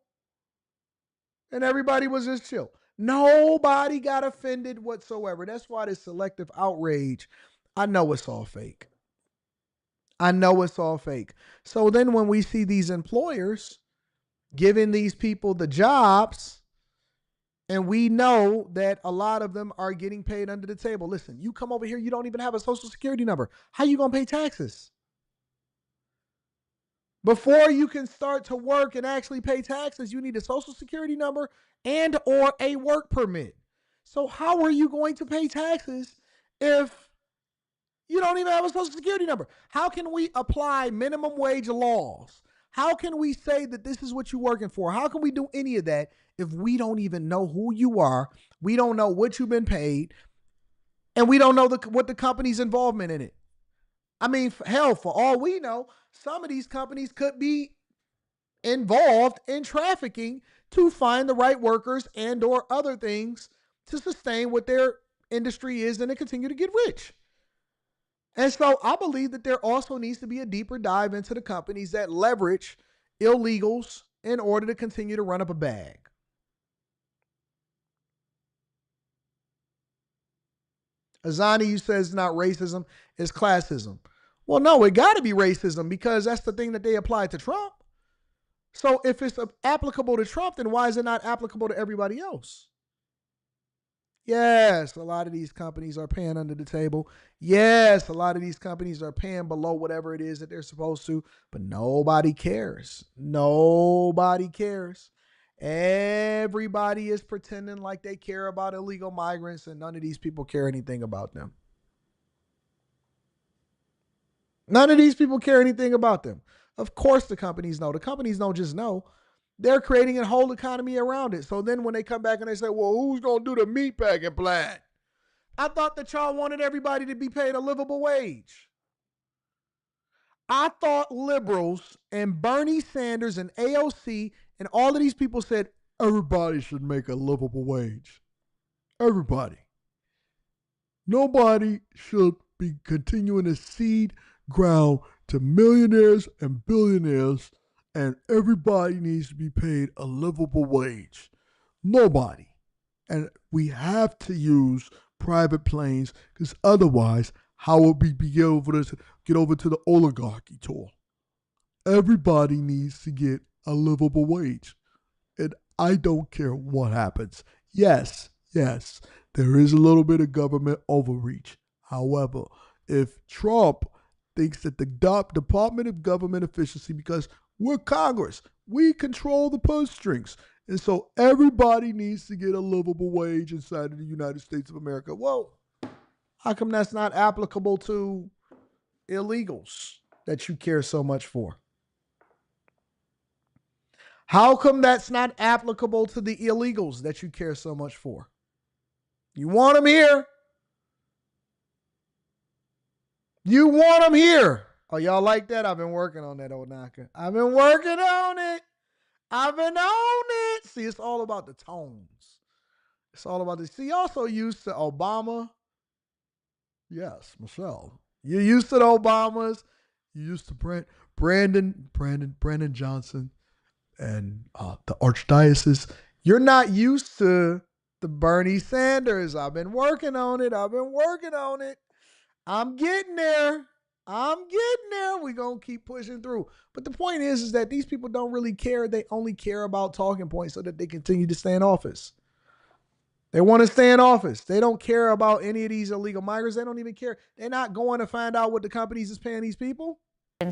And everybody was just chill. Nobody got offended whatsoever. That's why this selective outrage, I know it's all fake. I know it's all fake. So then when we see these employers giving these people the jobs, and we know that a lot of them are getting paid under the table. Listen, you come over here, you don't even have a social security number. How you going to pay taxes? Before you can start to work and actually pay taxes, you need a social security number and or a work permit. So how are you going to pay taxes if you don't even have a social security number? How can we apply minimum wage laws? How can we say that this is what you're working for? How can we do any of that if we don't even know who you are? We don't know what you've been paid, and we don't know what the company's involvement in it. I mean, hell, for all we know, some of these companies could be involved in trafficking to find the right workers and or other things to sustain what their industry is and to continue to get rich. And so I believe that there also needs to be a deeper dive into the companies that leverage illegals in order to continue to run up a bag. Azani, you said it's not racism, it's classism. Well, no, it got to be racism because that's the thing that they applied to Trump. So if it's applicable to Trump, then why is it not applicable to everybody else? Yes, a lot of these companies are paying under the table. Yes, a lot of these companies are paying below whatever it is that they're supposed to, but nobody cares. Nobody cares. Everybody is pretending like they care about illegal migrants, and none of these people care anything about them. None of these people care anything about them. Of course the companies know. The companies don't just know. They're creating a whole economy around it. So then when they come back and they say, well, who's going to do the meatpacking plant? I thought that y'all wanted everybody to be paid a livable wage. I thought liberals and Bernie Sanders and AOC and all of these people said everybody should make a livable wage. Everybody. Nobody should be continuing to seed ground to millionaires and billionaires, and everybody needs to be paid a livable wage. Nobody. And we have to use private planes because otherwise, how would we get over to the oligarchy tour? Everybody needs to get a livable wage. And I don't care what happens. Yes, there is a little bit of government overreach. However, if Trump thinks that the Department of Government Efficiency, because we're Congress, we control the purse strings, and so everybody needs to get a livable wage inside of the United States of America. Well, how come that's not applicable to illegals that you care so much for? How come that's not applicable to the illegals that you care so much for? You want them here. You want them here. Oh, y'all like that? I've been working on that, old knocker. I've been working on it. I've been on it. See, it's all about the tones. It's all about this. See, y'all so used to Obama. Yes, Michelle. You're used to the Obamas. You're used to Brandon Johnson and the Archdiocese. You're not used to the Bernie Sanders. I've been working on it. I'm getting there. I'm getting there. We're going to keep pushing through. But the point is that these people don't really care. They only care about talking points so that they continue to stay in office. They want to stay in office. They don't care about any of these illegal migrants. They don't even care. They're not going to find out what the companies is paying these people.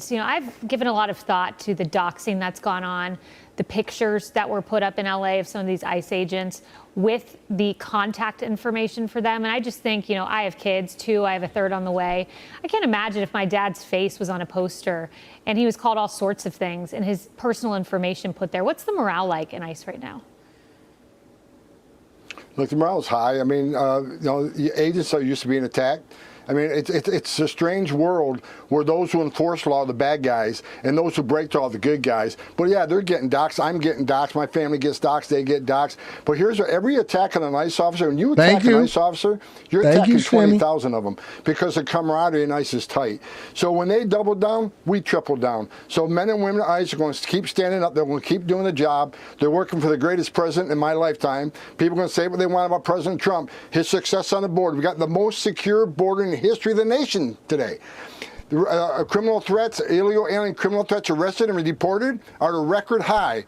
You know, I've given a lot of thought to the doxing that's gone on, the pictures that were put up in LA of some of these ICE agents with the contact information for them. And I just think, you know, I have kids too. I have a third on the way. I can't imagine if my dad's face was on a poster and he was called all sorts of things and his personal information put there. What's the morale like in ICE right now? Look, the morale's high. I mean, agents are used to being attacked. I mean, it's a strange world where those who enforce law are the bad guys and those who break the law are the good guys. But yeah, they're getting doxxed. I'm getting doxxed. My family gets doxxed. They get doxxed. But here's every attack on an ICE officer, when you attack an ICE officer, you're attacking 20,000 of them because the camaraderie in ICE is tight. So when they double down, we triple down. So men and women at ICE are going to keep standing up. They're going to keep doing the job. They're working for the greatest president in my lifetime. People are going to say what they want about President Trump, his success on the border. We got the most secure border in the history of the nation today. Criminal threats, illegal alien criminal threats arrested and deported are at a record high,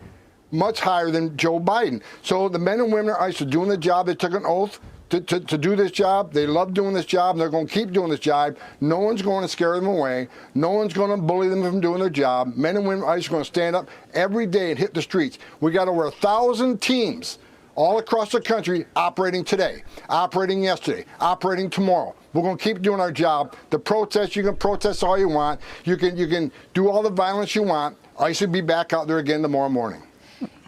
much higher than Joe Biden. So the men and women at ICE are doing the job. They took an oath to do this job. They love doing this job, and they're going to keep doing this job. No one's going to scare them away. No one's going to bully them from doing their job. Men and women at ICE are going to stand up every day and hit the streets. We got over 1,000 teams all across the country operating today, operating yesterday, operating tomorrow. We're going to keep doing our job. The protest, you can protest all you want. You can do all the violence you want. ICE will be back out there again tomorrow morning.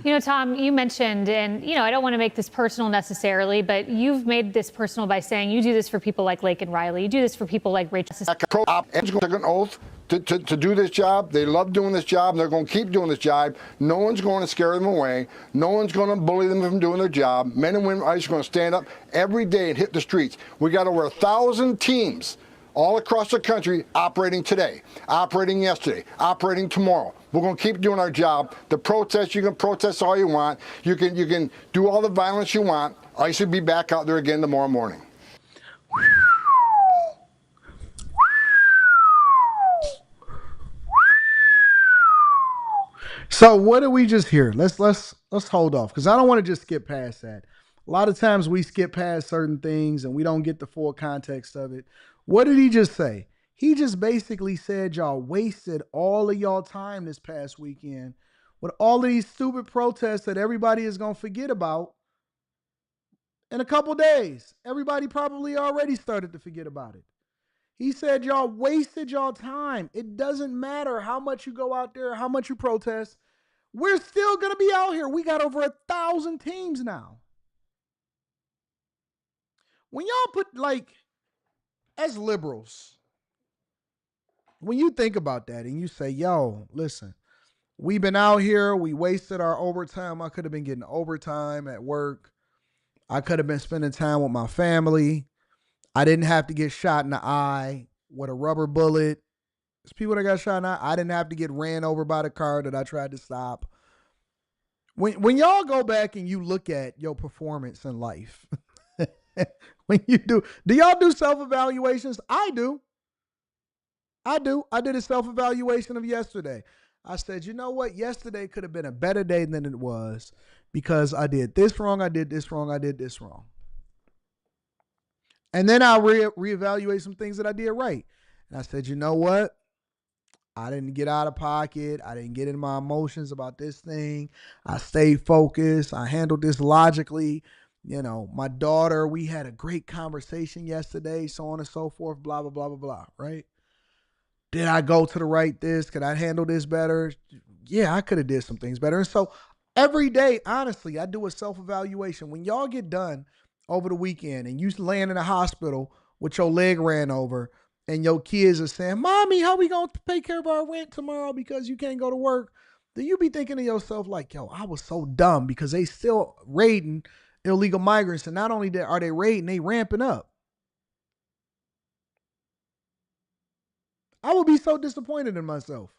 You know, Tom, you mentioned, and, you know, I don't want to make this personal necessarily, but you've made this personal by saying you do this for people like Laken Riley. You do this for people like Rachel. Took an oath to do this job. They love doing this job, and they're going to keep doing this job. No one's going to scare them away. No one's going to bully them from doing their job. Men and women at ICE are going to stand up every day and hit the streets. We got over 1,000 teams all across the country operating today, operating yesterday, operating tomorrow. We're going to keep doing our job. The protest, you can protest all you want. You can do all the violence you want. ICE will be back out there again tomorrow morning. So what did we just hear? Let's hold off, because I don't want to just skip past that. A lot of times we skip past certain things and we don't get the full context of it. What did he just say? He just basically said y'all wasted all of y'all time this past weekend with all of these stupid protests that everybody is going to forget about in a couple days. Everybody probably already started to forget about it. He said y'all wasted y'all time. It doesn't matter how much you go out there, how much you protest. We're still going to be out here. We got over 1,000 teams now. When y'all put, like, as liberals, when you think about that and you say, yo, listen, we've been out here, we wasted our overtime. I could have been getting overtime at work. I could have been spending time with my family. I didn't have to get shot in the eye with a rubber bullet. There's people that got shot in the eye. I didn't have to get ran over by the car that I tried to stop. When y'all go back and you look at your performance in life, when you do y'all do self-evaluations? I do. I did a self-evaluation of yesterday. I said, you know what? Yesterday could have been a better day than it was because I did this wrong, I did this wrong, I did this wrong. And then I reevaluate some things that I did right. And I said, you know what? I didn't get out of pocket. I didn't get in my emotions about this thing. I stayed focused. I handled this logically. You know, my daughter, we had a great conversation yesterday, so on and so forth, blah, blah, blah, blah, blah, right? Did I go to the right this? Could I handle this better? Yeah, I could have did some things better. And so every day, honestly, I do a self-evaluation. When y'all get done over the weekend and you land in a hospital with your leg ran over and your kids are saying, Mommy, how we going to pay care of our rent tomorrow because you can't go to work? Do you be thinking to yourself like, yo, I was so dumb because they still raiding illegal migrants. And not only that are they raiding, they ramping up. I would be so disappointed in myself.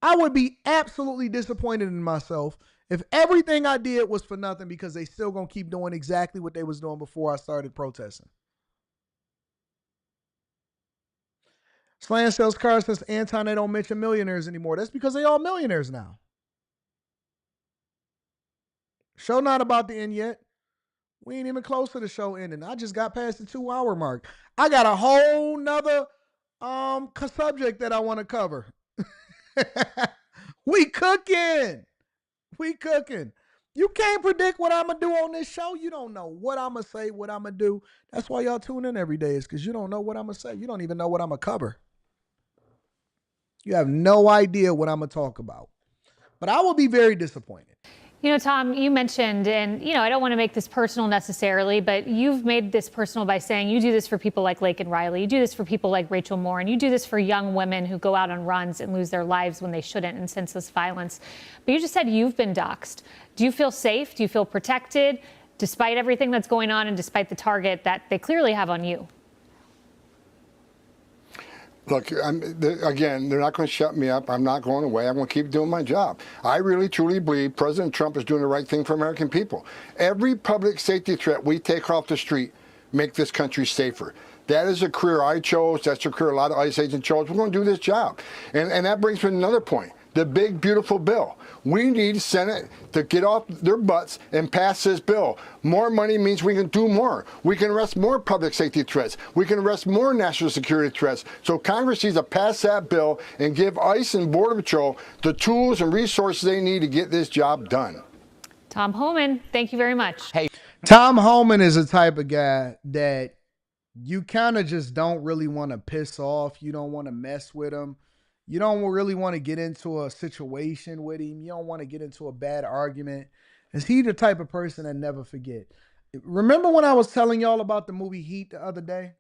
I would be absolutely disappointed in myself if everything I did was for nothing because they still going to keep doing exactly what they was doing before I started protesting. Slant Sales Cars says, Anton, they don't mention millionaires anymore. That's because they all millionaires now. Show not about to end yet. We ain't even close to the show ending. I just got past the 2-hour mark. I got a whole nother subject that I want to cover. We cooking. You can't predict what I'm going to do on this show. You don't know what I'm going to say, what I'm going to do. That's why y'all tune in every day, is because you don't know what I'm going to say. You don't even know what I'm going to cover. You have no idea what I'm going to talk about. But I will be very disappointed. You know, Tom, you mentioned, and, I don't want to make this personal necessarily, but you've made this personal by saying you do this for people like Lake and Riley. You do this for people like Rachel Moore, and you do this for young women who go out on runs and lose their lives when they shouldn't in senseless violence. But you just said you've been doxxed. Do you feel safe? Do you feel protected, despite everything that's going on and despite the target that they clearly have on you? Look, again, they're not going to shut me up. I'm not going away. I'm going to keep doing my job. I really, truly believe President Trump is doing the right thing for American people. Every public safety threat we take off the street make this country safer. That is a career I chose. That's a career a lot of ICE agents chose. We're going to do this job. And that brings me to another point. The big, beautiful bill. We need Senate to get off their butts and pass this bill. More money means we can do more. We can arrest more public safety threats. We can arrest more national security threats. So Congress needs to pass that bill and give ICE and Border Patrol the tools and resources they need to get this job done. Tom Homan, thank you very much. Hey, Tom Homan is a type of guy that you kind of just don't really want to piss off. You don't want to mess with him. You don't really want to get into a situation with him. You don't want to get into a bad argument. Is he the type of person that never forget? Remember when I was telling y'all about the movie Heat the other day?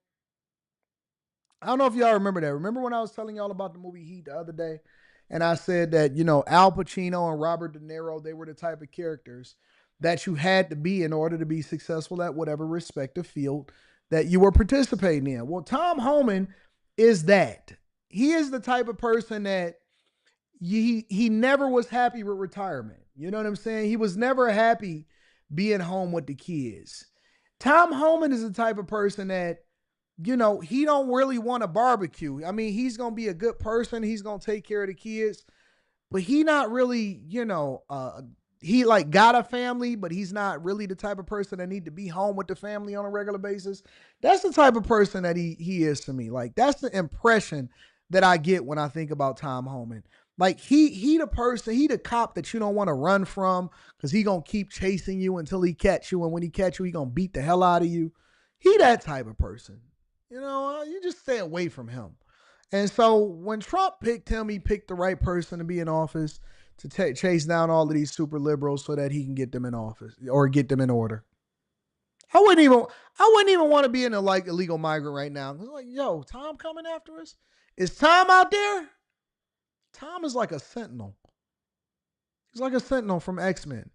I don't know if y'all remember that. Remember when I was telling y'all about the movie Heat the other day? And I said that, Al Pacino and Robert De Niro, they were the type of characters that you had to be in order to be successful at whatever respective field that you were participating in. Well, Tom Homan is that. He is the type of person that he never was happy with retirement. You know what I'm saying? He was never happy being home with the kids. Tom Homan is the type of person that, he don't really want to barbecue. I mean, he's going to be a good person. He's going to take care of the kids. But he not really, he got a family, but he's not really the type of person that need to be home with the family on a regular basis. That's the type of person that he is to me. That's the impression that I get when I think about Tom Homan. He the person, he the cop that you don't want to run from because he going to keep chasing you until he catch you. And when he catch you, he going to beat the hell out of you. He that type of person. You just stay away from him. And so when Trump picked him, he picked the right person to be in office to chase down all of these super liberals so that he can get them in office or get them in order. I wouldn't even want to be in a illegal migrant right now. It's like, yo, Tom coming after us? Is Tom out there? Tom is like a sentinel. He's like a sentinel from X-Men.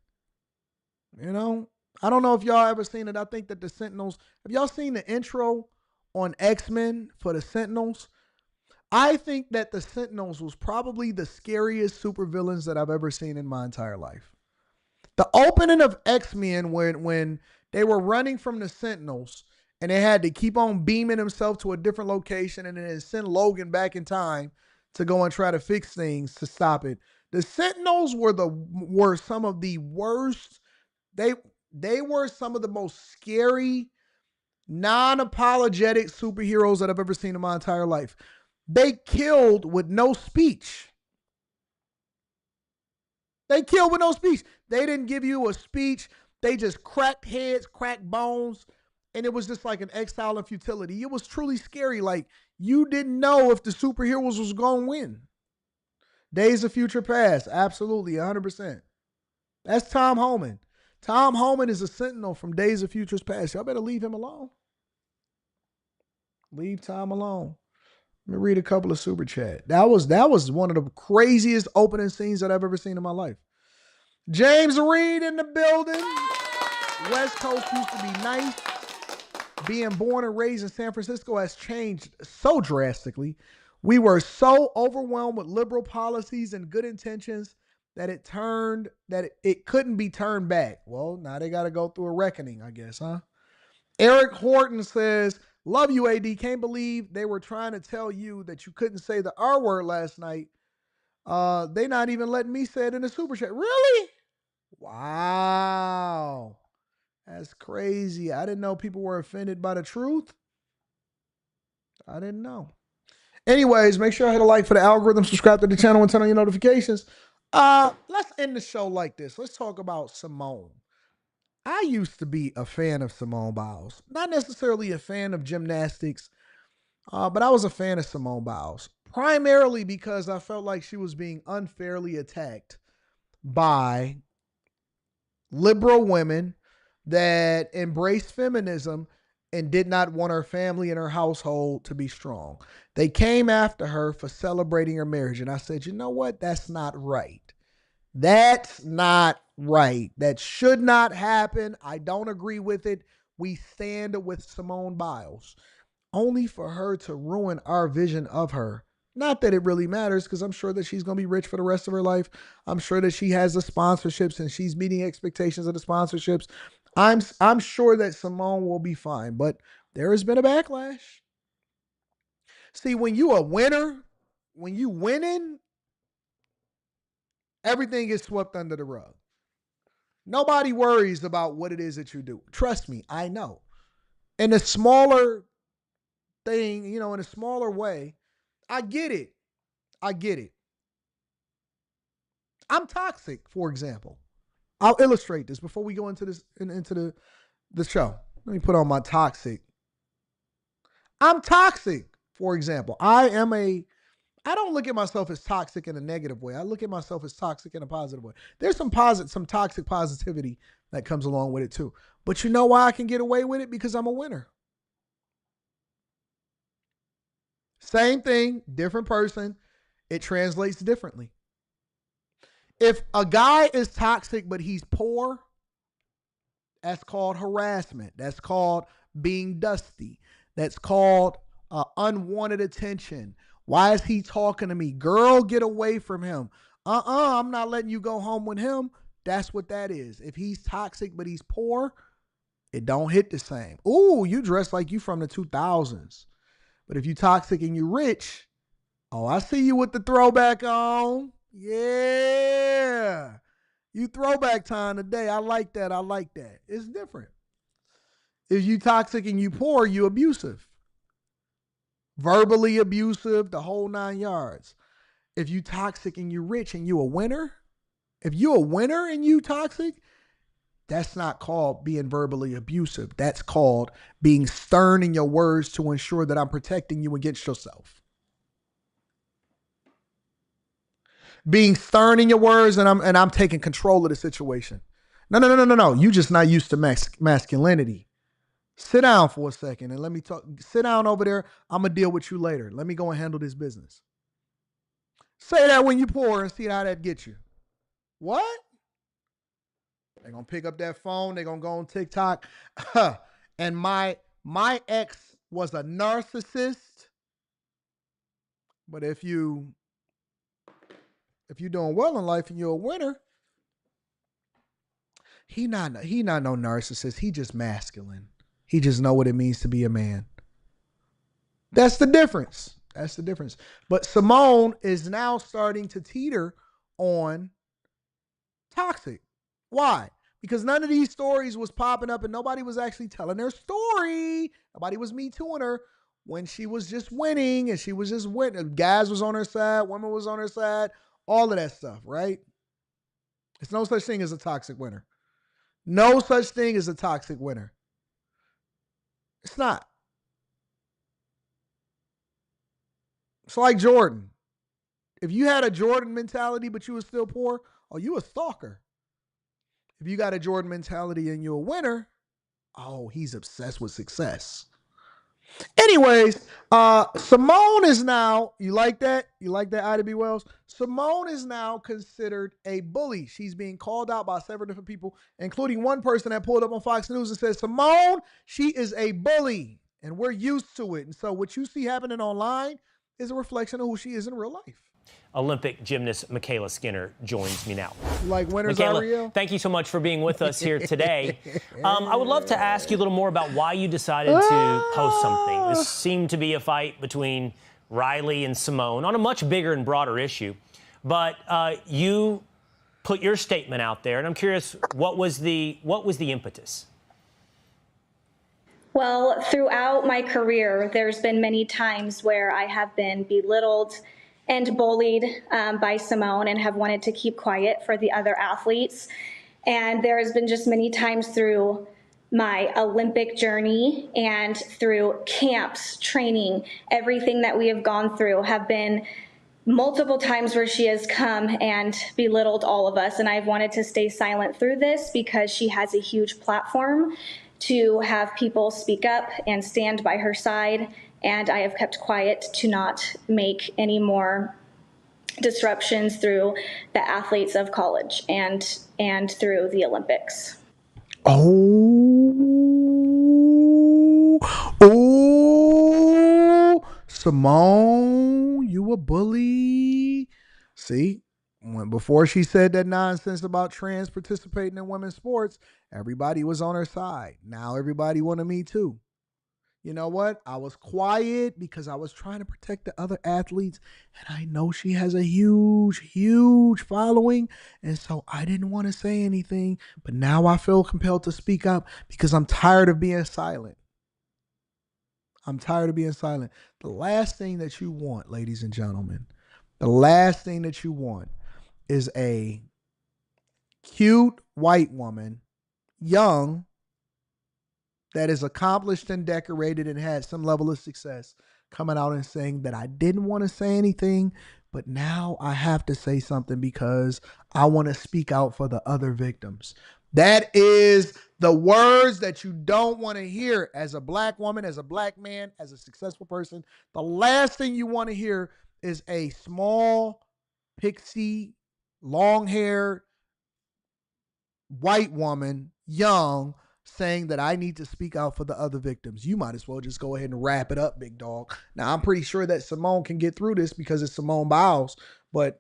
I don't know if y'all ever seen it. I think that the Sentinels, have y'all seen the intro on X-Men for the Sentinels? I think that the Sentinels was probably the scariest supervillains that I've ever seen in my entire life. The opening of X-Men when they were running from the Sentinels and they had to keep on beaming themselves to a different location and then send Logan back in time to go and try to fix things to stop it. The Sentinels were some of the worst. They were some of the most scary, non-apologetic superheroes that I've ever seen in my entire life. They killed with no speech. They didn't give you a speech. They just cracked heads, cracked bones, and it was just like an exile and futility. It was truly scary. You didn't know if the superheroes was going to win. Days of Future Past, absolutely, 100%. That's Tom Homan. Tom Homan is a sentinel from Days of Futures Past. Y'all better leave him alone. Leave Tom alone. Let me read a couple of super chat. That was one of the craziest opening scenes that I've ever seen in my life. James Reed in the building. West Coast used to be nice. Being born and raised in San Francisco has changed so drastically. We were so overwhelmed with liberal policies and good intentions that it couldn't be turned back. Well, now they got to go through a reckoning, I guess, huh? Eric Horton says, Love you, AD. Can't believe they were trying to tell you that you couldn't say the R word last night. They not even letting me say it in the super chat. Really? Wow. That's crazy. I didn't know people were offended by the truth. I didn't know. Anyways, make sure I hit a like for the algorithm, subscribe to the channel, and turn on your notifications. Let's end the show like this. Let's talk about Simone. I used to be a fan of Simone Biles. Not necessarily a fan of gymnastics, but I was a fan of Simone Biles. Primarily because I felt like she was being unfairly attacked by liberal women that embraced feminism and did not want her family and her household to be strong. They came after her for celebrating her marriage. And I said, you know what? That's not right. That's not right. That should not happen. I don't agree with it. We stand with Simone Biles. Only for her to ruin our vision of her. Not that it really matters, because I'm sure that she's going to be rich for the rest of her life. I'm sure that she has the sponsorships and she's meeting expectations of the sponsorships. I'm sure that Simone will be fine, but there has been a backlash. See, when you a winner, when you winning, everything gets swept under the rug. Nobody worries about what it is that you do. Trust me, I know. In a smaller thing, in a smaller way, I get it. I get it. I'm toxic, for example. I'll illustrate this before we go into this into the show. Let me put on my toxic. I'm toxic, for example. I don't look at myself as toxic in a negative way. I look at myself as toxic in a positive way. There's some toxic positivity that comes along with it too. But you know why I can get away with it? Because I'm a winner. Same thing, different person. It translates differently. If a guy is toxic but he's poor, that's called harassment. That's called being dusty. That's called unwanted attention. Why is he talking to me? Girl, get away from him. I'm not letting you go home with him. That's what that is. If he's toxic but he's poor, it don't hit the same. Ooh, you dress like you from the 2000s. But if you toxic and you rich, oh, I see you with the throwback on. Yeah. You throwback time today. I like that. I like that. It's different. If you toxic and you poor, you abusive. Verbally abusive, the whole 9 yards. If you toxic and you rich and you a winner, if you a winner and you toxic, that's not called being verbally abusive. That's called being stern in your words to ensure that I'm protecting you against yourself. Being stern in your words and I'm taking control of the situation. No. You just not used to masculinity. Sit down for a second and let me talk. Sit down over there. I'm going to deal with you later. Let me go and handle this business. Say that when you're poor and see how that gets you. What? They're going to pick up that phone. They're going to go on TikTok. And my ex was a narcissist. But if you're doing well in life and you're a winner, he not no narcissist. He just masculine. He just know what it means to be a man. That's the difference. That's the difference. But Simone is now starting to teeter on toxic. Why? Because none of these stories was popping up and nobody was actually telling their story. Nobody was Me Tooing her when she was just winning and she was just winning. Guys was on her side, women was on her side, all of that stuff, right? It's no such thing as a toxic winner. No such thing as a toxic winner. It's not. It's like Jordan. If you had a Jordan mentality but you were still poor, oh, you a stalker. If you got a Jordan mentality and you're a winner, oh, he's obsessed with success. Anyways, Simone is now, you like that? You like that, Ida B. Wells? Simone is now considered a bully. She's being called out by several different people, including one person that pulled up on Fox News and said, Simone, she is a bully, and we're used to it. And so what you see happening online is a reflection of who she is in real life. Olympic gymnast Michaela Skinner joins me now. Like winners Michaela, are real? thank you so much for being with us here today. I would love to ask you a little more about why you decided to post something. This seemed to be a fight between Riley and Simone on a much bigger and broader issue. But you put your statement out there, and I'm curious, what was the impetus? Well, throughout my career, there's been many times where I have been belittled and bullied by Simone and have wanted to keep quiet for the other athletes. And there has been just many times through my Olympic journey and through camps, training, everything that we have gone through have been multiple times where she has come and belittled all of us. And I've wanted to stay silent through this because she has a huge platform to have people speak up and stand by her side. And I have kept quiet to not make any more disruptions through the athletes of college and through the Olympics. Oh, Simone, you a bully. See, before she said that nonsense about trans participating in women's sports, everybody was on her side. Now everybody wanted me too. You know what? I was quiet because I was trying to protect the other athletes, and I know she has a huge, huge following, and so I didn't want to say anything, but now I feel compelled to speak up because I'm tired of being silent. I'm tired of being silent. The last thing that you want, ladies and gentlemen, the last thing that you want is a cute white woman, young, that is accomplished and decorated and had some level of success, coming out and saying that I didn't want to say anything, but now I have to say something because I want to speak out for the other victims. That is the words that you don't want to hear as a black woman, as a black man, as a successful person. The last thing you want to hear is a small, pixie, long-haired, white woman, young, saying that I need to speak out for the other victims. You might as well just go ahead and wrap it up, big dog. Now, I'm pretty sure that Simone can get through this because it's Simone Biles, but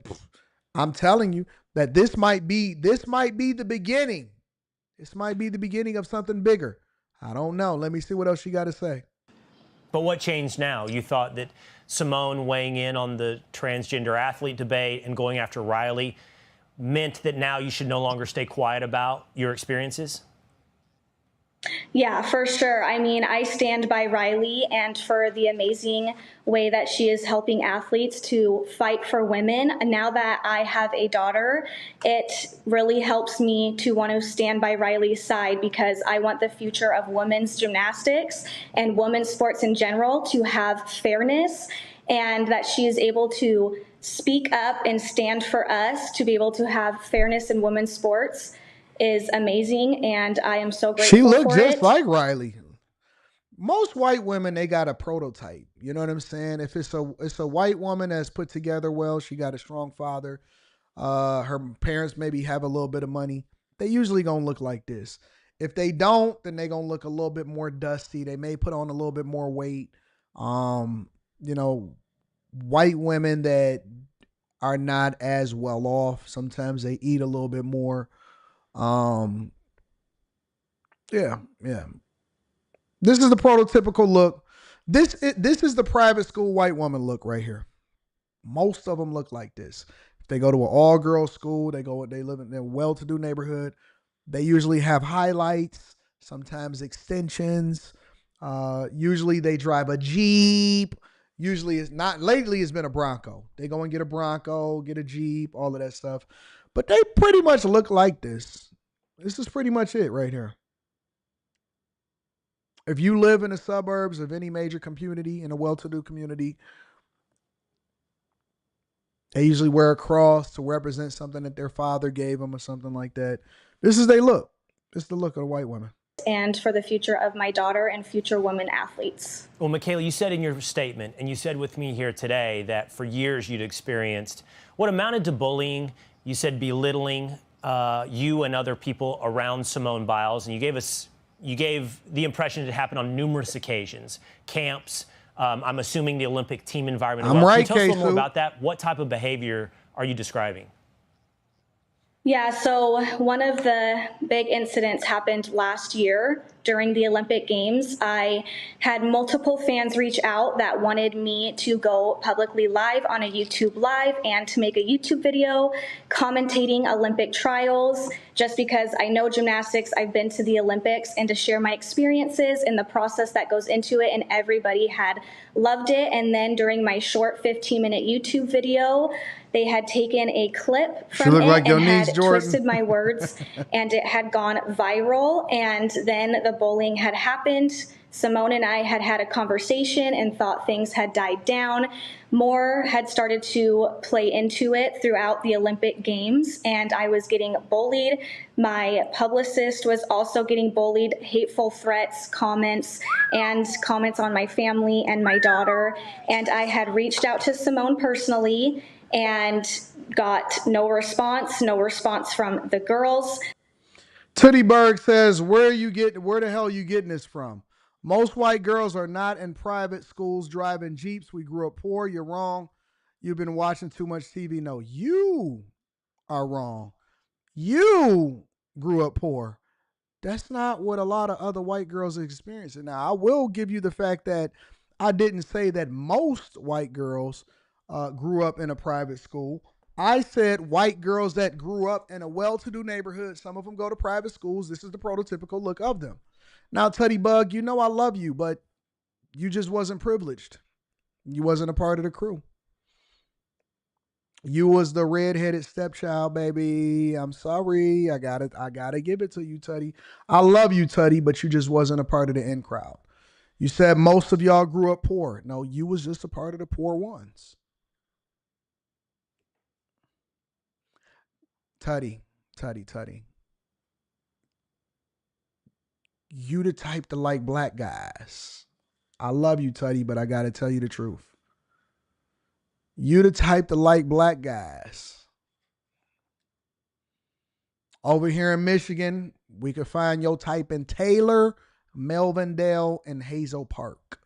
I'm telling you that this might be the beginning. This might be the beginning of something bigger. I don't know. Let me see what else she got to say. But what changed now? You thought that Simone weighing in on the transgender athlete debate and going after Riley meant that now you should no longer stay quiet about your experiences? Yeah, for sure. I mean, I stand by Riley and for the amazing way that she is helping athletes to fight for women. Now that I have a daughter, it really helps me to want to stand by Riley's side because I want the future of women's gymnastics and women's sports in general to have fairness, and that she is able to speak up and stand for us to be able to have fairness in women's sports is amazing, and I am so grateful. She looked for just it. like Riley. Most white women, they got a prototype. You know what I'm saying? If it's a white woman that's put together well, she got a strong father, her parents maybe have a little bit of money, they usually gonna look like this. If they don't, then they gonna look a little bit more dusty. They may put on a little bit more weight. White women that are not as well off, sometimes they eat a little bit more. Yeah. This is the prototypical look. This is the private school white woman look right here. Most of them look like this. If they go to an all-girls school, they live in a well-to-do neighborhood. They usually have highlights, sometimes extensions. Usually they drive a Jeep. Usually it's not. Lately it's been a Bronco. They go and get a Bronco, get a Jeep, all of that stuff. But they pretty much look like this. This is pretty much it right here. If you live in the suburbs of any major community, in a well-to-do community, they usually wear a cross to represent something that their father gave them or something like that. This is their look. This is the look of a white woman. And for the future of my daughter and future women athletes. Well, Michaela, you said in your statement, and you said with me here today, that for years you'd experienced what amounted to bullying. You said belittling you and other people around Simone Biles, and you gave the impression it happened on numerous occasions, camps, I'm assuming the Olympic team environment. I'm right, Can you tell us a little more K-Su. about that? What type of behavior are you describing? Yeah, so one of the big incidents happened last year during the Olympic Games. I had multiple fans reach out that wanted me to go publicly live on a YouTube Live and to make a YouTube video commentating Olympic trials, just because I know gymnastics, I've been to the Olympics, and to share my experiences and the process that goes into it, and everybody had loved it. And then during my short 15-minute YouTube video, they had taken a clip from it like your and niece, had Jordan. twisted my words, and it had gone viral. And then the bullying had happened. Simone and I had had a conversation and thought things had died down. More had started to play into it throughout the Olympic Games, and I was getting bullied. My publicist was also getting bullied, hateful threats, comments, and comments on my family and my daughter. And I had reached out to Simone personally and got no response from the girls. Tootie says, where the hell are you getting this from? Most white girls are not in private schools driving Jeeps. We grew up poor. You're wrong. You've been watching too much TV. No, you are wrong. You grew up poor. That's not what a lot of other white girls are experiencing. Now, I will give you the fact that I didn't say that most white girls grew up in a private school. I said white girls that grew up in a well-to-do neighborhood. Some of them go to private schools. This is the prototypical look of them. Now, Tutty Bug, you know I love you, but you just wasn't privileged. You wasn't a part of the crew. You was the redheaded stepchild, baby. I'm sorry. I gotta give it to you, Tutty. I love you, Tutty, but you just wasn't a part of the in crowd. You said most of y'all grew up poor. No, you was just a part of the poor ones. Tutty. You the type to like black guys. I love you, Tutty, but I gotta tell you the truth. You the type to like black guys. Over here in Michigan, we could find your type in Taylor, Melvindale, and Hazel Park.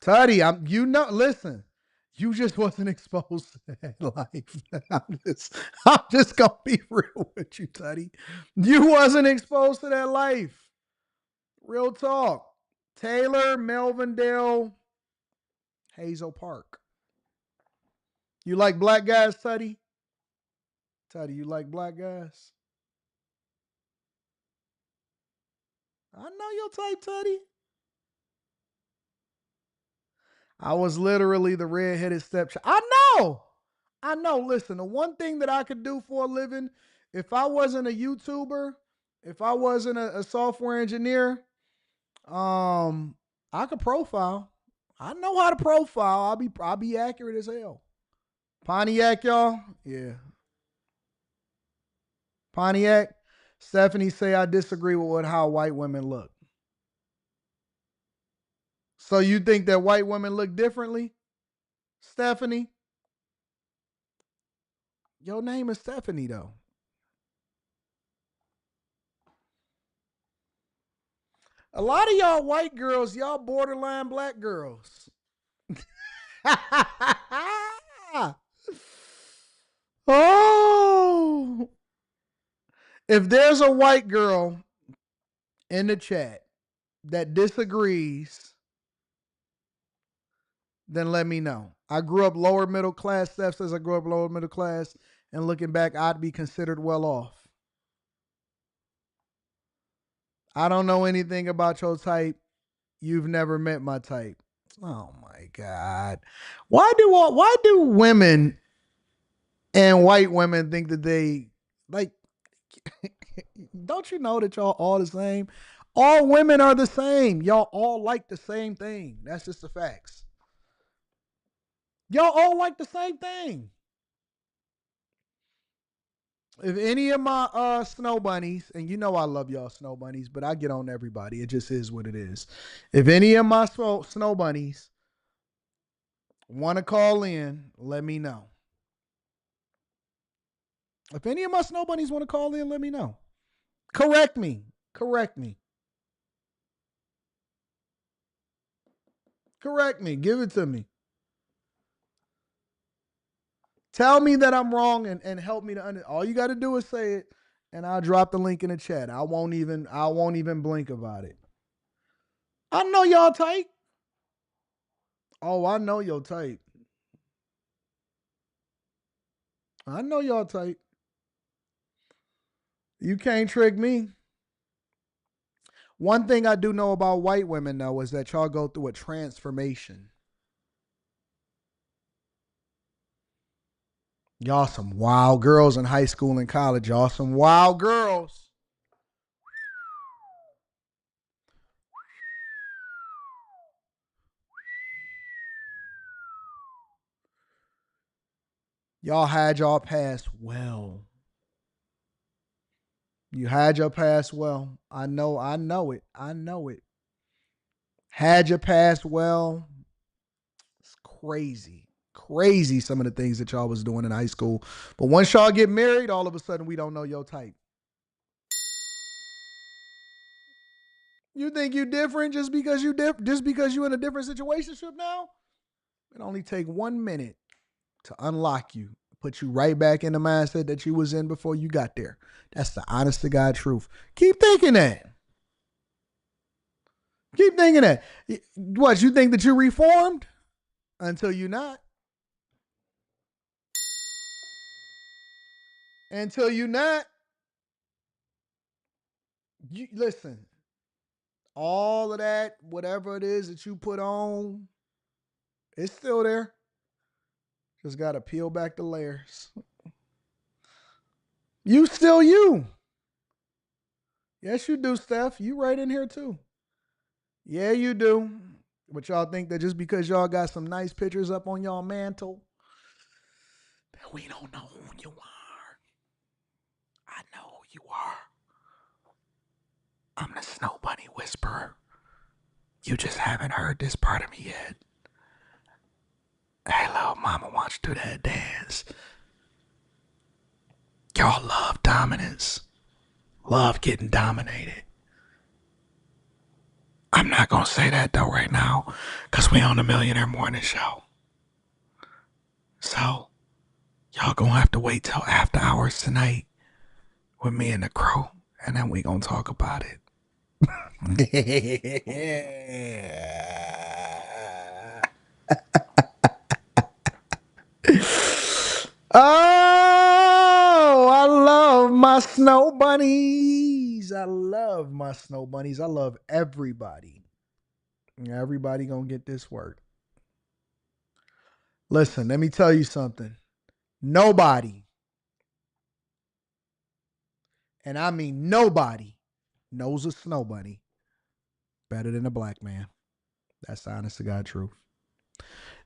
Tutty, listen, you just wasn't exposed to that life. I'm just gonna be real with you, Tutty. You wasn't exposed to that life. Real talk. Taylor, Melvindale, Hazel Park. You like black guys, Tutty? Tutty, you like black guys? I know your type, Tutty. I was literally the redheaded stepchild. I know. Listen, the one thing that I could do for a living, if I wasn't a YouTuber, if I wasn't a software engineer, I could profile. I know how to profile. I'll be accurate as hell. Pontiac, y'all? Yeah. Pontiac. Stephanie say I disagree with how white women look. So you think that white women look differently? Stephanie? Your name is Stephanie, though. A lot of y'all white girls, y'all borderline black girls. Oh. If there's a white girl in the chat that disagrees, then let me know. I grew up lower middle class. Steph says I grew up lower middle class, and looking back, I'd be considered well off. I don't know anything about your type. You've never met my type. Oh my God. Why do women and white women think that they like don't you know that y'all all the same? All women are the same. Y'all all like the same thing. That's just the facts. Y'all all like the same thing. If any of my snow bunnies, and you know I love y'all snow bunnies, but I get on everybody. It just is what it is. If any of my snow bunnies want to call in, let me know. If any of my snow bunnies want to call in, let me know. Correct me. Correct me. Correct me. Give it to me. Tell me that I'm wrong and help me to understand. All you got to do is say it, and I'll drop the link in the chat. I won't even blink about it. I know y'all tight. Oh, I know your type. I know y'all tight. You can't trick me. One thing I do know about white women, though, is that y'all go through a transformation. Y'all some wild girls in high school and college. Y'all some wild girls. Y'all had y'all past well. You had your past well. I know it. I know it. Had your past well. It's crazy. Crazy some of the things that y'all was doing in high school. But once y'all get married, all of a sudden we don't know your type. You think you different just because you in a different situationship now? It only take 1 minute to unlock you, put you right back in the mindset that you was in before you got there. That's the honest to God truth. Keep thinking that. Keep thinking that. What, you think that you're reformed? Until you're not. Until you're not. Listen, all of that, whatever it is that you put on, it's still there. Just got to peel back the layers. You still you. Yes, you do, Steph. You right in here too. Yeah, you do. But y'all think that just because y'all got some nice pictures up on y'all mantle, that we don't know who you are. I know who you are. I'm the Snow Bunny Whisperer. You just haven't heard this part of me yet. Hey, little mama wants to do that dance. Y'all love dominance. Love getting dominated. I'm not going to say that though right now because we on the Millionaire Morning Show. So, y'all going to have to wait till after hours tonight with me and the crew, and then we going to talk about it. Oh, I love my snow bunnies. I love my snow bunnies. I love everybody. Everybody gonna get this work. Listen, let me tell you something. Nobody, and I mean nobody, knows a snow bunny better than a black man. That's the honest to God truth.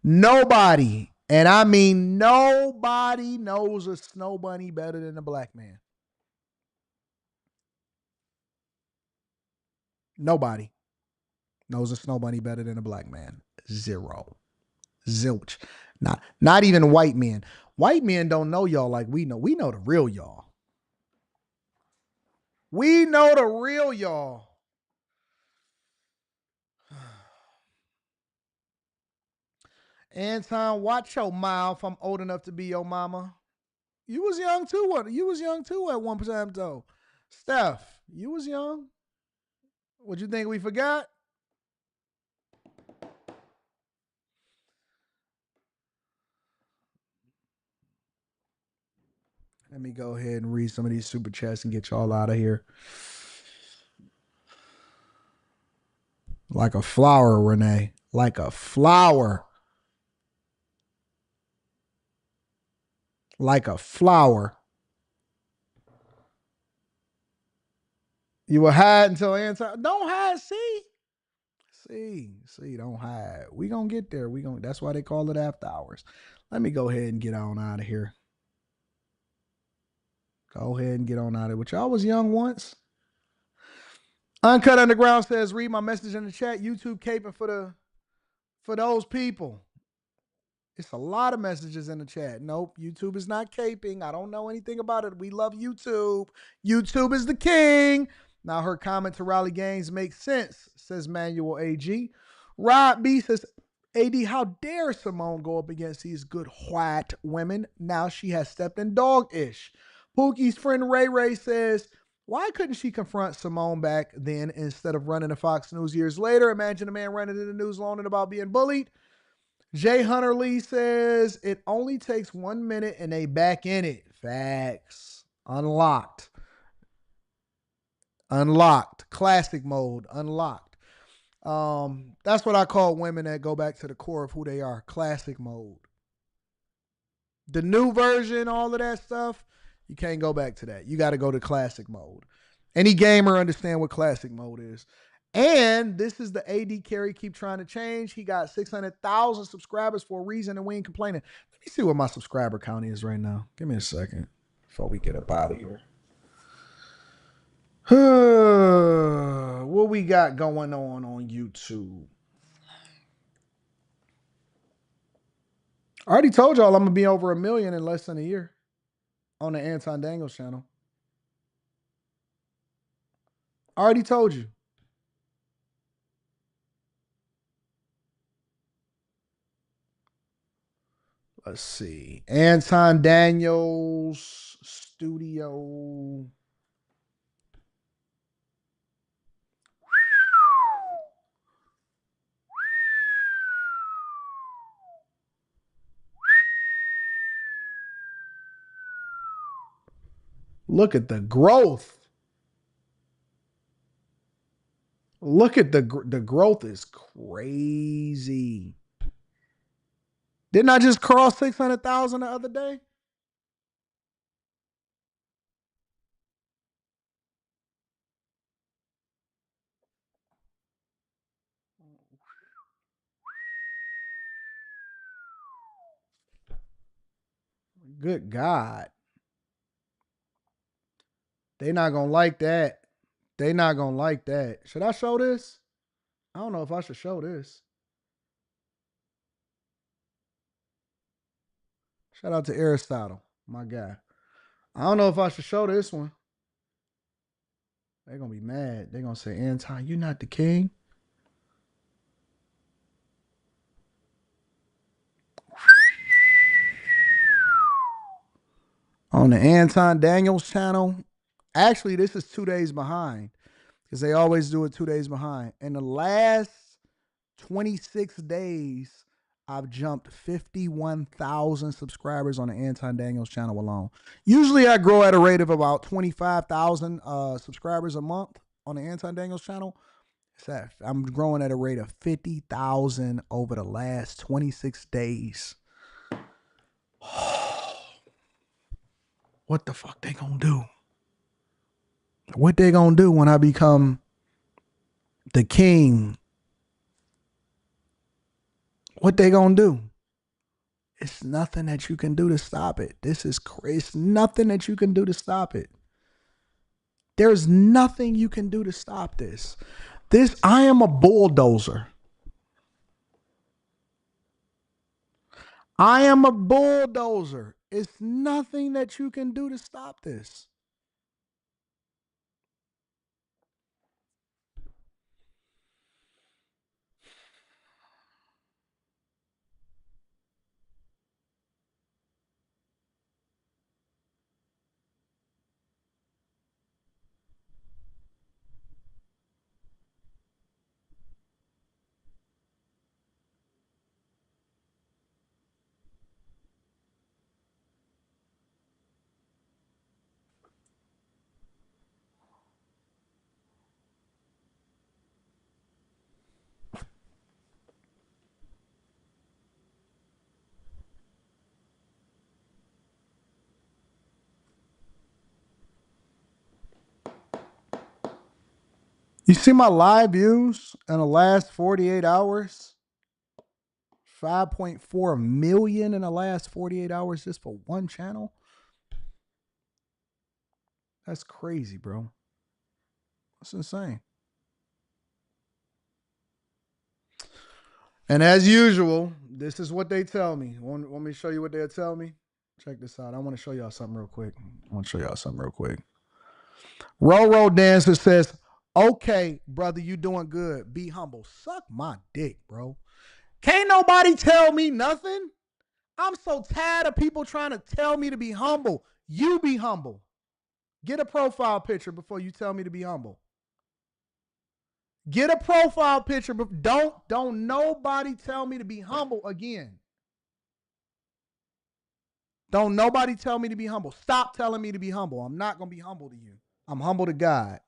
Nobody, and I mean nobody, knows a snow bunny better than a black man. Nobody knows a snow bunny better than a black man. Zero. Zilch. Not even white men. White men don't know y'all like we know. We know the real y'all. We know the real y'all. Anton, watch your mouth. I'm old enough to be your mama. You was young too. You was young too at one time though. Steph, you was young. What you think we forgot? Let me go ahead and read some of these super chats and get y'all out of here. Like a flower, Renee. Like a flower. Like a flower. You will hide until Anton. Don't hide, see? See, don't hide. We gonna get there. That's why they call it after hours. Let me go ahead and get on out of here. Go ahead and get on out of it. But y'all was young once. Uncut Underground says, read my message in the chat. YouTube caping for those people. It's a lot of messages in the chat. Nope, YouTube is not caping. I don't know anything about it. We love YouTube. YouTube is the king. Now her comment to Raleigh Gaines makes sense, says Manuel AG. Rod B says, AD, how dare Simone go up against these good white women? Now she has stepped in dog-ish. Pookie's friend Ray Ray says, why couldn't she confront Simone back then instead of running to Fox News years later? Imagine a man running to the news learning about being bullied. Jay Hunter Lee says, it only takes 1 minute and they back in it. Facts. Unlocked. Classic mode. Unlocked. That's what I call women that go back to the core of who they are. Classic mode. The new version, all of that stuff, you can't go back to that. You got to go to classic mode. Any gamer understand what classic mode is. And this is the AD carry keep trying to change. He got 600,000 subscribers for a reason and we ain't complaining. Let me see what my subscriber count is right now. Give me a second before we get up out of here. What we got going on YouTube? I already told y'all I'm going to be over 1 million in less than a year on the Anton Daniels channel. I already told you. Let's see. Anton Daniels Studio. Look at the growth. Look at the growth is crazy. Didn't I just cross 600,000 the other day? Good God. They not going to like that. They not going to like that. Should I show this? I don't know if I should show this. Shout out to Aristotle, my guy. I don't know if I should show this one. They're going to be mad. They're going to say, Anton, you're not the king. On the Anton Daniels channel, actually, this is 2 days behind because they always do it 2 days behind. In the last 26 days, I've jumped 51,000 subscribers on the Anton Daniels channel alone. Usually I grow at a rate of about 25,000 subscribers a month on the Anton Daniels channel. I'm growing at a rate of 50,000 over the last 26 days. What the fuck they gonna do? What they gonna do when I become the king? What they gonna do? It's nothing that you can do to stop it. This is crazy. It's nothing that you can do to stop it. There's nothing you can do to stop this. I am a bulldozer. I am a bulldozer. It's nothing that you can do to stop this. You see my live views in the last 48 hours? 5.4 million in the last 48 hours just for one channel? That's crazy, bro. That's insane. And as usual, this is what they tell me. Want me to show you what they'll tell me? Check this out. I want to show y'all something real quick. Roll Dancer says, okay, brother, you doing good. Be humble. Suck my dick, bro. Can't nobody tell me nothing. I'm so tired of people trying to tell me to be humble. You be humble. Get a profile picture before you tell me to be humble. Get a profile picture, but don't nobody tell me to be humble again. Don't nobody tell me to be humble. Stop telling me to be humble. I'm not going to be humble to you. I'm humble to God.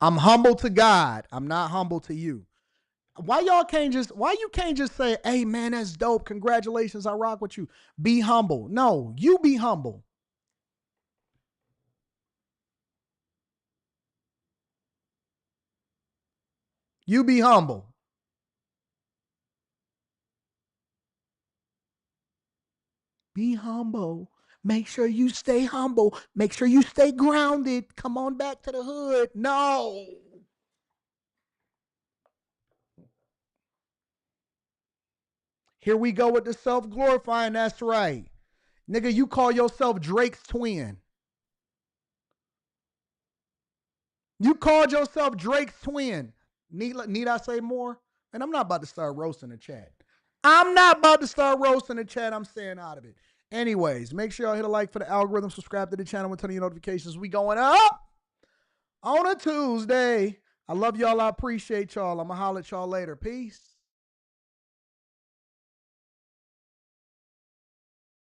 I'm humble to God. I'm not humble to you. Why you can't just say, hey man, that's dope. Congratulations. I rock with you. Be humble. No, you be humble. You be humble. Be humble. Make sure you stay humble. Make sure you stay grounded. Come on back to the hood. No. Here we go with the self-glorifying. That's right. Nigga, you call yourself Drake's twin. You called yourself Drake's twin. Need I say more? And I'm not about to start roasting the chat. I'm staying out of it. Anyways, make sure y'all hit a like for the algorithm, subscribe to the channel, and turn on your notifications. We going up on a Tuesday. I love y'all. I appreciate y'all. I'm going to holler at y'all later. Peace.